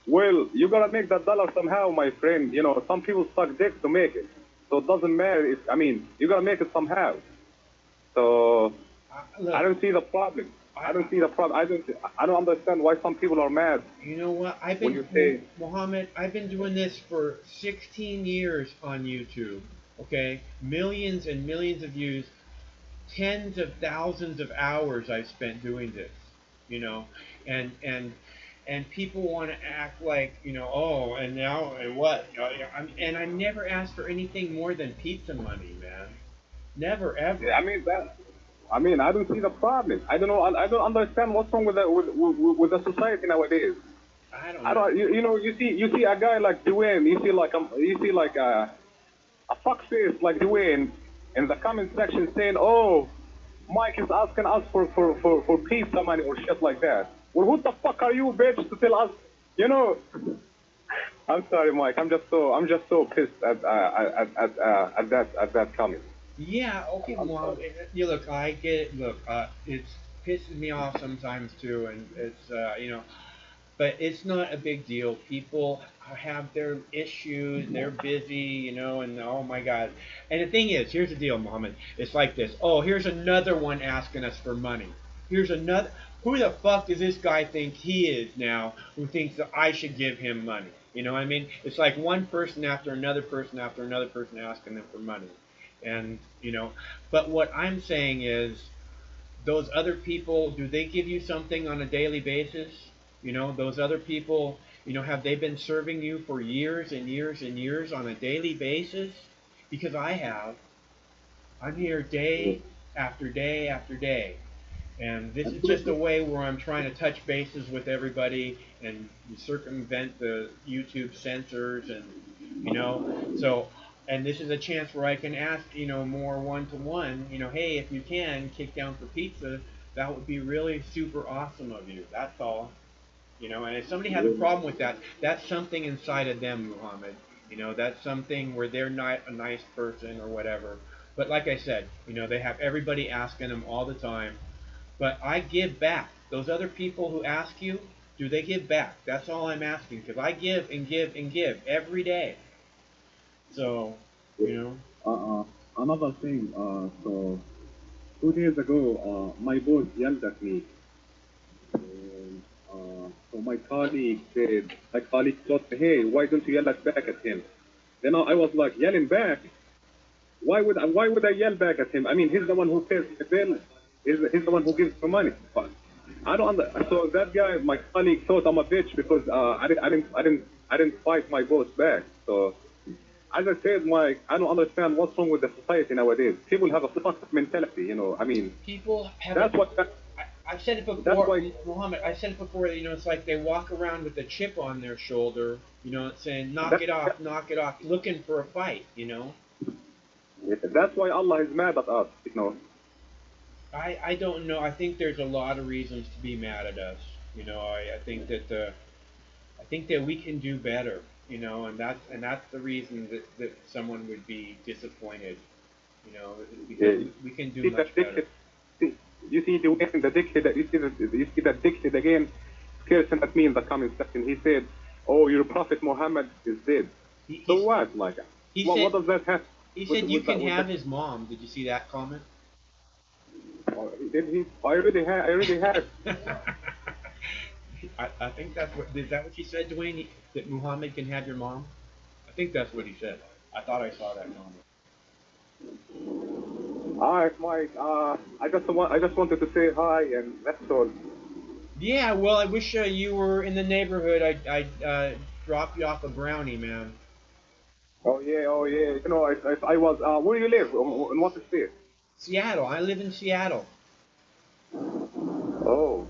Well, you gotta make that dollar somehow, my friend. You know, some people suck dick to make it. So it doesn't matter if, I mean, you gotta make it somehow. So I Look, don't see the problem. I, I don't see the problem. I don't understand why some people are mad you know what? when you say, Mohammed, I've been doing this for 16 years on YouTube. Okay, millions and millions of views, tens of thousands of hours I've spent doing this. You know, and and and people want to act like, oh, and now and what? And I never asked for anything more than pizza money, man. Never ever. I mean that. I mean, I don't see the problem. I don't know. I don't understand what's wrong with with the society nowadays. I don't I know. don't. You know, you see a guy like Dwayne. You see like a fuckface like Dwayne in the comment section saying, "Oh, Mike is asking us for pizza money or shit like that." Well, who the fuck are you, bitch, to tell us? You know. I'm sorry, Mike. I'm just so pissed at that comment. Yeah, okay, I'm well, sorry. you look, I get it. Look, it's pisses me off sometimes too, and it's but it's not a big deal. People have their issues, they're busy, and oh my God. And the thing is, here's the deal, Mohammed. It's like this. Oh, here's another one asking us for money. Here's another. Who the fuck does this guy think he is now who thinks that I should give him money? You know what I mean? It's like one person after another person after another person asking them for money. And, but what I'm saying is, those other people, do they give you something on a daily basis? Those other people, have they been serving you for years and years and years on a daily basis? Because I have. I'm here day after day after day. And this is just a way where I'm trying to touch bases with everybody and circumvent the YouTube censors and, so, and this is a chance where I can ask, more one to one, hey, if you can kick down for pizza, that would be really super awesome of you. That's all. And if somebody has a problem with that, that's something inside of them, Muhammad. That's something where they're not a nice person or whatever. But like I said, they have everybody asking them all the time. But I give back. Those other people who ask you, do they give back? That's all I'm asking. Because I give and give and give every day. So, you know. Another thing. So 2 days ago, my boss yelled at me. And, so my colleague thought, hey, why don't you yell back at him? Then I was like, yelling back? Why would I yell back at him? I mean, he's the one who pays the bill. He's the one who gives the money. But I don't so that guy, my colleague, thought I'm a bitch because I didn't fight my boss back. So as I said, Mike, I don't understand what's wrong with the society nowadays. People have a fucked mentality, you know. I mean, People have that's what I've said it that's before, why. Muhammad. I said it before. It's like they walk around with a chip on their shoulder. Saying That, knock it off," looking for a fight. that's why Allah is mad at us, you know. I don't know. I think there's a lot of reasons to be mad at us. I think that we can do better. And that's the reason that someone would be disappointed. Because Uh, we can do see much that better. dickhead, you see the way the dickhead, you see that dickhead again, cursing at me in the comment section. He said, "Oh, your prophet Muhammad is dead." He So he, what? Like, he what said does that have he said you with that? can have his mom. Did you see that comment? Did he? I already had. I think that's what is that what you said, Dwayne? That Muhammad can have your mom? I think that's what he said. I thought I saw that comment. All right, Mike. I just wanted to say hi, and that's all. Yeah, well, I wish you were in the neighborhood. I drop you off a brownie, man. Oh yeah, oh yeah. You know, I was. Where do you live? In what state? Seattle. I live in Seattle. Oh,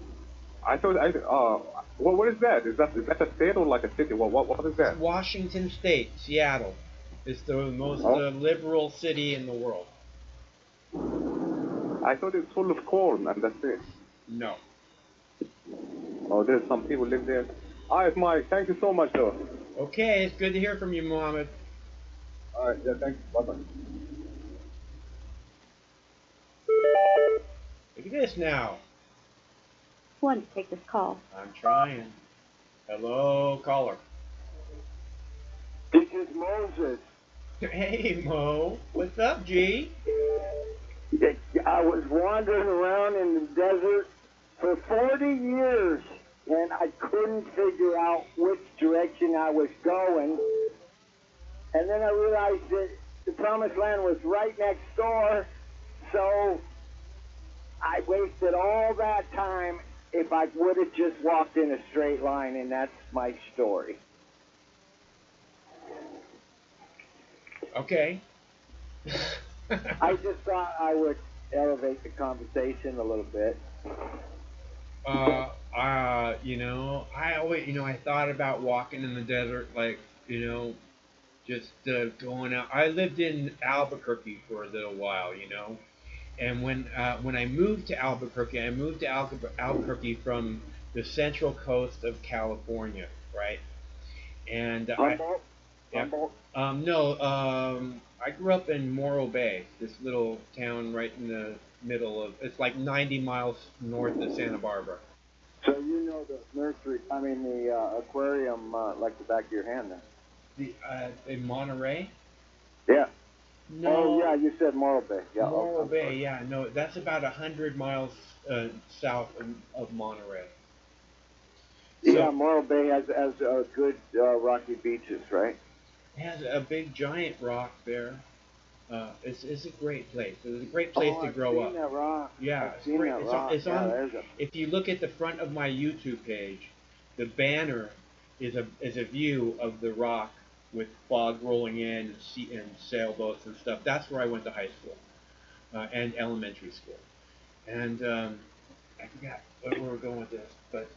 I thought I. What is that? Is that a state or like a city? What is It's that? Washington State, Seattle. It's the most Oh, liberal city in the world. I thought it's full of corn and that's it. No. Oh, there's some people live there. All right, Mike. Thank you so much, though. Okay, it's good to hear from you, Mohammed. All right, yeah, thanks. Bye bye. Look at this now. One to take this call. I'm trying. Hello, caller. This is Moses. Hey, Mo. What's up, G? I was wandering around in the desert for 40 years, and I couldn't figure out which direction I was going. And then I realized that the promised land was right next door, so I wasted all that time if I would have just walked in a straight line, and that's my story. Okay. I just thought I would elevate the conversation a little bit. I always, I thought about walking in the desert, like, just going out. I lived in Albuquerque for a little while, and when I moved to Albuquerque, I moved to Albuquerque from the central coast of California, right? And Humboldt? yeah, Humboldt? no, I grew up in Morro Bay, this little town right in the middle of. It's like 90 miles north of Santa Barbara. So you know the the aquarium like the back of your hand then? In Monterey? Yeah. No. Oh, yeah, you said Morro Bay. Yeah. Morro Bay, yeah, no, that's about 100 miles south of Monterey. So, yeah, Morro Bay has good rocky beaches, right? it has a big giant rock there. It's a great place. It's a great place to grow up. I've seen that rock. Yeah, I've it's seen great. that It's rock. on. It's on. There's a... If you look at the front of my YouTube page, the banner is a view of the rock with fog rolling in and sailboats and stuff. That's where I went to high school and elementary school. And I forgot where we were going with this, but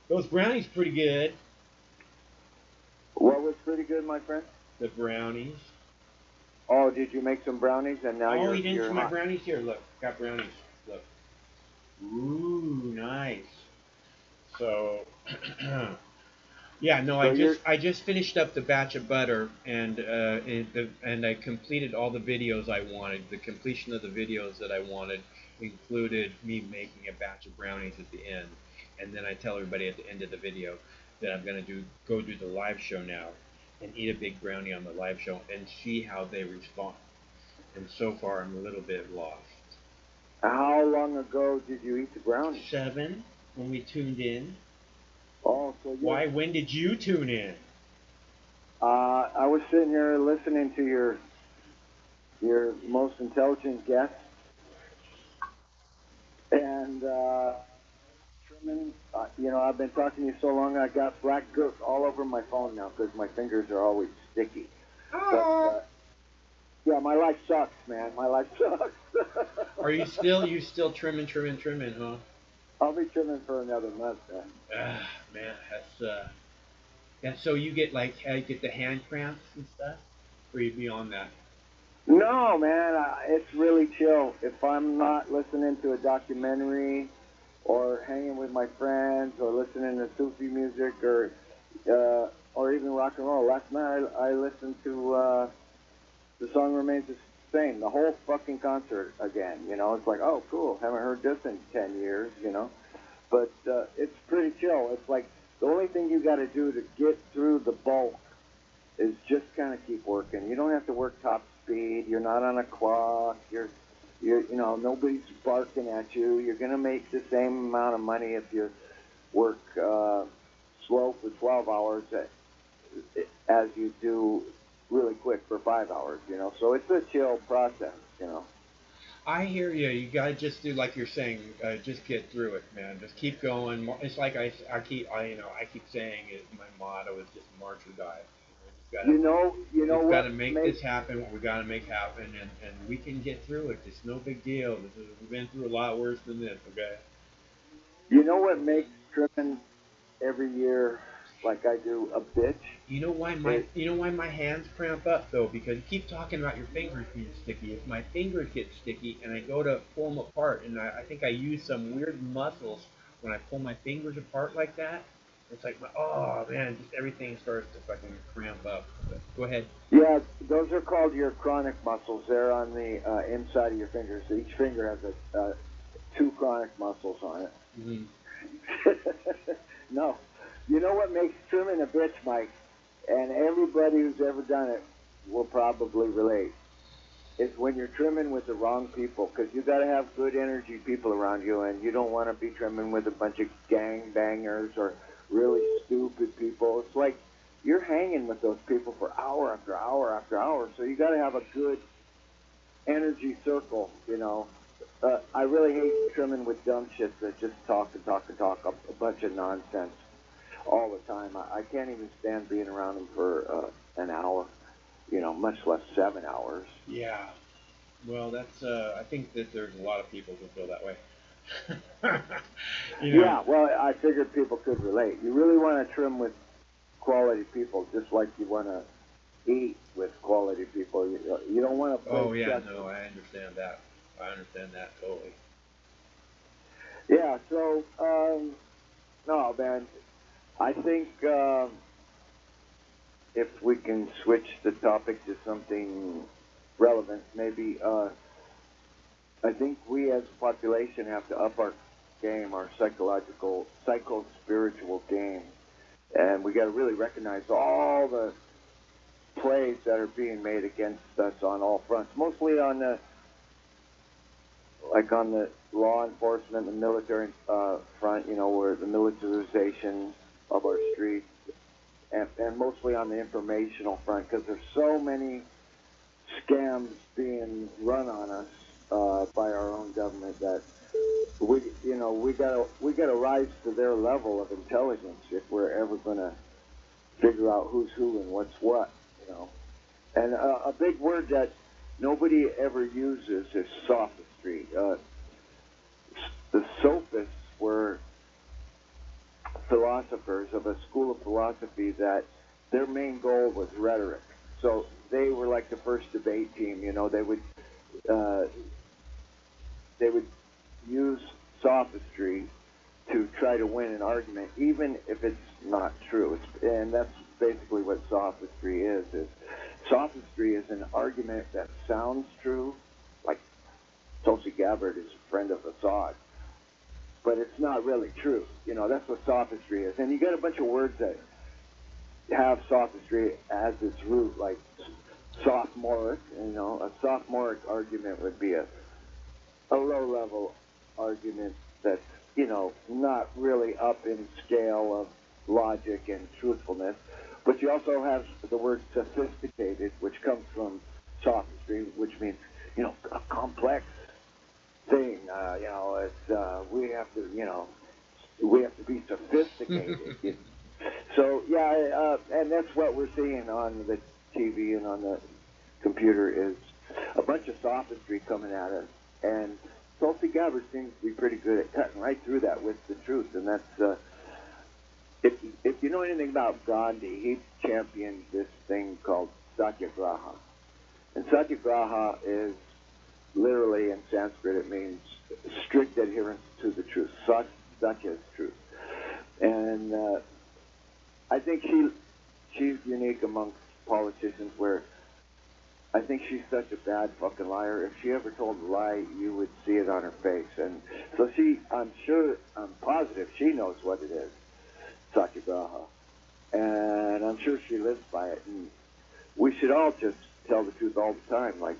those brownies pretty good. What was pretty good, my friend? The brownies. Oh, did you make some brownies and now Oh, you're you didn't see my hot? brownies here. Look, got brownies. Look. Ooh, nice. So, yeah, no, So I just finished up the batch of butter and I completed all the videos I wanted. The completion of the videos that I wanted included me making a batch of brownies at the end, and then I tell everybody at the end of the video that I'm gonna go do the live show now and eat a big brownie on the live show and see how they respond. And so far, I'm a little bit lost. How long ago did you eat the brownies? 7 when we tuned in. Oh, so Why? When did you tune in? I was sitting here listening to your most intelligent guest, and Truman, I've been talking to you so long, I got black gook all over my phone now because my fingers are always sticky. But yeah, my life sucks, man. My life sucks. Are you still trimming, huh? I'll be trimming for another month, man. Man, so you get get the hand cramps and stuff, or you beyond that? No, man, it's really chill. If I'm not listening to a documentary or hanging with my friends or listening to Sufi music or even rock and roll. Last night I listened to The Song Remains the Same, the whole fucking concert again. It's like, oh, cool, haven't heard this in 10 years, But it's pretty chill. It's like the only thing you got to do to get through the bulk is just kind of keep working. You don't have to work top speed. You're not on a clock. Nobody's barking at you. You're going to make the same amount of money if you work slow for 12 hours as you do really quick for 5 hours, So it's a chill process. I hear you. You gotta just do like you're saying. Just get through it, man. Just keep going. It's like I keep saying it. My motto is just march or die. We've got to make this happen. What we got to make happen, and we can get through it. It's no big deal. We've been through a lot worse than this. Okay. You know what makes tripping every year like I do a bitch? You know why my hands cramp up though? Because you keep talking about your fingers being sticky. If my fingers get sticky and I go to pull them apart, and I think I use some weird muscles when I pull my fingers apart like that, it's like, oh man, just everything starts to fucking cramp up. But go ahead. Yeah, those are called your chronic muscles. They're on the inside of your fingers. Each finger has two chronic muscles on it. Mm-hmm. No. You know what makes trimming a bitch, Mike? And everybody who's ever done it will probably relate. It's when you're trimming with the wrong people, because you got to have good energy people around you, and you don't want to be trimming with a bunch of gang bangers or really stupid people. It's like you're hanging with those people for hour after hour after hour, so you got to have a good energy circle, you know. I really hate trimming with dumb shit that just talk and talk and talk a bunch of nonsense all the time. I can't even stand being around them for an hour, you know, much less 7 hours. Yeah. Well, that's. I think that there's a lot of people who feel that way. You know. Yeah, well, I figured people could relate. You really want to trim with quality people, just like you want to eat with quality people. You don't want to play. Oh yeah, no, I understand that. I understand that totally. Yeah, so no, man. I think if we can switch the topic to something relevant, maybe I think we as a population have to up our game, our psycho-spiritual game, and we got to really recognize all the plays that are being made against us on all fronts, mostly on the law enforcement, the military front, you know, where the militarization of our streets, and mostly on the informational front, because there's so many scams being run on us by our own government that we gotta rise to their level of intelligence if we're ever gonna figure out who's who and what's what, you know. And a big word that nobody ever uses is sophistry. The sophists were philosophers of a school of philosophy that their main goal was rhetoric. So they were like the first debate team. You know, they would use sophistry to try to win an argument, even if it's not true. And that's basically what sophistry is. Sophistry is an argument that sounds true, like Tulsi Gabbard is a friend of Assad, but it's not really true. You know, that's what sophistry is. And you get a bunch of words that have sophistry as its root, like sophomoric. You know, a sophomoric argument would be a low-level argument that's, you know, not really up in scale of logic and truthfulness. But you also have the word sophisticated, which comes from sophistry, which means, you know, a complex thing. You know, it's we have to be sophisticated. So yeah, and that's what we're seeing on the TV and on the computer is a bunch of sophistry coming at us. And Tulsi Gabbard seems to be pretty good at cutting right through that with the truth, and that's. If you know anything about Gandhi, he championed this thing called Satyagraha. And Satyagraha is literally in Sanskrit, it means strict adherence to the truth. Satya is truth. And I think she's unique amongst politicians where I think she's such a bad fucking liar. If she ever told a lie, you would see it on her face. And so I'm positive she knows what it is. Satyagraha, and I'm sure she lives by it. And we should all just tell the truth all the time, like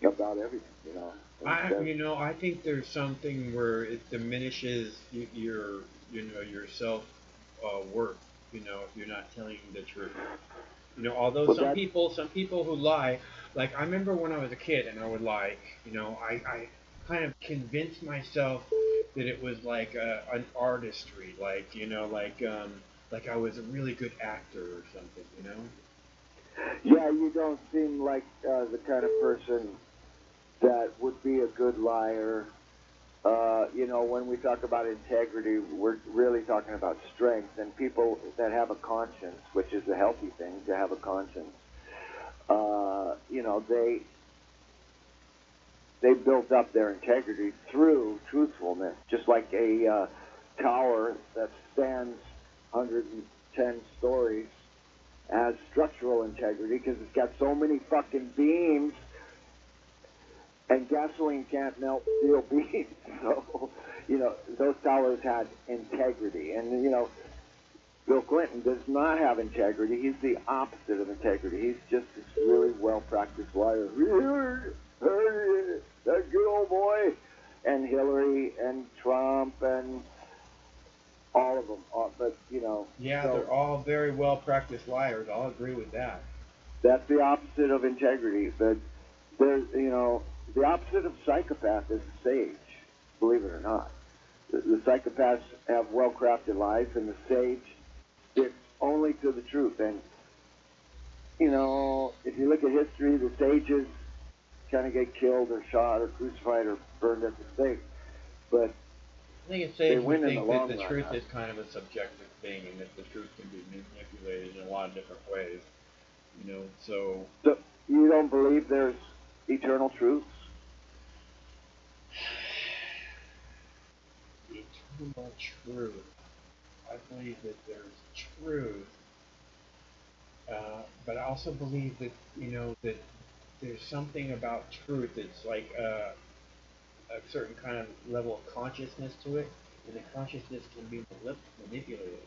about everything, you know. I think there's something where it diminishes your self worth. You know, if you're not telling the truth. You know, although some people who lie, like I remember when I was a kid and I would lie. You know, I kind of convinced myself that it was like an artistry, like like I was a really good actor or something, you know. Yeah, you don't seem like the kind of person that would be a good liar. You know, when we talk about integrity, we're really talking about strength, and people that have a conscience, which is a healthy thing to have a conscience. You know, they built up their integrity through truthfulness, just like a tower that stands 110 stories has structural integrity because it's got so many fucking beams and gasoline can't melt steel beams. So, those towers had integrity. And, Bill Clinton does not have integrity. He's the opposite of integrity. He's just this really well-practiced liar. That good old boy. And Hillary and Trump and all of them. Yeah, so they're all very well-practiced liars. I'll agree with that. that's the opposite of integrity. But there's, the opposite of psychopath is the sage, believe it or not. The psychopaths have well-crafted lives, and the sage sticks only to the truth. And, if you look at history, the sages kind of get killed or shot or crucified or burned at the stake. But I think it's they safe to win in think the that long the run. truth is kind of a subjective thing, and that the truth can be manipulated in a lot of different ways. So So you don't believe there's eternal truths? eternal truth. I believe that there's truth, but I also believe that that there's something about truth that's like a certain kind of level of consciousness to it, and the consciousness can be manipulated.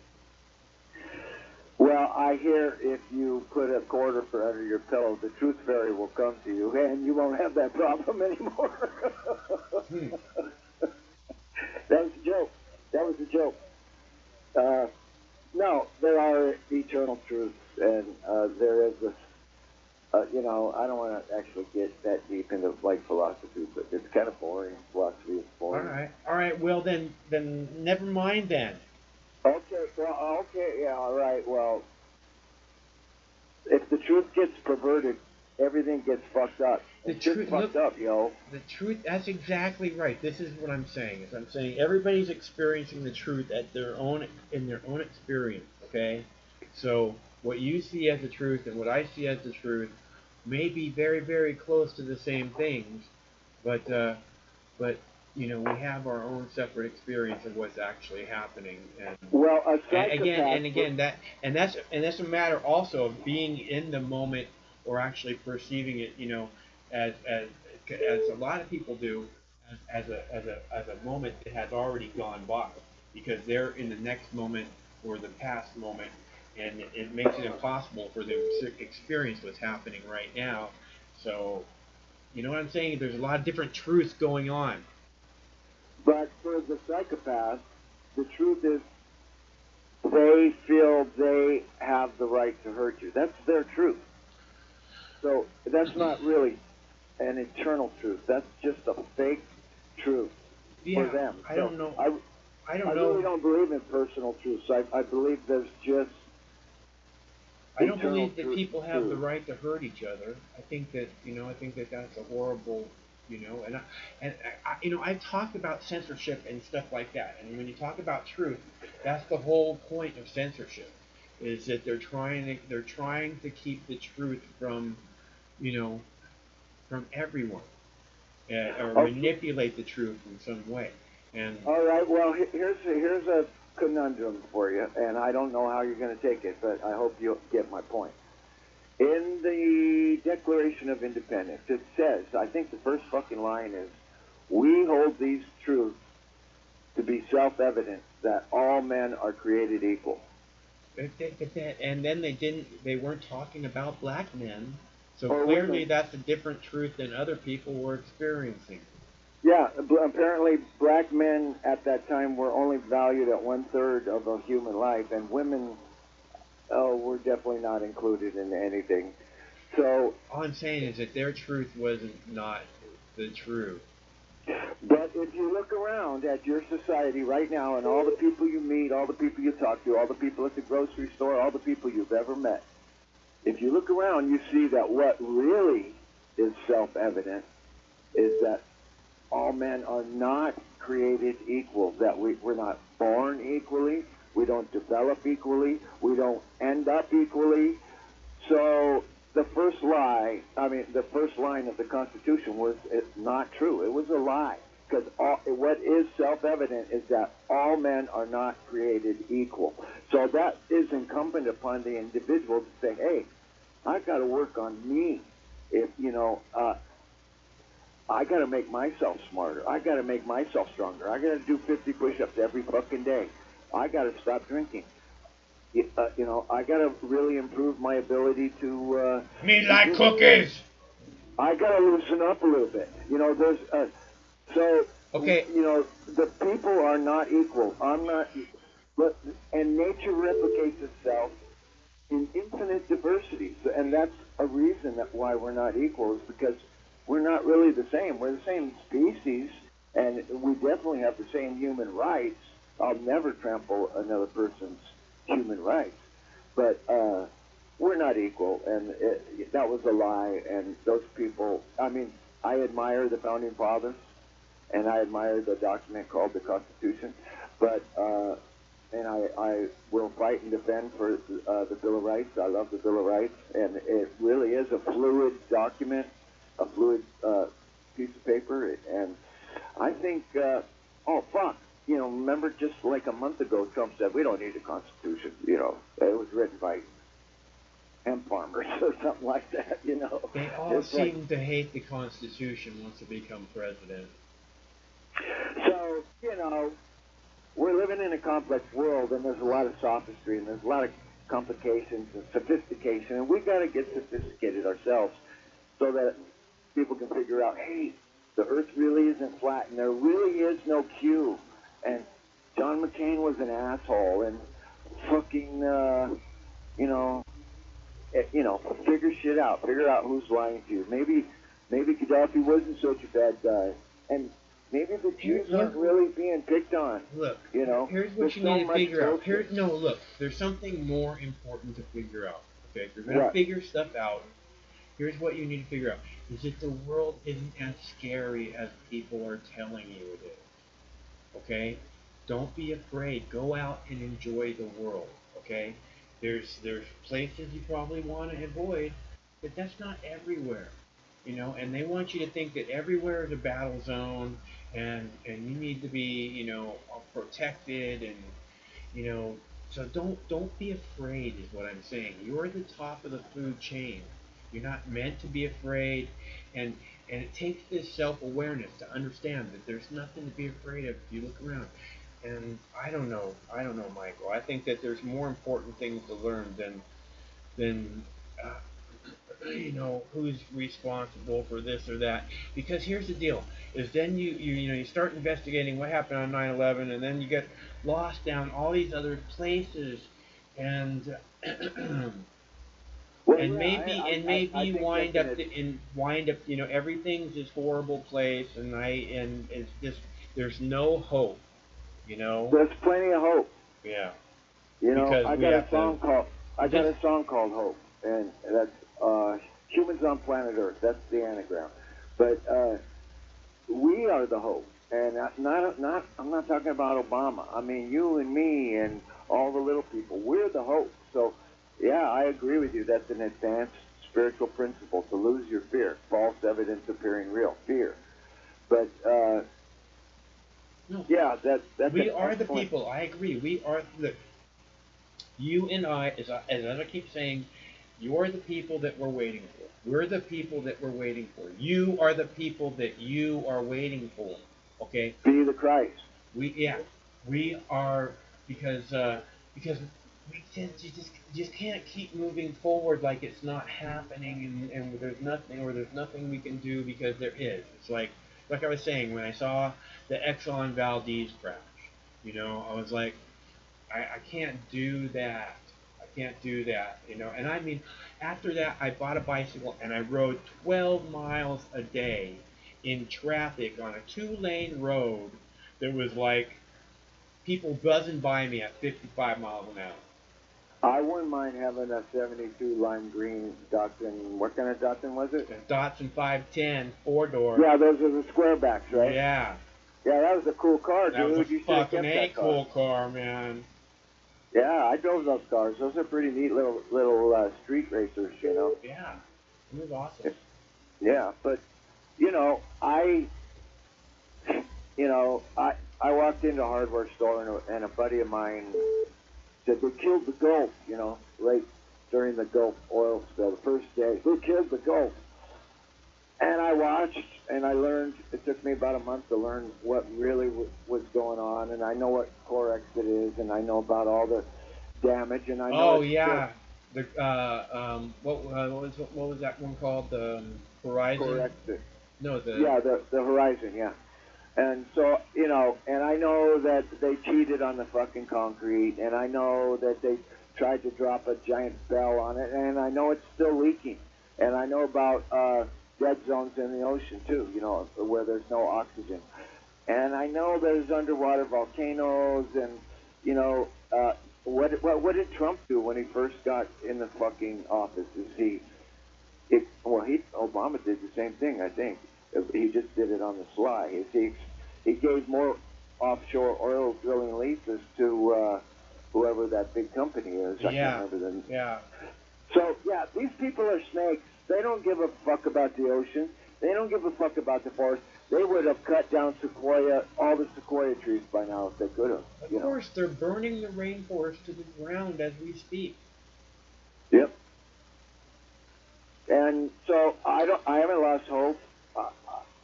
Well, I hear if you put a quarter for under your pillow, the truth fairy will come to you, and you won't have that problem anymore. That was a joke. That was a joke. No, there are eternal truths, and there is this. I don't want to actually get that deep into philosophy, but it's kind of boring. Philosophy is boring. All right. Well, then never mind then. Okay, yeah, all right. Well, if the truth gets perverted, everything gets fucked up. It's just fucked up, yo. The truth. That's exactly right. This is what I'm saying. I'm saying everybody's experiencing the truth in their own experience. Okay. So what you see as the truth and what I see as the truth may be very, very close to the same things, but we have our own separate experience of what's actually happening. Well, a psychopath. That's a matter also of being in the moment or actually perceiving it, as a lot of people do, as a moment that has already gone by, because they're in the next moment or the past moment, and it makes it impossible for them to experience what's happening right now. So, you know what I'm saying? There's a lot of different truths going on. But for the psychopath, the truth is they feel they have the right to hurt you. That's their truth. So that's not really an eternal truth. That's just a fake truth for them. I don't know. I really don't believe in personal truths. I believe there's just. I don't believe that people have the right to hurt each other. I think that that's a horrible, I've talked about censorship and stuff like that. And when you talk about truth, that's the whole point of censorship, is that they're trying to keep the truth from everyone, or manipulate the truth in some way. And all right, well, here's a conundrum for you, and I don't know how you're going to take it, but I hope you'll get my point. In the Declaration of Independence, it says, I think the first fucking line is, we hold these truths to be self-evident that all men are created equal. And then they weren't talking about black men, so or clearly women. That's a different truth than other people were experiencing. Yeah, apparently black men at that time were only valued at 1/3 of a human life, and women were definitely not included in anything. So all I'm saying is that their truth wasn't not the truth. But if you look around at your society right now, and all the people you meet, all the people you talk to, all the people at the grocery store, all the people you've ever met, if you look around, you see that what really is self-evident is that all men are not created equal, that we're not born equally, we don't develop equally, we don't end up equally. So the first line of the Constitution was not true. It was a lie, because what is self-evident is that all men are not created equal. So that is incumbent upon the individual to say, hey, I've got to work on me. If I got to make myself smarter. I got to make myself stronger. I got to do 50 push-ups every fucking day. I got to stop drinking. I got to really improve my ability to. Me like cookies. I got to loosen up a little bit. There's so. Okay. The people are not equal. I'm not. But and nature replicates itself in infinite diversity, and that's a reason that why we're not equal is because we're not really the same. We're the same species, and we definitely have the same human rights. I'll never trample another person's human rights, but we're not equal, and that was a lie. And those people, I mean, I admire the founding fathers, and I admire the document called the Constitution, but and I will fight and defend for the Bill of Rights. I love the Bill of Rights, and it really is a fluid document, a fluid piece of paper. And I think, oh fuck, remember just like a month ago, Trump said we don't need a Constitution. It was written by hemp farmers or something like that. They all seem to hate the Constitution once they become president. So we're living in a complex world, and there's a lot of sophistry, and there's a lot of complications and sophistication, and we got to get sophisticated ourselves so that people can figure out, hey, the Earth really isn't flat, and there really is no Q, and John McCain was an asshole, and fucking, figure shit out, figure out who's lying to you. Maybe Gaddafi wasn't such a bad guy, and maybe the Jews aren't really being picked on. Look, here's what there's you so need to much figure out. bullshit. Look, there's something more important to figure out. Okay, if you're going to figure stuff out, here's what you need to figure out. Is that the world isn't as scary as people are telling you it is. Okay? Don't be afraid. Go out and enjoy the world. Okay? There's places you probably want to avoid, but that's not everywhere. And they want you to think that everywhere is a battle zone, and you need to be, protected, and so don't be afraid is what I'm saying. You're the top of the food chain. You're not meant to be afraid, and it takes this self-awareness to understand that there's nothing to be afraid of if you look around. And I don't know, Michael. I think that there's more important things to learn than who's responsible for this or that. Because here's the deal: is then you start investigating what happened on 9/11, and then you get lost down all these other places, and maybe you wind up everything's this horrible place, and it's just there's no hope. There's plenty of hope. Yeah. I got a song called Hope, and that's Humans on Planet Earth. That's the anagram. But we are the hope, and I'm not talking about Obama. I mean you and me and all the little people. We're the hope. So yeah, I agree with you. That's an advanced spiritual principle to lose your fear. False evidence appearing real. Fear. But no. Yeah, that's we are the people. I agree. We are you and I, as I keep saying, you're the people that we're waiting for. We're the people that we're waiting for. You are the people that you are waiting for. Okay? Be the Christ. We are because we just can't keep moving forward like it's not happening and there's nothing we can do because there is. It's like I was saying when I saw the Exxon Valdez crash. I was like, I can't do that. I can't do that. And I mean, after that, I bought a bicycle and I rode 12 miles a day in traffic on a 2-lane road that was like people buzzing by me at 55 miles an hour. I wouldn't mind having a 72 lime green Datsun. What kind of Datsun was it? A Datsun 510 4-door. Yeah, those are the squarebacks, right? Yeah. Yeah, that was a cool car, dude. That was a You should have fucking kept that car. cool car, man. Yeah, I drove those cars. Those are pretty neat little street racers, Yeah, it was awesome. Yeah, but I walked into a hardware store and a buddy of mine said they killed the Gulf, right during the Gulf oil spill, the first day. They killed the Gulf. And I watched and I learned. It took me about a month to learn what really was going on, and I know what Corex it is, and I know about all the damage, and I know Oh it's still yeah, the what was that one called? The Horizon? Corex. No, the Yeah, the Horizon. Yeah. And so, and I know that they cheated on the fucking concrete, and I know that they tried to drop a giant bell on it, and I know it's still leaking. And I know about dead zones in the ocean, too, where there's no oxygen. And I know there's underwater volcanoes, and, what did Trump do when he first got in the fucking office? Obama did the same thing, I think. He just did it on the sly. He gave more offshore oil drilling leases to whoever that big company is. I can't remember them. Yeah. So, yeah, these people are snakes. They don't give a fuck about the ocean. They don't give a fuck about the forest. They would have cut down all the sequoia trees by now if they could have. Of course, they're burning the rainforest to the ground as we speak. Yep. And so I haven't lost hope.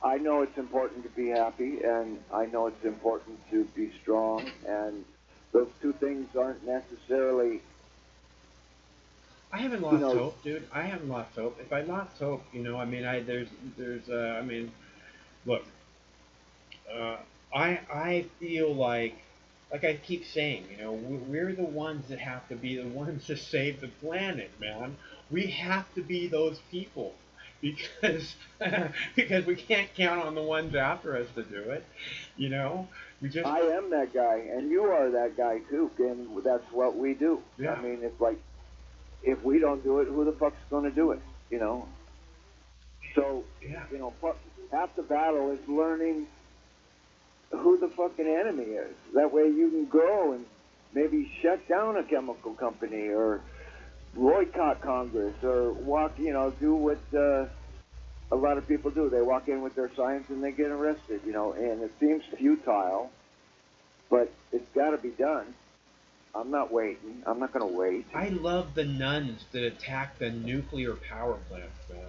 I know it's important to be happy, and I know it's important to be strong, and those two things aren't necessarily. I haven't lost hope, dude. I haven't lost hope. If I lost hope, look, I feel like I keep saying, we're the ones that have to be the ones to save the planet, man. We have to be those people because because we can't count on the ones after us to do it. I am that guy, and you are that guy too, and that's what we do. Yeah. I mean, it's like if we don't do it, who the fuck's going to do it? So half the battle is learning who the fucking enemy is. That way you can go and maybe shut down a chemical company or boycott Congress or do what a lot of people do. They walk in with their signs and they get arrested, and it seems futile, but it's got to be done. I'm not waiting. I'm not going to wait. I love the nuns that attacked the nuclear power plants, man.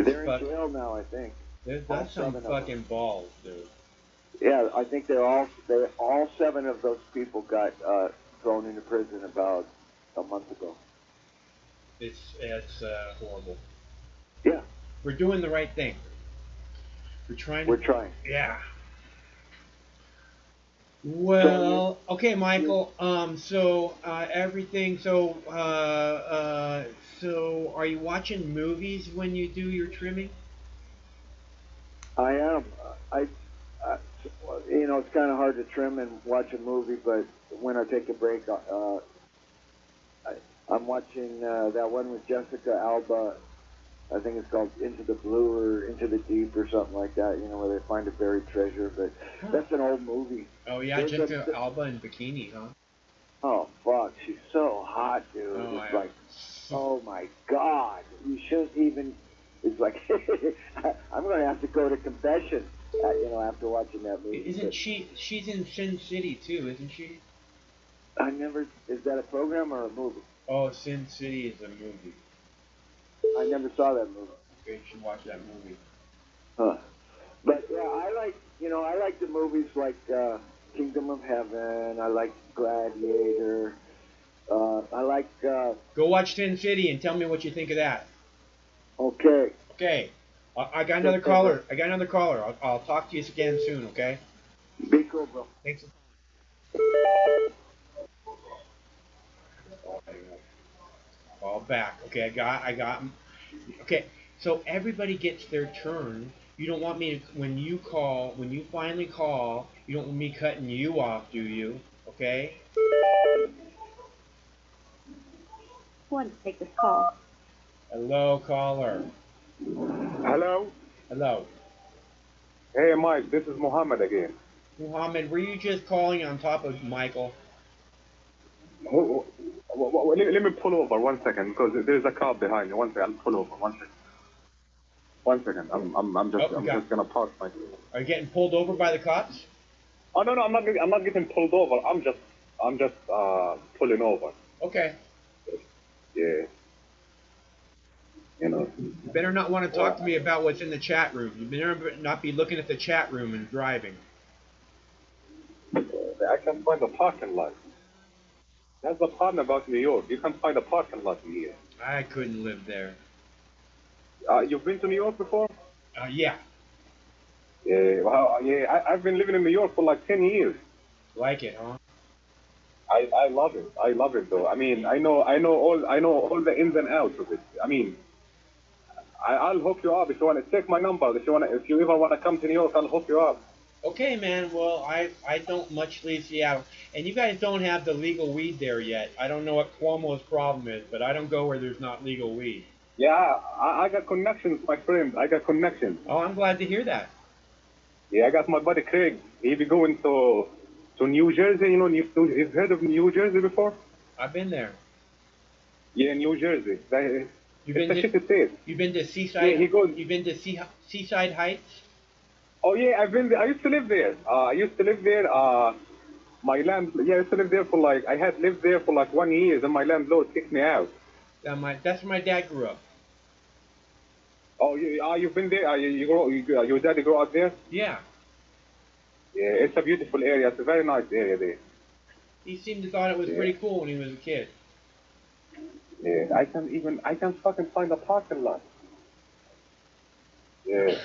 They're in jail now, I think. That's some fucking balls, dude. Yeah, I think all 7 of those people got thrown into prison about a month ago. It's horrible. Yeah. We're doing the right thing. We're trying. Yeah. Well, okay, Michael. So everything. So are you watching movies when you do your trimming? I am. It's kind of hard to trim and watch a movie, but when I take a break, I'm watching that one with Jessica Alba. I think it's called Into the Blue or Into the Deep or something like that, where they find a buried treasure. But that's an old movie. Oh, yeah, Jessica Alba in bikini, huh? Oh, fuck. She's so hot, dude. It's like, oh, my God. You shouldn't even... It's like, I'm going to have to go to confession, after watching that movie. Isn't she's in Sin City, too, isn't she? Is that a program or a movie? Oh, Sin City is a movie. I never saw that movie. Okay, you should watch that movie. Huh. But yeah, I like the movies like Kingdom of Heaven. I like Gladiator. I like. Go watch Sin City and tell me what you think of that. Okay. Okay. I got another caller. I'll talk to you again soon. Okay. Be cool, bro. Thanks. Call back. Okay, I got. Okay, so everybody gets their turn. You don't want me to, when you finally call, you don't want me cutting you off, do you? Okay? Who wants to take this call? Hello, caller. Hello? Hello. Hey, Mike, this is Mohammed again. Muhammad, were you just calling on top of Michael? Let me pull over 1 second because there's a car behind me. 1 second, I'll pull over 1 second. 1 second, I'm just gonna park my. Are you getting pulled over by the cops? Oh no, I'm not getting pulled over. I'm just pulling over. Okay. Yeah. You know. You better not want to talk to me about what's in the chat room. You better not be looking at the chat room and driving. I can find a parking lot. That's the problem about New York. You can find a parking lot here. I couldn't live there. You've been to New York before? Yeah. Yeah, well, yeah. I've been living in New York for like 10 years. Like it, huh? I love it. I love it though. I mean, I know all the ins and outs of it. I mean, I'll hook you up if you want to take my number. If you ever want to come to New York, I'll hook you up. Okay, man. Well, I don't much leave Seattle, and you guys don't have the legal weed there yet. I don't know what Cuomo's problem is, but I don't go where there's not legal weed. Yeah, I got connections, my friend. I got connections. Oh, I'm glad to hear that. Yeah, I got my buddy Craig. He be going to New Jersey. You know, you've heard of New Jersey before? I've been there. Yeah, New Jersey. You've It's been a to shitty state. you've been to Seaside. Yeah, he goes. You've been to Seaside Heights. Oh yeah, I've been there. I used to live there. I used to live there. My land. Yeah, I used to live there for like. I had lived there for like 1 year, and my landlord kicked me out. That's where my dad grew up. Oh, you've been there. Your daddy grew up there. Yeah. Yeah, it's a beautiful area. It's a very nice area there. He seemed to thought it was pretty cool when he was a kid. Yeah, I can fucking find a parking lot. Yeah.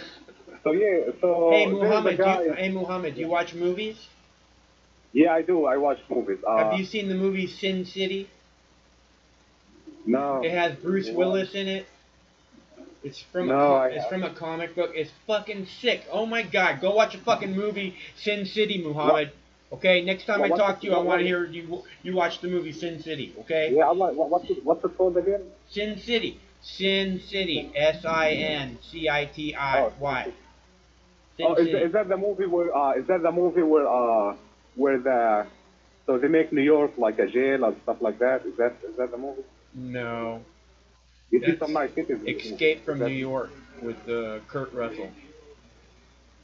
So yeah, so Hey there's a Muhammad, guy. do you watch movies? Yeah, I do. I watch movies. Have you seen the movie Sin City? No. It has Bruce Willis in it. It's from a comic book. It's fucking sick. Oh my god, go watch a fucking movie, Sin City, Muhammad. Okay, next time I talk to you, I want to hear you watch the movie Sin City. Okay? Yeah, I'm like, what's it called again? Sin City. Sin City. SINCITIY. Is that the movie where so they make New York like a jail and stuff like that? Is that the movie? No. You see some nice cities. Escape from New York with Kurt Russell.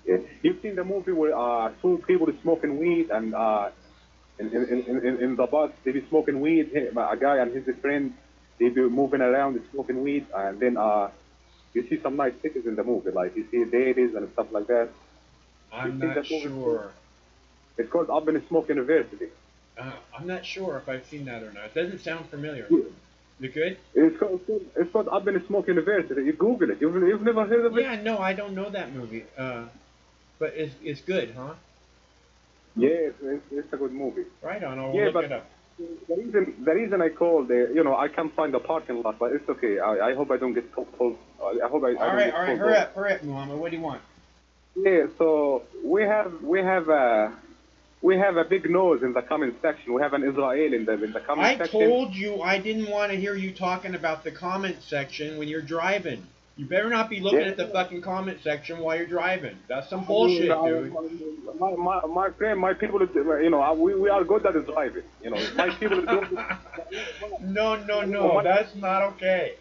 Yeah. You've seen the movie where two people is smoking weed and in the bus they be smoking weed. A guy and his friend they be moving around smoking weed, and then you see some nice cities in the movie, like you see deities and stuff like that. I'm not sure. It's called Up in Smoke University. I'm not sure if I've seen that or not. It doesn't sound familiar. Yeah. Is it good? It's called Up in Smoke University. You Google it. You've never heard of it? Yeah, no, I don't know that movie. But it's good, huh? Yeah, it's a good movie. Right on. I'll look it up. The reason I called, I can't find a parking lot, but it's okay. I hope I don't get pulled. I hope I. All right, hurry up, Muhammad. What do you want? Yeah, so we have a big nose in the comment section. We have an Israel in the comment section. I told you I didn't want to hear you talking about the comment section when you're driving. You better not be looking at the fucking comment section while you're driving. That's some bullshit, dude. My friend, my people, we are good at driving. My people do. No, that's not okay.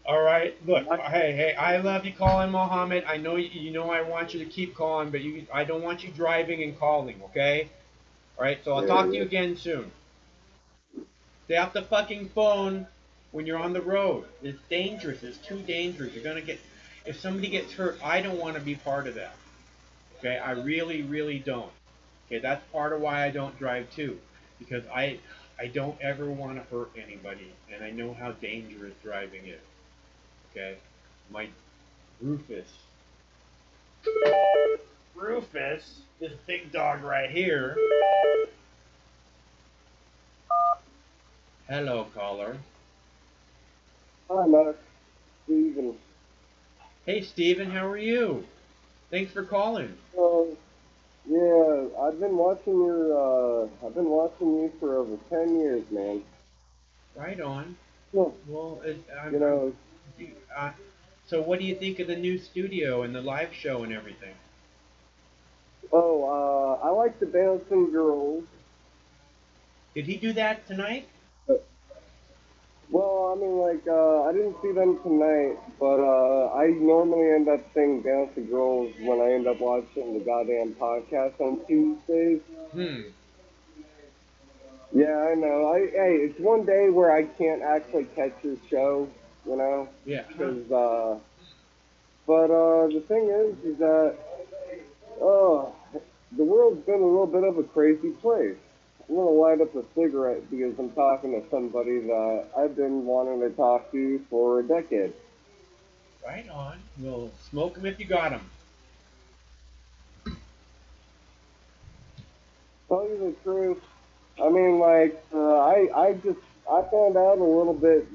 All right, look, hey, I love you calling Mohammed. I know you know I want you to keep calling, but I don't want you driving and calling, okay? All right, so I'll talk to you again soon. Stay off the fucking phone when you're on the road. It's dangerous. It's too dangerous. You're gonna get. If somebody gets hurt, I don't want to be part of that. Okay, I really, really don't. Okay, that's part of why I don't drive too, because I don't ever want to hurt anybody, and I know how dangerous driving is. Okay, my Rufus, this big dog right here. Hello, caller. Hi, Max. Steven. Hey, Steven, how are you? Thanks for calling. Yeah, I've been watching you for over 10 years, man. Right on. Well, so what do you think of the new studio and the live show and everything? I like the Bouncing Girls. Did he do that tonight? Well, I mean, I didn't see them tonight, but I normally end up seeing Bouncing Girls when I end up watching the goddamn podcast on Tuesdays. Yeah, I know. Hey, it's one day where I can't actually catch your show. you know? Yeah. Because, the thing is that, the world's been a little bit of a crazy place. I'm gonna light up a cigarette because I'm talking to somebody that I've been wanting to talk to for a decade. Right on. Well, smoke them if you got them. Tell you the truth, I mean, like, I found out a little bit,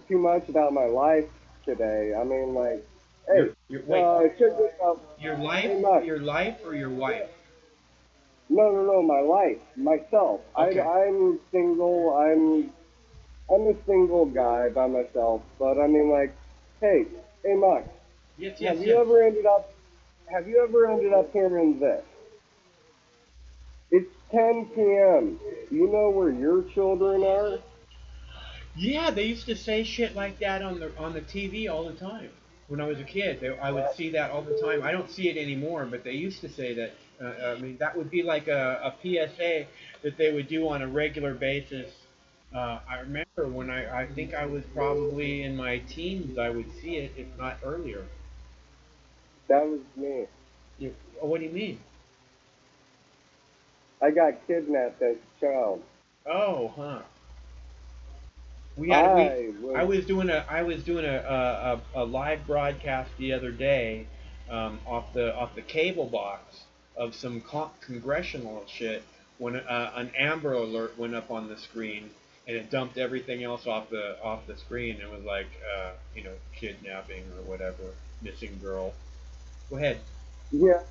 too much about my life today. I mean, like, hey, Wait. check this out. Your life, Hey, Max. your life, or your wife? No, my life, myself. Okay. I'm single. I'm a single guy by myself. But I mean, like, hey, Max, Yes, have yes, you yes. ever ended up? Have you ever ended up hearing this? It's 10 p.m. Do you know where your children are? Yeah, they used to say shit like that on the TV all the time. When I was a kid, I would see that all the time. I don't see it anymore, but they used to say that. I mean, that would be like a PSA that they would do on a regular basis. I remember when I think I was probably in my teens, I would see it, if not earlier. That was me. What do you mean? I got kidnapped as a child. Oh, huh. We had we I I was was doing a live broadcast the other day off the cable box of some congressional shit when an Amber Alert went up on the screen and it dumped everything else off the screen. It was like kidnapping or whatever, missing girl. Go ahead. yeah.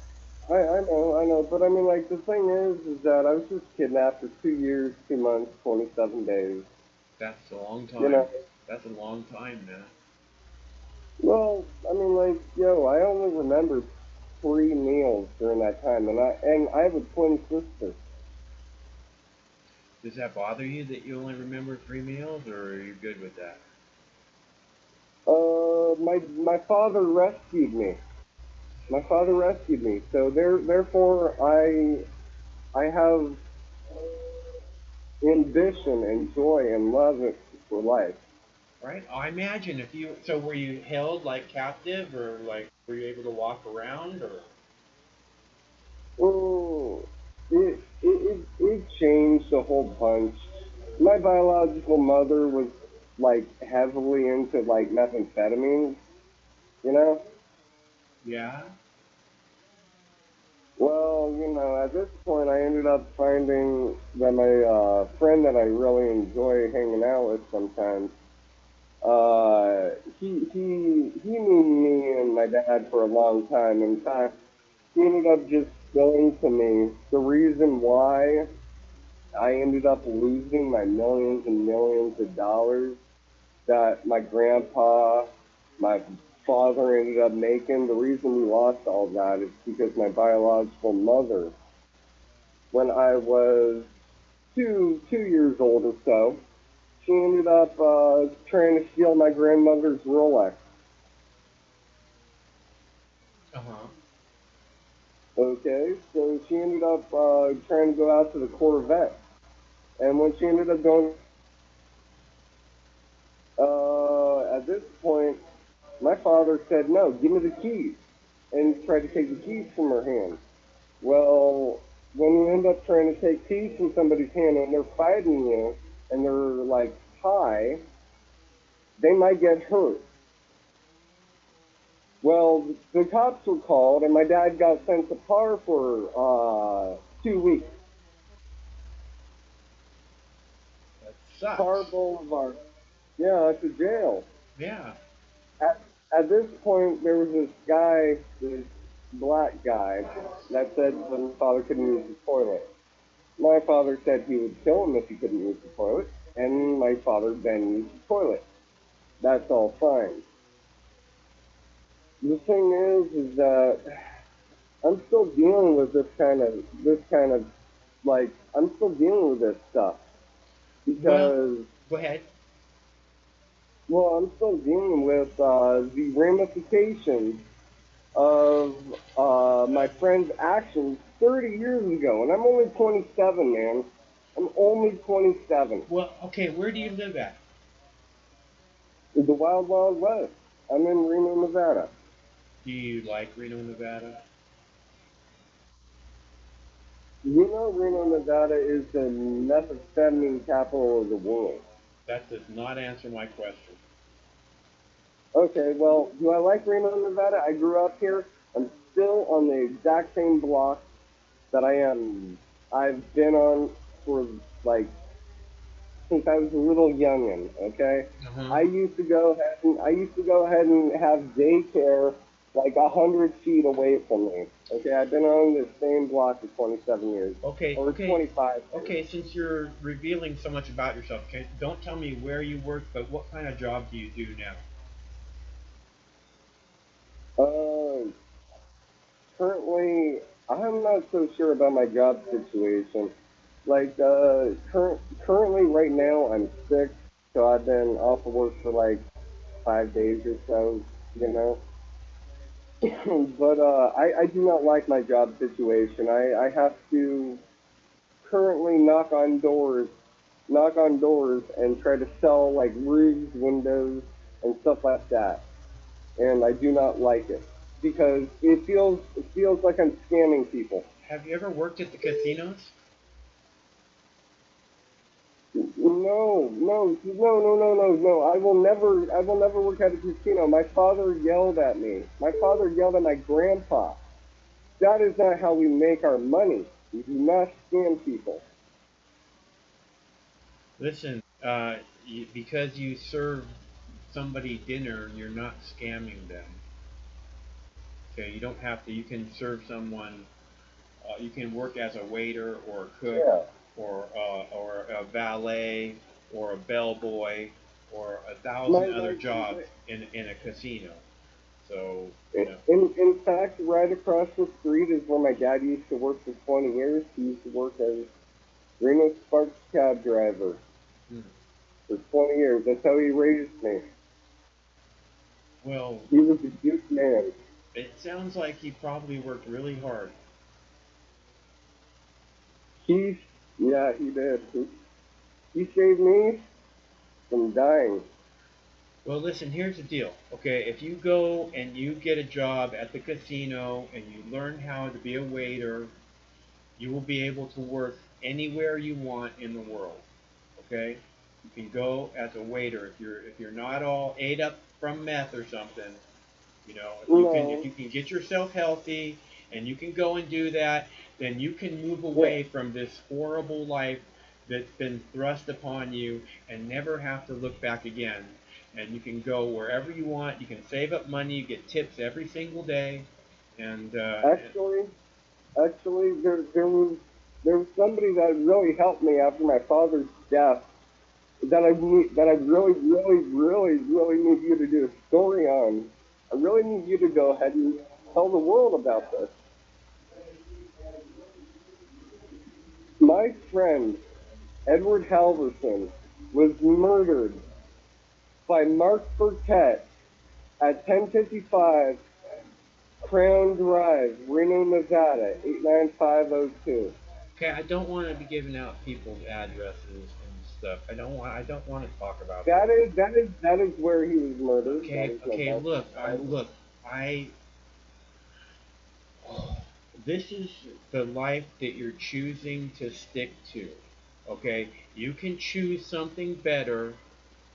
I know, but I mean, like, the thing is that I was just kidnapped for 2 years, 2 months, 27 days. That's a long You time. know, That's a long time, man. well, I mean, like, yo, I only remember 3 meals during that time, and I have a twin sister. Does that bother you that you only remember 3 meals, or are you good with that? My father rescued me. My father rescued me, so therefore I have ambition and joy and love for life. Right? I imagine if you so were you held like captive or like were you able to walk around or Oh, it changed a whole bunch. My biological mother was like heavily into like methamphetamines, you know. yeah? Well, at this point, I ended up finding that my friend that I really enjoy hanging out with sometimes, he knew me and my dad for a long time. In fact, he ended up just spilling to me the reason why I ended up losing my millions and millions of dollars that my grandpa, my father ended up making. The reason we lost all that is because my biological mother, when I was 2 years old or so, she ended up trying to steal my grandmother's Rolex. Uh-huh. Okay, so she ended up trying to go out to the Corvette. And when she ended up going, at this point, my father said, no, give me the keys, and tried to take the keys from her hand. Well, when you end up trying to take keys from somebody's hand and they're fighting you, and they're like high, they might get hurt. Well, the cops were called, and my dad got sent to PAR for 2 weeks. That PAR sucks. Boulevard. Yeah, it's a jail. Yeah. At, at this point, there was this guy, this black guy, that said that my father couldn't use the toilet. My father said he would kill him if he couldn't use the toilet, and my father then used the toilet. That's all fine. The thing is that I'm still dealing with I'm still dealing with this stuff Well, because, go ahead. well, I'm still dealing with the ramifications of my friend's actions 30 years ago, and I'm only 27, man. I'm only 27. Well, okay, where do you live at? The Wild Wild West. I'm in Reno, Nevada. Do you like Reno, Nevada? You know, Reno, Nevada is the methamphetamine capital of the world. That does not answer my question. Okay, well, do I like Reno, Nevada? I grew up here. I'm still on the exact same block that I've been on for like since I was a little youngin. Okay, Uh-huh. I used to go ahead and have daycare like 100 feet away from me. Okay, I've been on the same block for 27 years. Okay, Or okay, 25 years. okay. Since you're revealing so much about yourself, don't tell me where you work, but what kind of job do you do now? Uh, Currently, I'm not so sure about my job situation. Like, currently right now I'm sick, so I've been off of work for like 5 days or so, you know. But I do not like my job situation. I have to currently knock on doors and try to sell like roofs, windows, and stuff like that. And I do not like it because it feels like I'm scamming people. Have you ever worked at the casinos? No. I will never work at a casino. My father yelled at me. My father yelled at my grandpa. That is not how we make our money. We do not scam people. Listen, because you serve somebody dinner, you're not scamming them. Okay, you don't have to. You can serve someone. You can work as a waiter or a cook Yeah. or a valet or a bellboy or a thousand My, other my, jobs in a casino. So in fact, right across the street is where my dad used to work for 20 years. He used to work as Reno Sparks cab driver hmm. for 20 years. That's how he raised me. Well, He was a good man. it sounds like he probably worked really hard. He, yeah, he did. He saved me from dying. Well, listen, here's the deal. Okay, if you go and you get a job at the casino and you learn how to be a waiter, you will be able to work anywhere you want in the world. Okay? You can go as a waiter if you're not all ate up from meth or something. You know, if No, you can get yourself healthy and you can go and do that, then you can move yeah, away from this horrible life that's been thrust upon you and never have to look back again. And you can go wherever you want. You can save up money. You get tips every single day. And actually, there was somebody that really helped me after my father's death. That I really need you to do a story on. I really need you to go ahead and tell the world about this. My friend Edward Halverson was murdered by Mark Burkett at 1055 Crown Drive, Reno, Nevada, 89502. okay, I don't want to be giving out people's addresses and stuff. I don't want to talk about that. That is where he was murdered. That Okay, is no okay, doubt. look, I this is the life that you're choosing to stick to. Okay? You can choose something better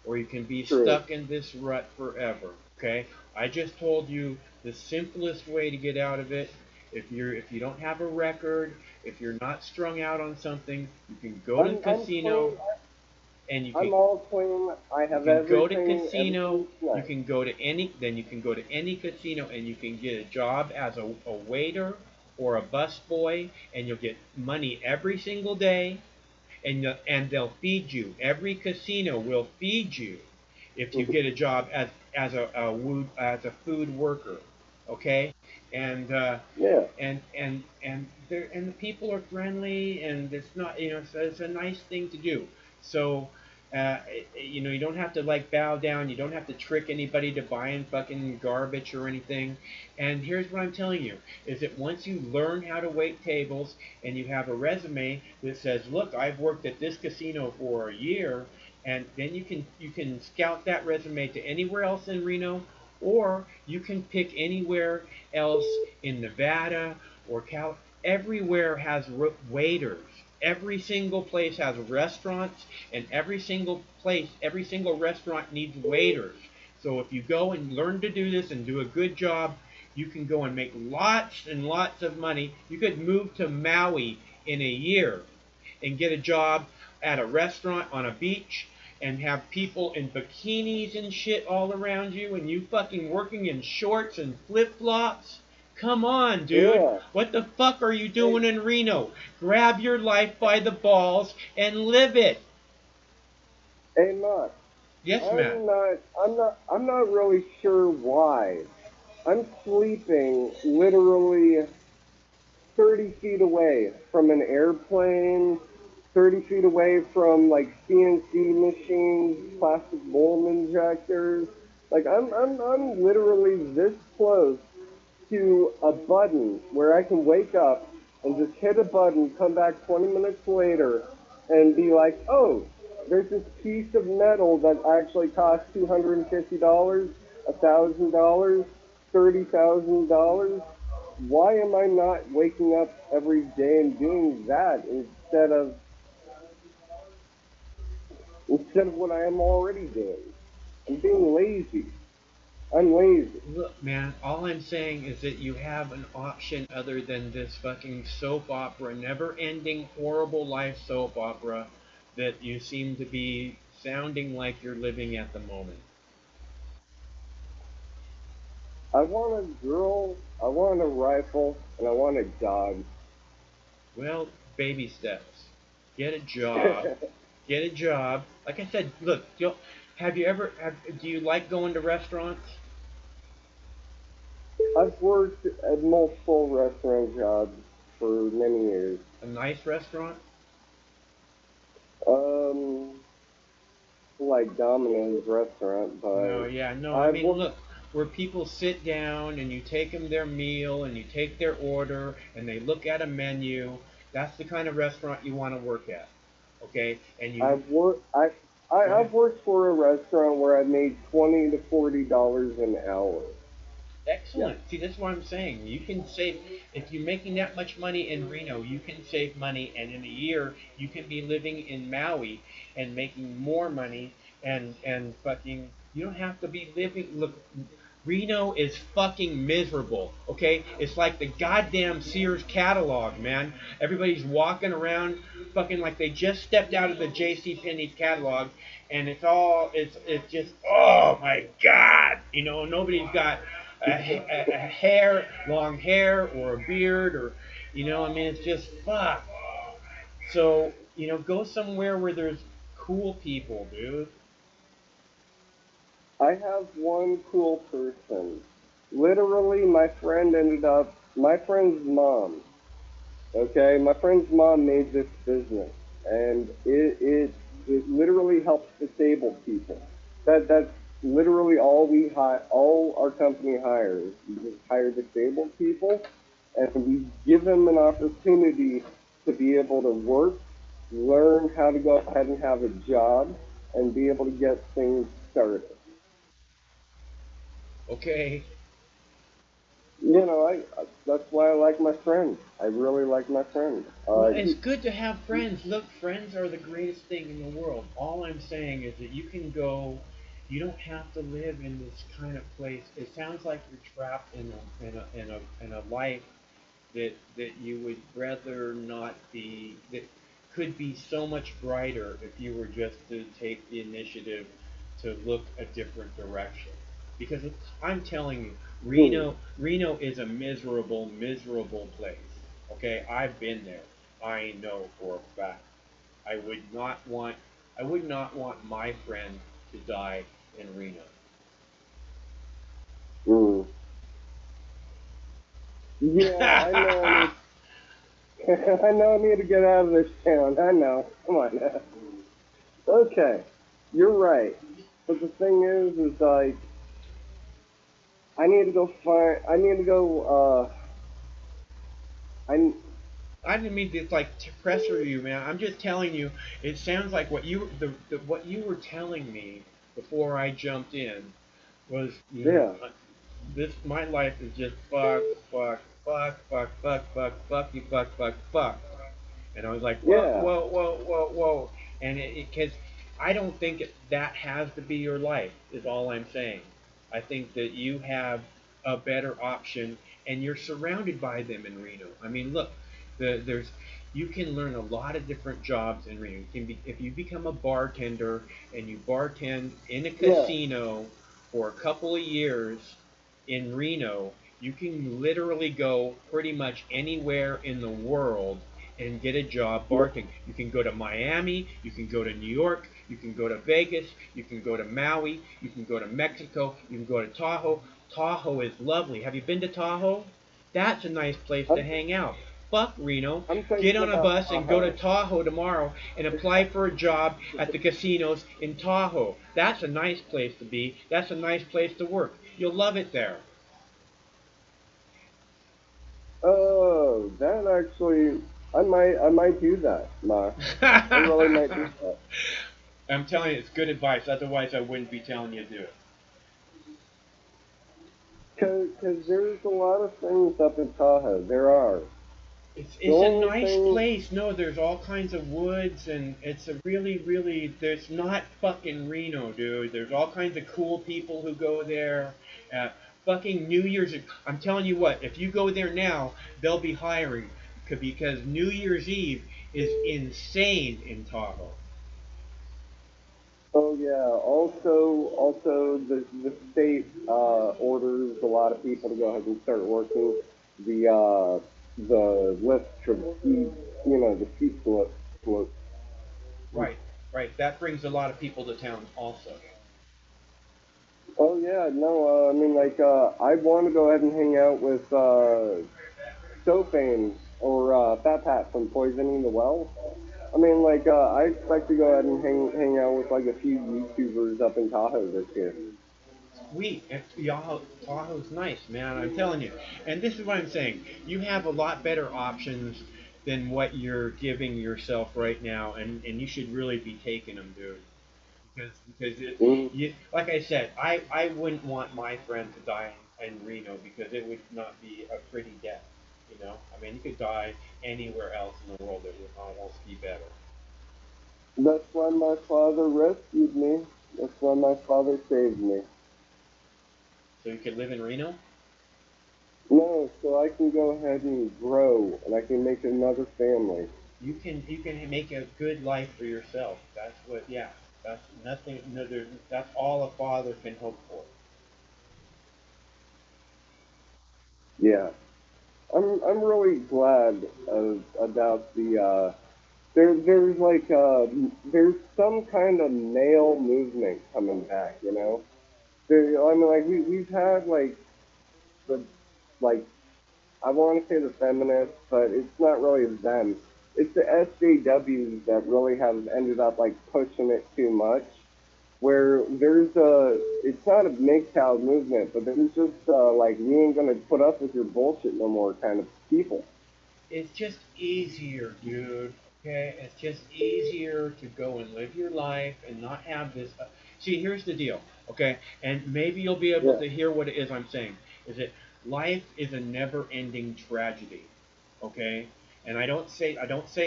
or you can be True. stuck in this rut forever. Okay? I just told you the simplest way to get out of it. If you don't have a record, if you're not strung out on something, you can go to the I'm casino clean. and I'm all clean. I you have can go to everything casino. You nice. can go to any. Then you can go to any casino and you can get a job as a waiter or a busboy, and you'll get money every single day, and they'll feed you. Every casino will feed you if you get a job as a food worker. Okay, and Yeah. and the people are friendly, and it's not it's a nice thing to do. So you don't have to like bow down. You don't have to trick anybody to buying fucking garbage or anything. And here's what I'm telling you: is that once you learn how to wait tables and you have a resume that says, "Look, I've worked at this casino for a year," and then you can scout that resume to anywhere else in Reno, or you can pick anywhere else in Nevada or Cal. Everywhere has waiters. Every single place has restaurants, and every single restaurant needs waiters. So if you go and learn to do this and do a good job, you can go and make lots and lots of money. You could move to Maui in a year and get a job at a restaurant on a beach and have people in bikinis and shit all around you and you fucking working in shorts and flip flops. Come on, dude. Yeah. What the fuck are you doing in Reno? Grab your life by the balls and live it. Hey, Mark. Yes, Matt. I'm not really sure why. I'm sleeping literally 30 feet away from an airplane, 30 feet away from like CNC machines, plastic mold injectors. Like I'm literally this close to a button where I can wake up and just hit a button, come back 20 minutes later, and be like, oh, there's this piece of metal that actually costs $250, $1,000, $30,000. Why am I not waking up every day and doing that instead of what I am already doing? I'm being lazy. I'm lazy. Look, man, all I'm saying is that you have an option other than this fucking soap opera, never ending, horrible life soap opera that you seem to be sounding like you're living at the moment. I want a girl, I want a rifle, and I want a dog. Well, baby steps. Get a job. Get a job. Like I said, look, do you like going to restaurants? I've worked at multiple restaurant jobs for many years. A nice restaurant? Um, like Domino's restaurant, No, but yeah, no. I I've mean, worked. look, where people sit down and you take them their meal and you take their order and they look at a menu. That's the kind of restaurant you want to work at. Okay? And you I've worked. go ahead. I've worked for a restaurant where I made $20 to $40 an hour. Yeah. Excellent. See, that's what I'm saying. You can save if you're making that much money in Reno, you can save money, and in a year you can be living in Maui and making more money, and fucking you don't have to be living. Look, Reno is fucking miserable. Okay, it's like the goddamn Sears catalog, man. Everybody's walking around fucking like they just stepped out of the J.C. Penney's catalog, and it's just oh my god, nobody's got a hair, long hair, or a beard, or I mean, it's just fuck. So go somewhere where there's cool people, dude. I have one cool person. Literally, my friend's mom. Okay, my friend's mom made this business, and it literally helps disabled people. That's literally all our company hires. We just hire disabled people, and we give them an opportunity to be able to work, learn how to go ahead and have a job, and be able to get things started. Okay. That's why I like my friend. I really like my friend. Well, it's good to have friends. Look, friends are the greatest thing in the world. All I'm saying is that you can go. You don't have to live in this kind of place. It sounds like you're trapped in a life that you would rather not be. That could be so much brighter if you were just to take the initiative to look a different direction. Because I'm telling you, Hmm. Reno is a miserable, miserable place. Okay, I've been there. I know for a fact. I would not want I would not want my friend to die in Reno. Hmm. Yeah, I know. I know I need to get out of this town. I know. Come on now. Okay, you're right. But the thing is like I need to go find. I need to go. I I didn't mean to like to pressure you, man. I'm just telling you. It sounds like what you were telling me before I jumped in was, Yeah, this my life is just fuck. And I was like, whoa, yeah. whoa, whoa, whoa, whoa. And because I don't think that has to be your life, is all I'm saying. I think that you have a better option, and you're surrounded by them in Reno. I mean, look, there's you can learn a lot of different jobs in Reno. You can be, if you become a bartender and you bartend in a Yeah. casino for a couple of years in Reno, you can literally go pretty much anywhere in the world and get a job Yep. bartending. You can go to Miami, you can go to New York, you can go to Vegas, you can go to Maui, you can go to Mexico, you can go to Tahoe. Tahoe is lovely. Have you been to Tahoe? That's a nice place to I'm hang out. Fuck Reno. I'm Get thinking on a about bus and go to Tahoe. Tahoe tomorrow and apply for a job at the casinos in Tahoe. That's a nice place to be. That's a nice place to work. You'll love it there. Oh, that actually, I might do that, Ma. I really might do that. I'm telling you, it's good advice. Otherwise, I wouldn't be telling you to do it. Cause there's a lot of things up in Tahoe. There are. The It's a only nice thing, place. No, there's all kinds of woods, and it's a really, really. There's not fucking Reno, dude. There's all kinds of cool people who go there. Fucking New Year's. I'm telling you what. If you go there now, they'll be hiring because New Year's Eve is insane in Tahoe. oh yeah. Also, the state orders a lot of people to go ahead and start working the lift for the ski, the ski slope. Right, right. That brings a lot of people to town also. Oh yeah, no, I mean like I want to go ahead and hang out with Sofane or Fat Pat from Poisoning the Well. I mean like I expect to go ahead and hang out with like a few YouTubers up in Tahoe this year. Sweet. Tahoe's nice, man. I'm telling you. And this is what I'm saying. You have a lot better options than what you're giving yourself right now, and you should really be taking them, dude. Mm, Like I said, I wouldn't want my friend to die in Reno because it would not be a pretty death. You know, I mean, you could die anywhere else in the world that would almost be better. that's why my father rescued me. That's why my father saved me. So you could live in Reno. No, so I can go ahead and grow and I can make another family. You can make a good life for yourself. That's what. Yeah. That's nothing. No, that's all a father can hope for. Yeah, I'm really glad about there's like there's some kind of male movement coming back, you know. I mean, like we've had the like I want to say the feminists, but it's not really them. It's the SJWs that really have ended up like pushing it too much. Where it's not a MGTOW movement, but there's just like we ain't gonna put up with your bullshit no more kind of people. It's just easier, dude. Okay, it's just easier to go and live your life and not have this. See, here's the deal. Okay, and maybe you'll be able Yeah. to hear what it is I'm saying. Is that life is a never-ending tragedy. Okay, and I don't say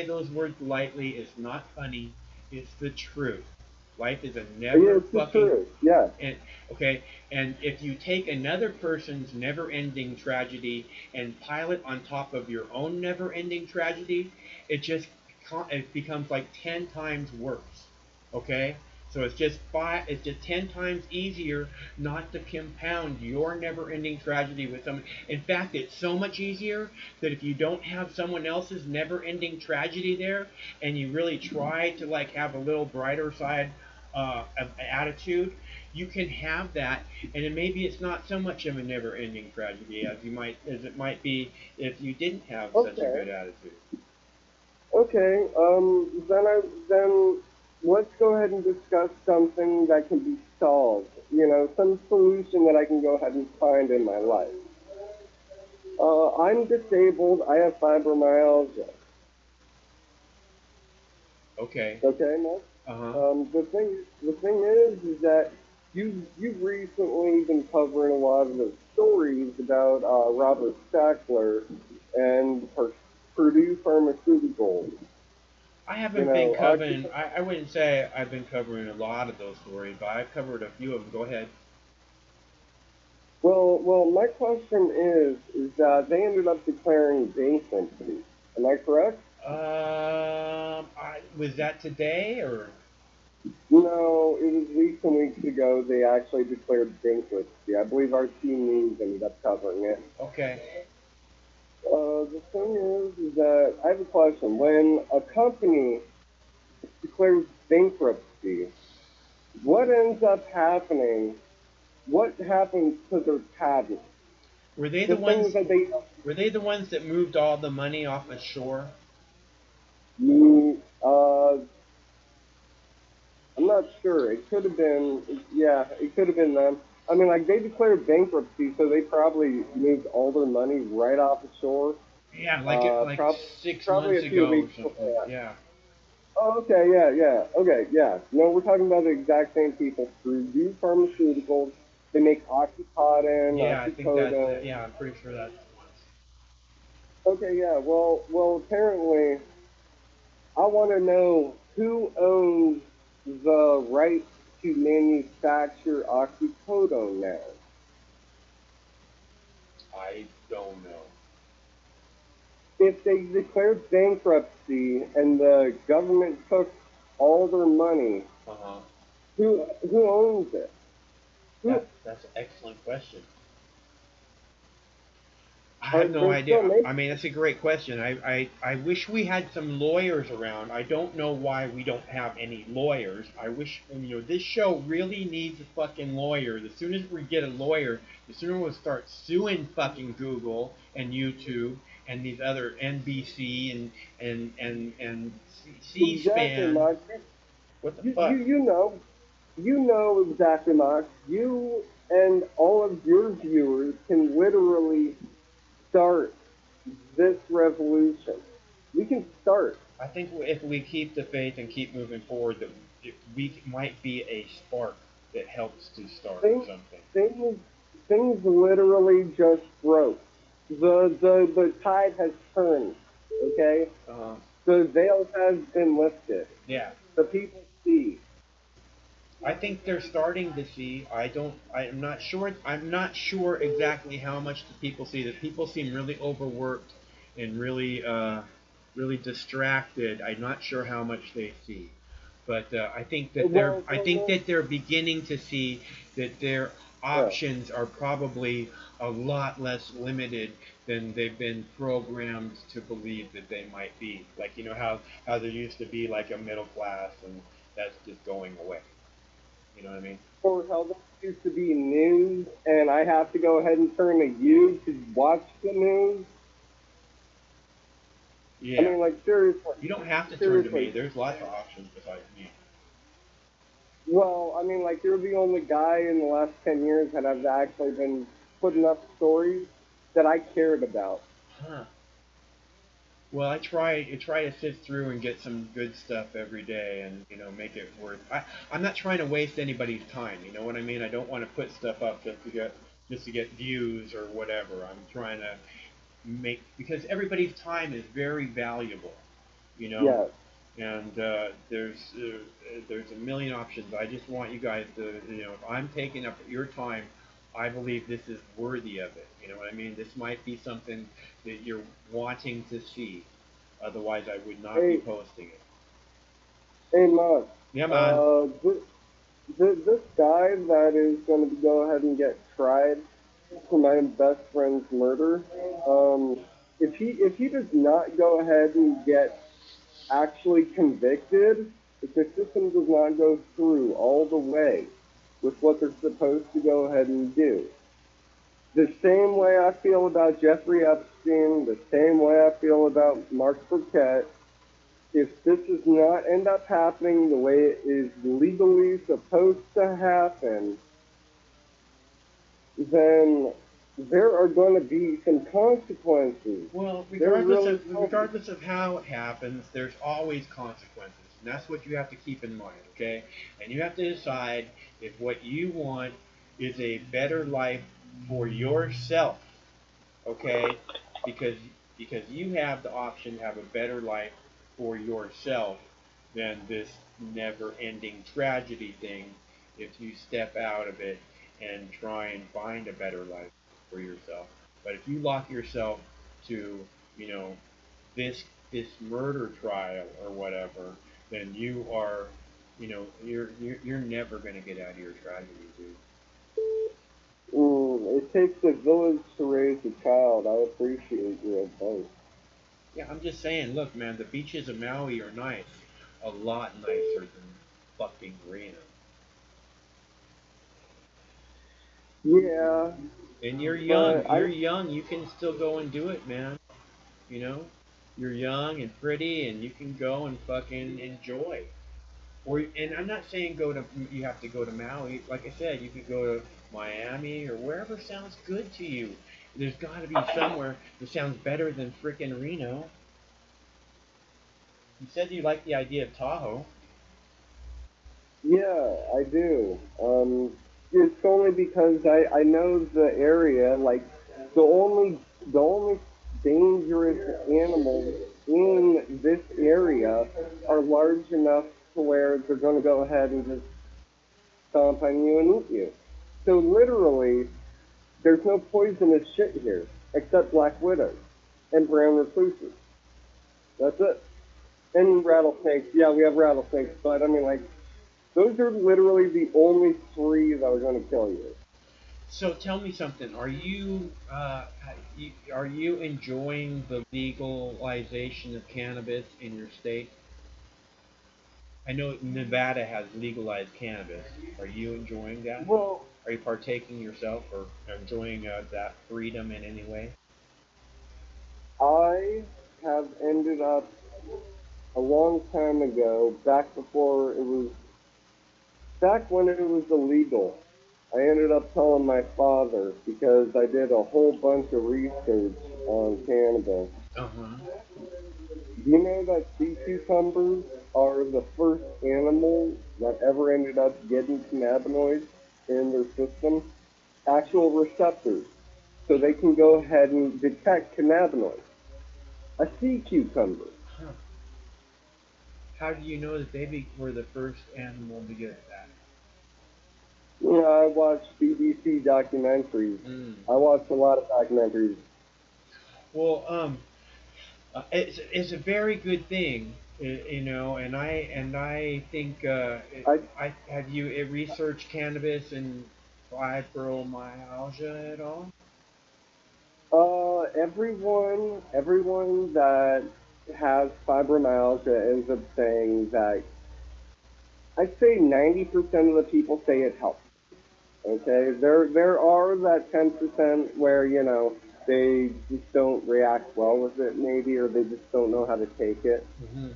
those words lightly. It's not funny. It's the truth. Life is a Yeah, never it's the fucking truth. Yeah. and okay, and if you take another person's never-ending tragedy and pile it on top of your own never-ending tragedy, it just it becomes like 10 times worse. Okay, so it's just 10 times easier not to compound your never-ending tragedy with someone. In fact, it's so much easier that if you don't have someone else's never-ending tragedy there, and you really try to like have a little brighter side of attitude, you can have that, and then maybe it's not so much of a never-ending tragedy as it might be if you didn't have such a Okay. good attitude. Okay. Then let's go ahead and discuss something that can be solved. Some solution that I can go ahead and find in my life. I'm disabled. I have fibromyalgia. Okay. Okay, Mark. Uh-huh. The thing is that you've recently been covering a lot of the stories about Robert Stackler and Purdue Pharmaceuticals. I You haven't been know, covering, I wouldn't say I've been covering a lot of those stories, but I've covered a few of them. Go ahead. my question is that they ended up declaring bankruptcy. Am I correct? Was that today or? No, it was weeks and weeks ago they actually declared bankruptcy. I believe our team news ended up covering it. Okay. The thing is that I have a question. When a company declares bankruptcy, what ends up happening? What happens to their patents? Were they the The things ones? that they, Were they the ones that moved all the money off the shore? mm, I'm not sure. It could have been, yeah, it could have been them. I mean, like they declared bankruptcy, so they probably moved all their money right off the shore. Yeah, like Prob- 6 months Probably a few ago or weeks something. before. Yeah. Oh, okay, yeah, yeah, okay, yeah. No, we're talking about the exact same people. Purdue Pharmaceuticals. They make oxycontin, Yeah, I think that's it. oxycodone. Yeah, I'm pretty sure that's the ones. Okay, yeah. Well. Apparently, I want to know who owns the right to manufacture oxycodone now. I don't know. If they declared bankruptcy and the government took all their money, Uh-huh. who owns it? Who That's an excellent question. I are have no they're still idea. making? I mean, that's a great question. I wish we had some lawyers around. I don't know why we don't have any lawyers. I wish, this show really needs a fucking lawyer. The sooner we get a lawyer, the sooner we'll start suing fucking Google and YouTube and these other NBC and Exactly, C-SPAN. Mark. What the You, you, fuck? you know, you know exactly, Mark. You and all of your viewers can literally start this revolution. We can start. I think if we keep the faith and keep moving forward, that we might be a spark that helps to start Things, something. things, things literally just broke. The tide has turned. Okay, Uh, the veil has been lifted. yeah, The people see. I think they're starting to see. I don't. I'm not sure. I'm not sure exactly how much the people see. The people seem really overworked and really distracted. I'm not sure how much they see, but I think that they're. Well, I think that they're beginning to see that their yeah. options are probably a lot less limited than they've been programmed to believe that they might be. Like how there used to be like a middle class, and that's just going away. You know what I mean? Or how this used to be news, and I have to go ahead and turn to you to watch the news. I Yeah. mean, like seriously, You don't have to turn to me. seriously. There's lots of options besides me. Well, I mean, like you're the only guy in the last 10 years that I've actually been putting up stories that I cared about. Huh. Well, I try to sift through and get some good stuff every day, and make it worth. I'm not trying to waste anybody's time. You know what I mean? I don't want to put stuff up just to get views or whatever. I'm trying to make because everybody's time is very valuable. You know, Yes. and there's a million options. I just want you guys to, if I'm taking up your time, I believe this is worthy of it. You know what I mean? This might be something that you're wanting to see. Otherwise, I would not be Hey, posting it. hey, Mark. Yeah, man. This guy that is going to go ahead and get tried for my best friend's murder. Um, if he does not go ahead and get actually convicted, if the system does not go through all the way with what they're supposed to go ahead and do. The same way I feel about Jeffrey Epstein, the same way I feel about Mark Burkett, if this does not end up happening the way it is legally supposed to happen, then there are going to be some consequences. Well, There regardless really of will be. regardless of how it happens, there's always consequences. And that's what you have to keep in mind, okay? And you have to decide if what you want is a better life for yourself, okay? Because you have the option to have a better life for yourself than this never-ending tragedy thing if you step out of it and try and find a better life for yourself. But if you lock yourself to, you know, this murder trial or whatever, then you are, you're never going to get out of your tragedy, dude. It takes a village to raise a child. I appreciate your advice. Yeah, I'm just saying, look, man, the beaches of Maui are nice. A lot nicer than fucking Reno. Yeah, And you're young. but You're young. You can still go and do it, man. You know? You're young and pretty, and you can go and fucking enjoy. And I'm not saying you have to go to Maui. Like I said, you could go to Miami or wherever sounds good to you. There's got to be somewhere that sounds better than frickin' Reno. You said you like the idea of Tahoe. yeah, I do. It's only because I know the area. Like the only dangerous animals in this area are large enough to where they're going to go ahead and just stomp on you and eat you. So literally, there's no poisonous shit here except black widows and brown recluses. That's it. And rattlesnakes. Yeah, we have rattlesnakes, but I mean, like, those are literally the only three that are going to kill you. So tell me something. Are you enjoying the legalization of cannabis in your state? I know Nevada has legalized cannabis. Are you enjoying that? Well, Are you partaking yourself or enjoying that freedom in any way? I have ended up a long time ago, back when it was illegal. I ended up telling my father because I did a whole bunch of research on cannabis. Uh huh. Do you know that sea cucumbers are the first animal that ever ended up getting cannabinoids in their system? Actual receptors. So they can go ahead and detect cannabinoids. A sea cucumber. Huh. How do you know that they were the first animal to get that? You know, I watch BBC documentaries. Mm. I watch a lot of documentaries. Well, it's a very good thing, and I think I I have you researched cannabis and fibromyalgia at all? everyone that has fibromyalgia ends up saying that I'd say 90% of the people say it helps. Okay, there are that 10% where they just don't react well with it, maybe, or they just don't know how to take it. Hmm.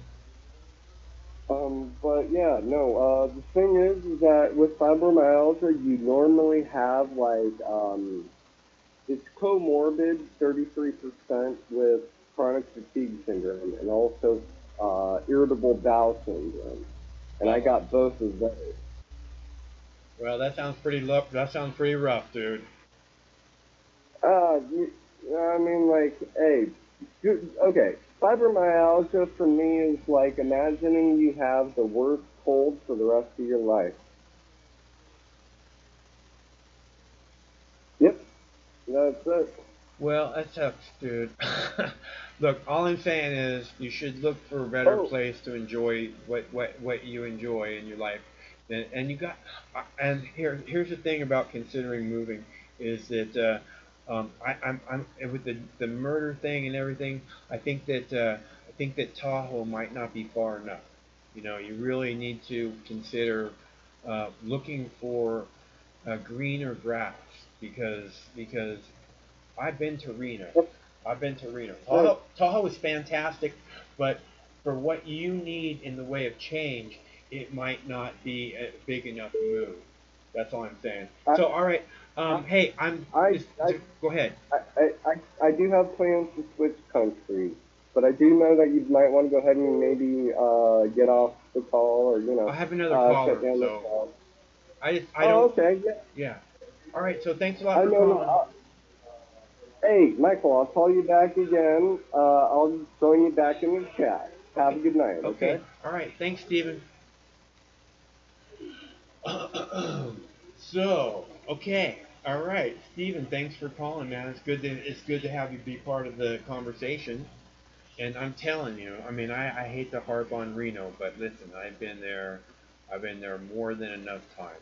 But yeah, no. The thing is that with fibromyalgia, you normally have it's comorbid 33% with chronic fatigue syndrome and also irritable bowel syndrome. And I Well, got both of those. that sounds pretty rough. That sounds pretty rough, dude. I mean, like, hey, okay. Fibromyalgia for me is like imagining you have the worst cold for the rest of your life. Yep, that's it. Well, that sucks, dude. Look, all I'm saying is you should look for a better Oh, place to enjoy what you enjoy in your life. And you got, and here's the thing about considering moving is that I'm with the murder thing and everything. I think that Tahoe might not be far enough. You really need to consider looking for greener grass because I've been to Reno. yep, I've been to Reno. right. Tahoe is fantastic, but for what you need in the way of change, it might not be a big enough move. That's all I'm saying. I, So, all right. I, Hey, I'm. I, I, Go ahead. I do have plans to switch countries, but I do know that you might want to go ahead and maybe get off to call or I have another caller, check in the so call. I Oh, don't. okay, yeah. Yeah. All right. So thanks a lot I for know. calling. Hey, Michael, I'll call you back again. I'll join you back in the chat. Have a Okay. good night, Okay. okay? All right. Thanks, Steven. So, okay. All right, Steven, thanks for calling, man. It's good to have you be part of the conversation. And I'm telling you, I mean, I hate to harp on Reno, but listen, I've been there. I've been there more than enough time.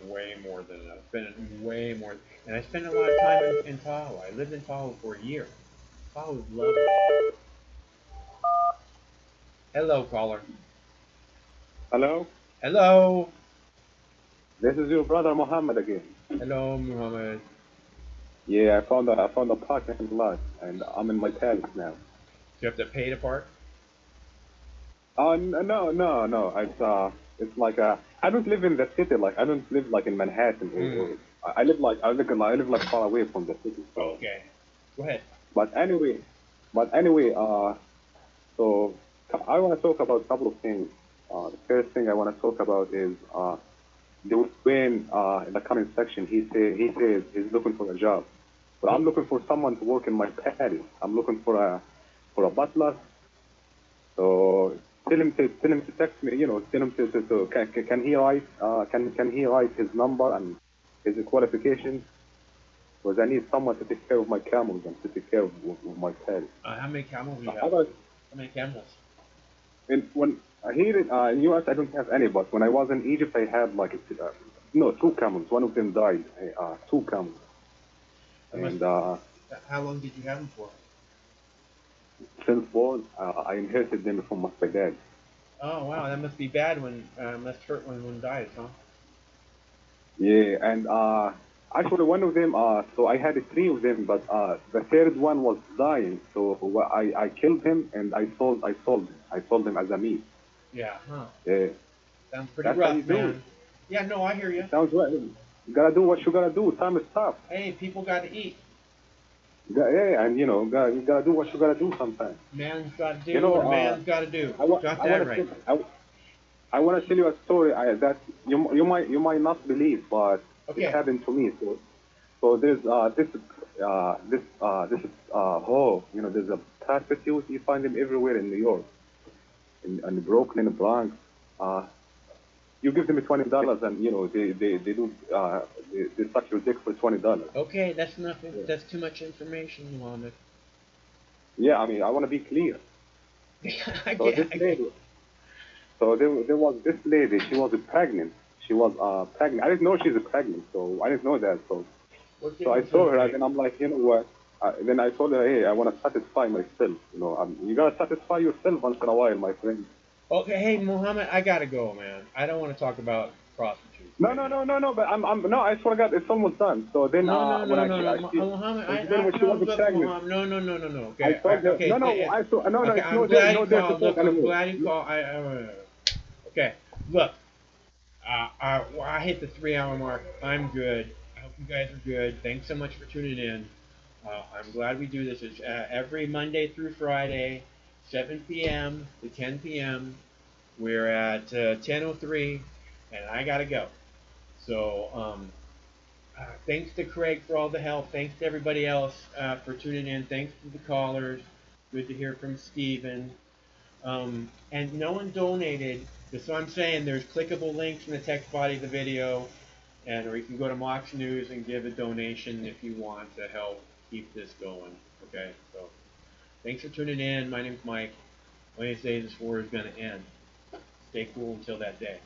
Way more than enough. Been way more. And I spent a lot of time in Tahoe. I lived in Tahoe for a year. Tahoe is lovely. Hello, caller. Hello? Hello. This is your brother Muhammad again. Hello, Muhammad. Yeah, I found a parking lot and I'm in my palace now. Do you have to pay to park? No. It's like I don't live in the city. Like I don't live like in Manhattan or Mm. I live like far away from the city. So, Okay. Go ahead. but anyway, but anyway, so I want to talk about a couple of things. The first thing I want to talk about is Dwayne. In the comment section, he says he's looking for a job, but I'm looking for someone to work in my palace. I'm looking for a butler. So tell him to text me. Tell him to can he write his number and his qualifications? Because I need someone to take care of my camels and to take care of my pets. How many camels do you How have? about How many camels? when here in US I don't have any, but when I was in Egypt I had like no, two camels. One of them died. Two camels, That must. and How long did you have them for? since born I inherited them from my dad. Oh wow, that must be bad when must hurt when one dies, huh? Yeah, and actually one of them, so I had three of them, but the third one was dying, so I killed him and I sold him as a meat. Yeah, huh? Yeah, Sounds pretty that's how you rough, do it. man. Yeah, no, I hear you. It sounds right. You gotta do what you gotta do. Time is tough. Hey, people got to eat. Yeah, and you gotta do what you gotta do sometimes. Man's got to You do know, what a man's got to do. I want Got I that want right. to I want to tell you a story that you might not believe, but it Okay. happened to me. So there's there's a prostitute. You find them everywhere in New York, in Brooklyn, Bronx. Uh, you give them $20, and they do they suck your dick for $20. Okay, that's nothing. That's too much information, Muhammad. Yeah, I mean I want to be clear. I So get. this lady, so there was this lady. She was pregnant. She was pregnant. I didn't know she's pregnant, so I didn't know that. What So I difference does saw it her, and make? then I'm like, you know what? Then I told her, hey, I want to satisfy myself. You gotta satisfy yourself once in a while, my friend. Okay, hey, Muhammad, I gotta go, man. I don't want to talk about prostitutes No, right no, now. no, no, no. But no. I swear to God, it's almost done. So then, No, no, when no, I no, see, no, I see, Muhammad. and then when she No, was look, pregnant, Muhammad. No, no, no, no, no. I Okay, told her, okay. no, no. No, no. Okay, It's I'm no there, glad no you there to called. talk Look, I'm anymore. glad you called. Okay, look. I hit the 3 hour mark. I'm good. I hope you guys are good. Thanks so much for tuning in. I'm glad we do this. It's every Monday through Friday, 7 p.m. to 10 p.m. We're at 10:03, and I gotta go. So thanks to Craig for all the help. Thanks to everybody else for tuning in. Thanks to the callers. Good to hear from Steven. And no one donated. So I'm saying there's clickable links in the text body of the video, or you can go to Mox News and give a donation if you want to help keep this going. Okay, so thanks for tuning in. My name's Mike. One of these days this war is going to end. Stay cool until that day.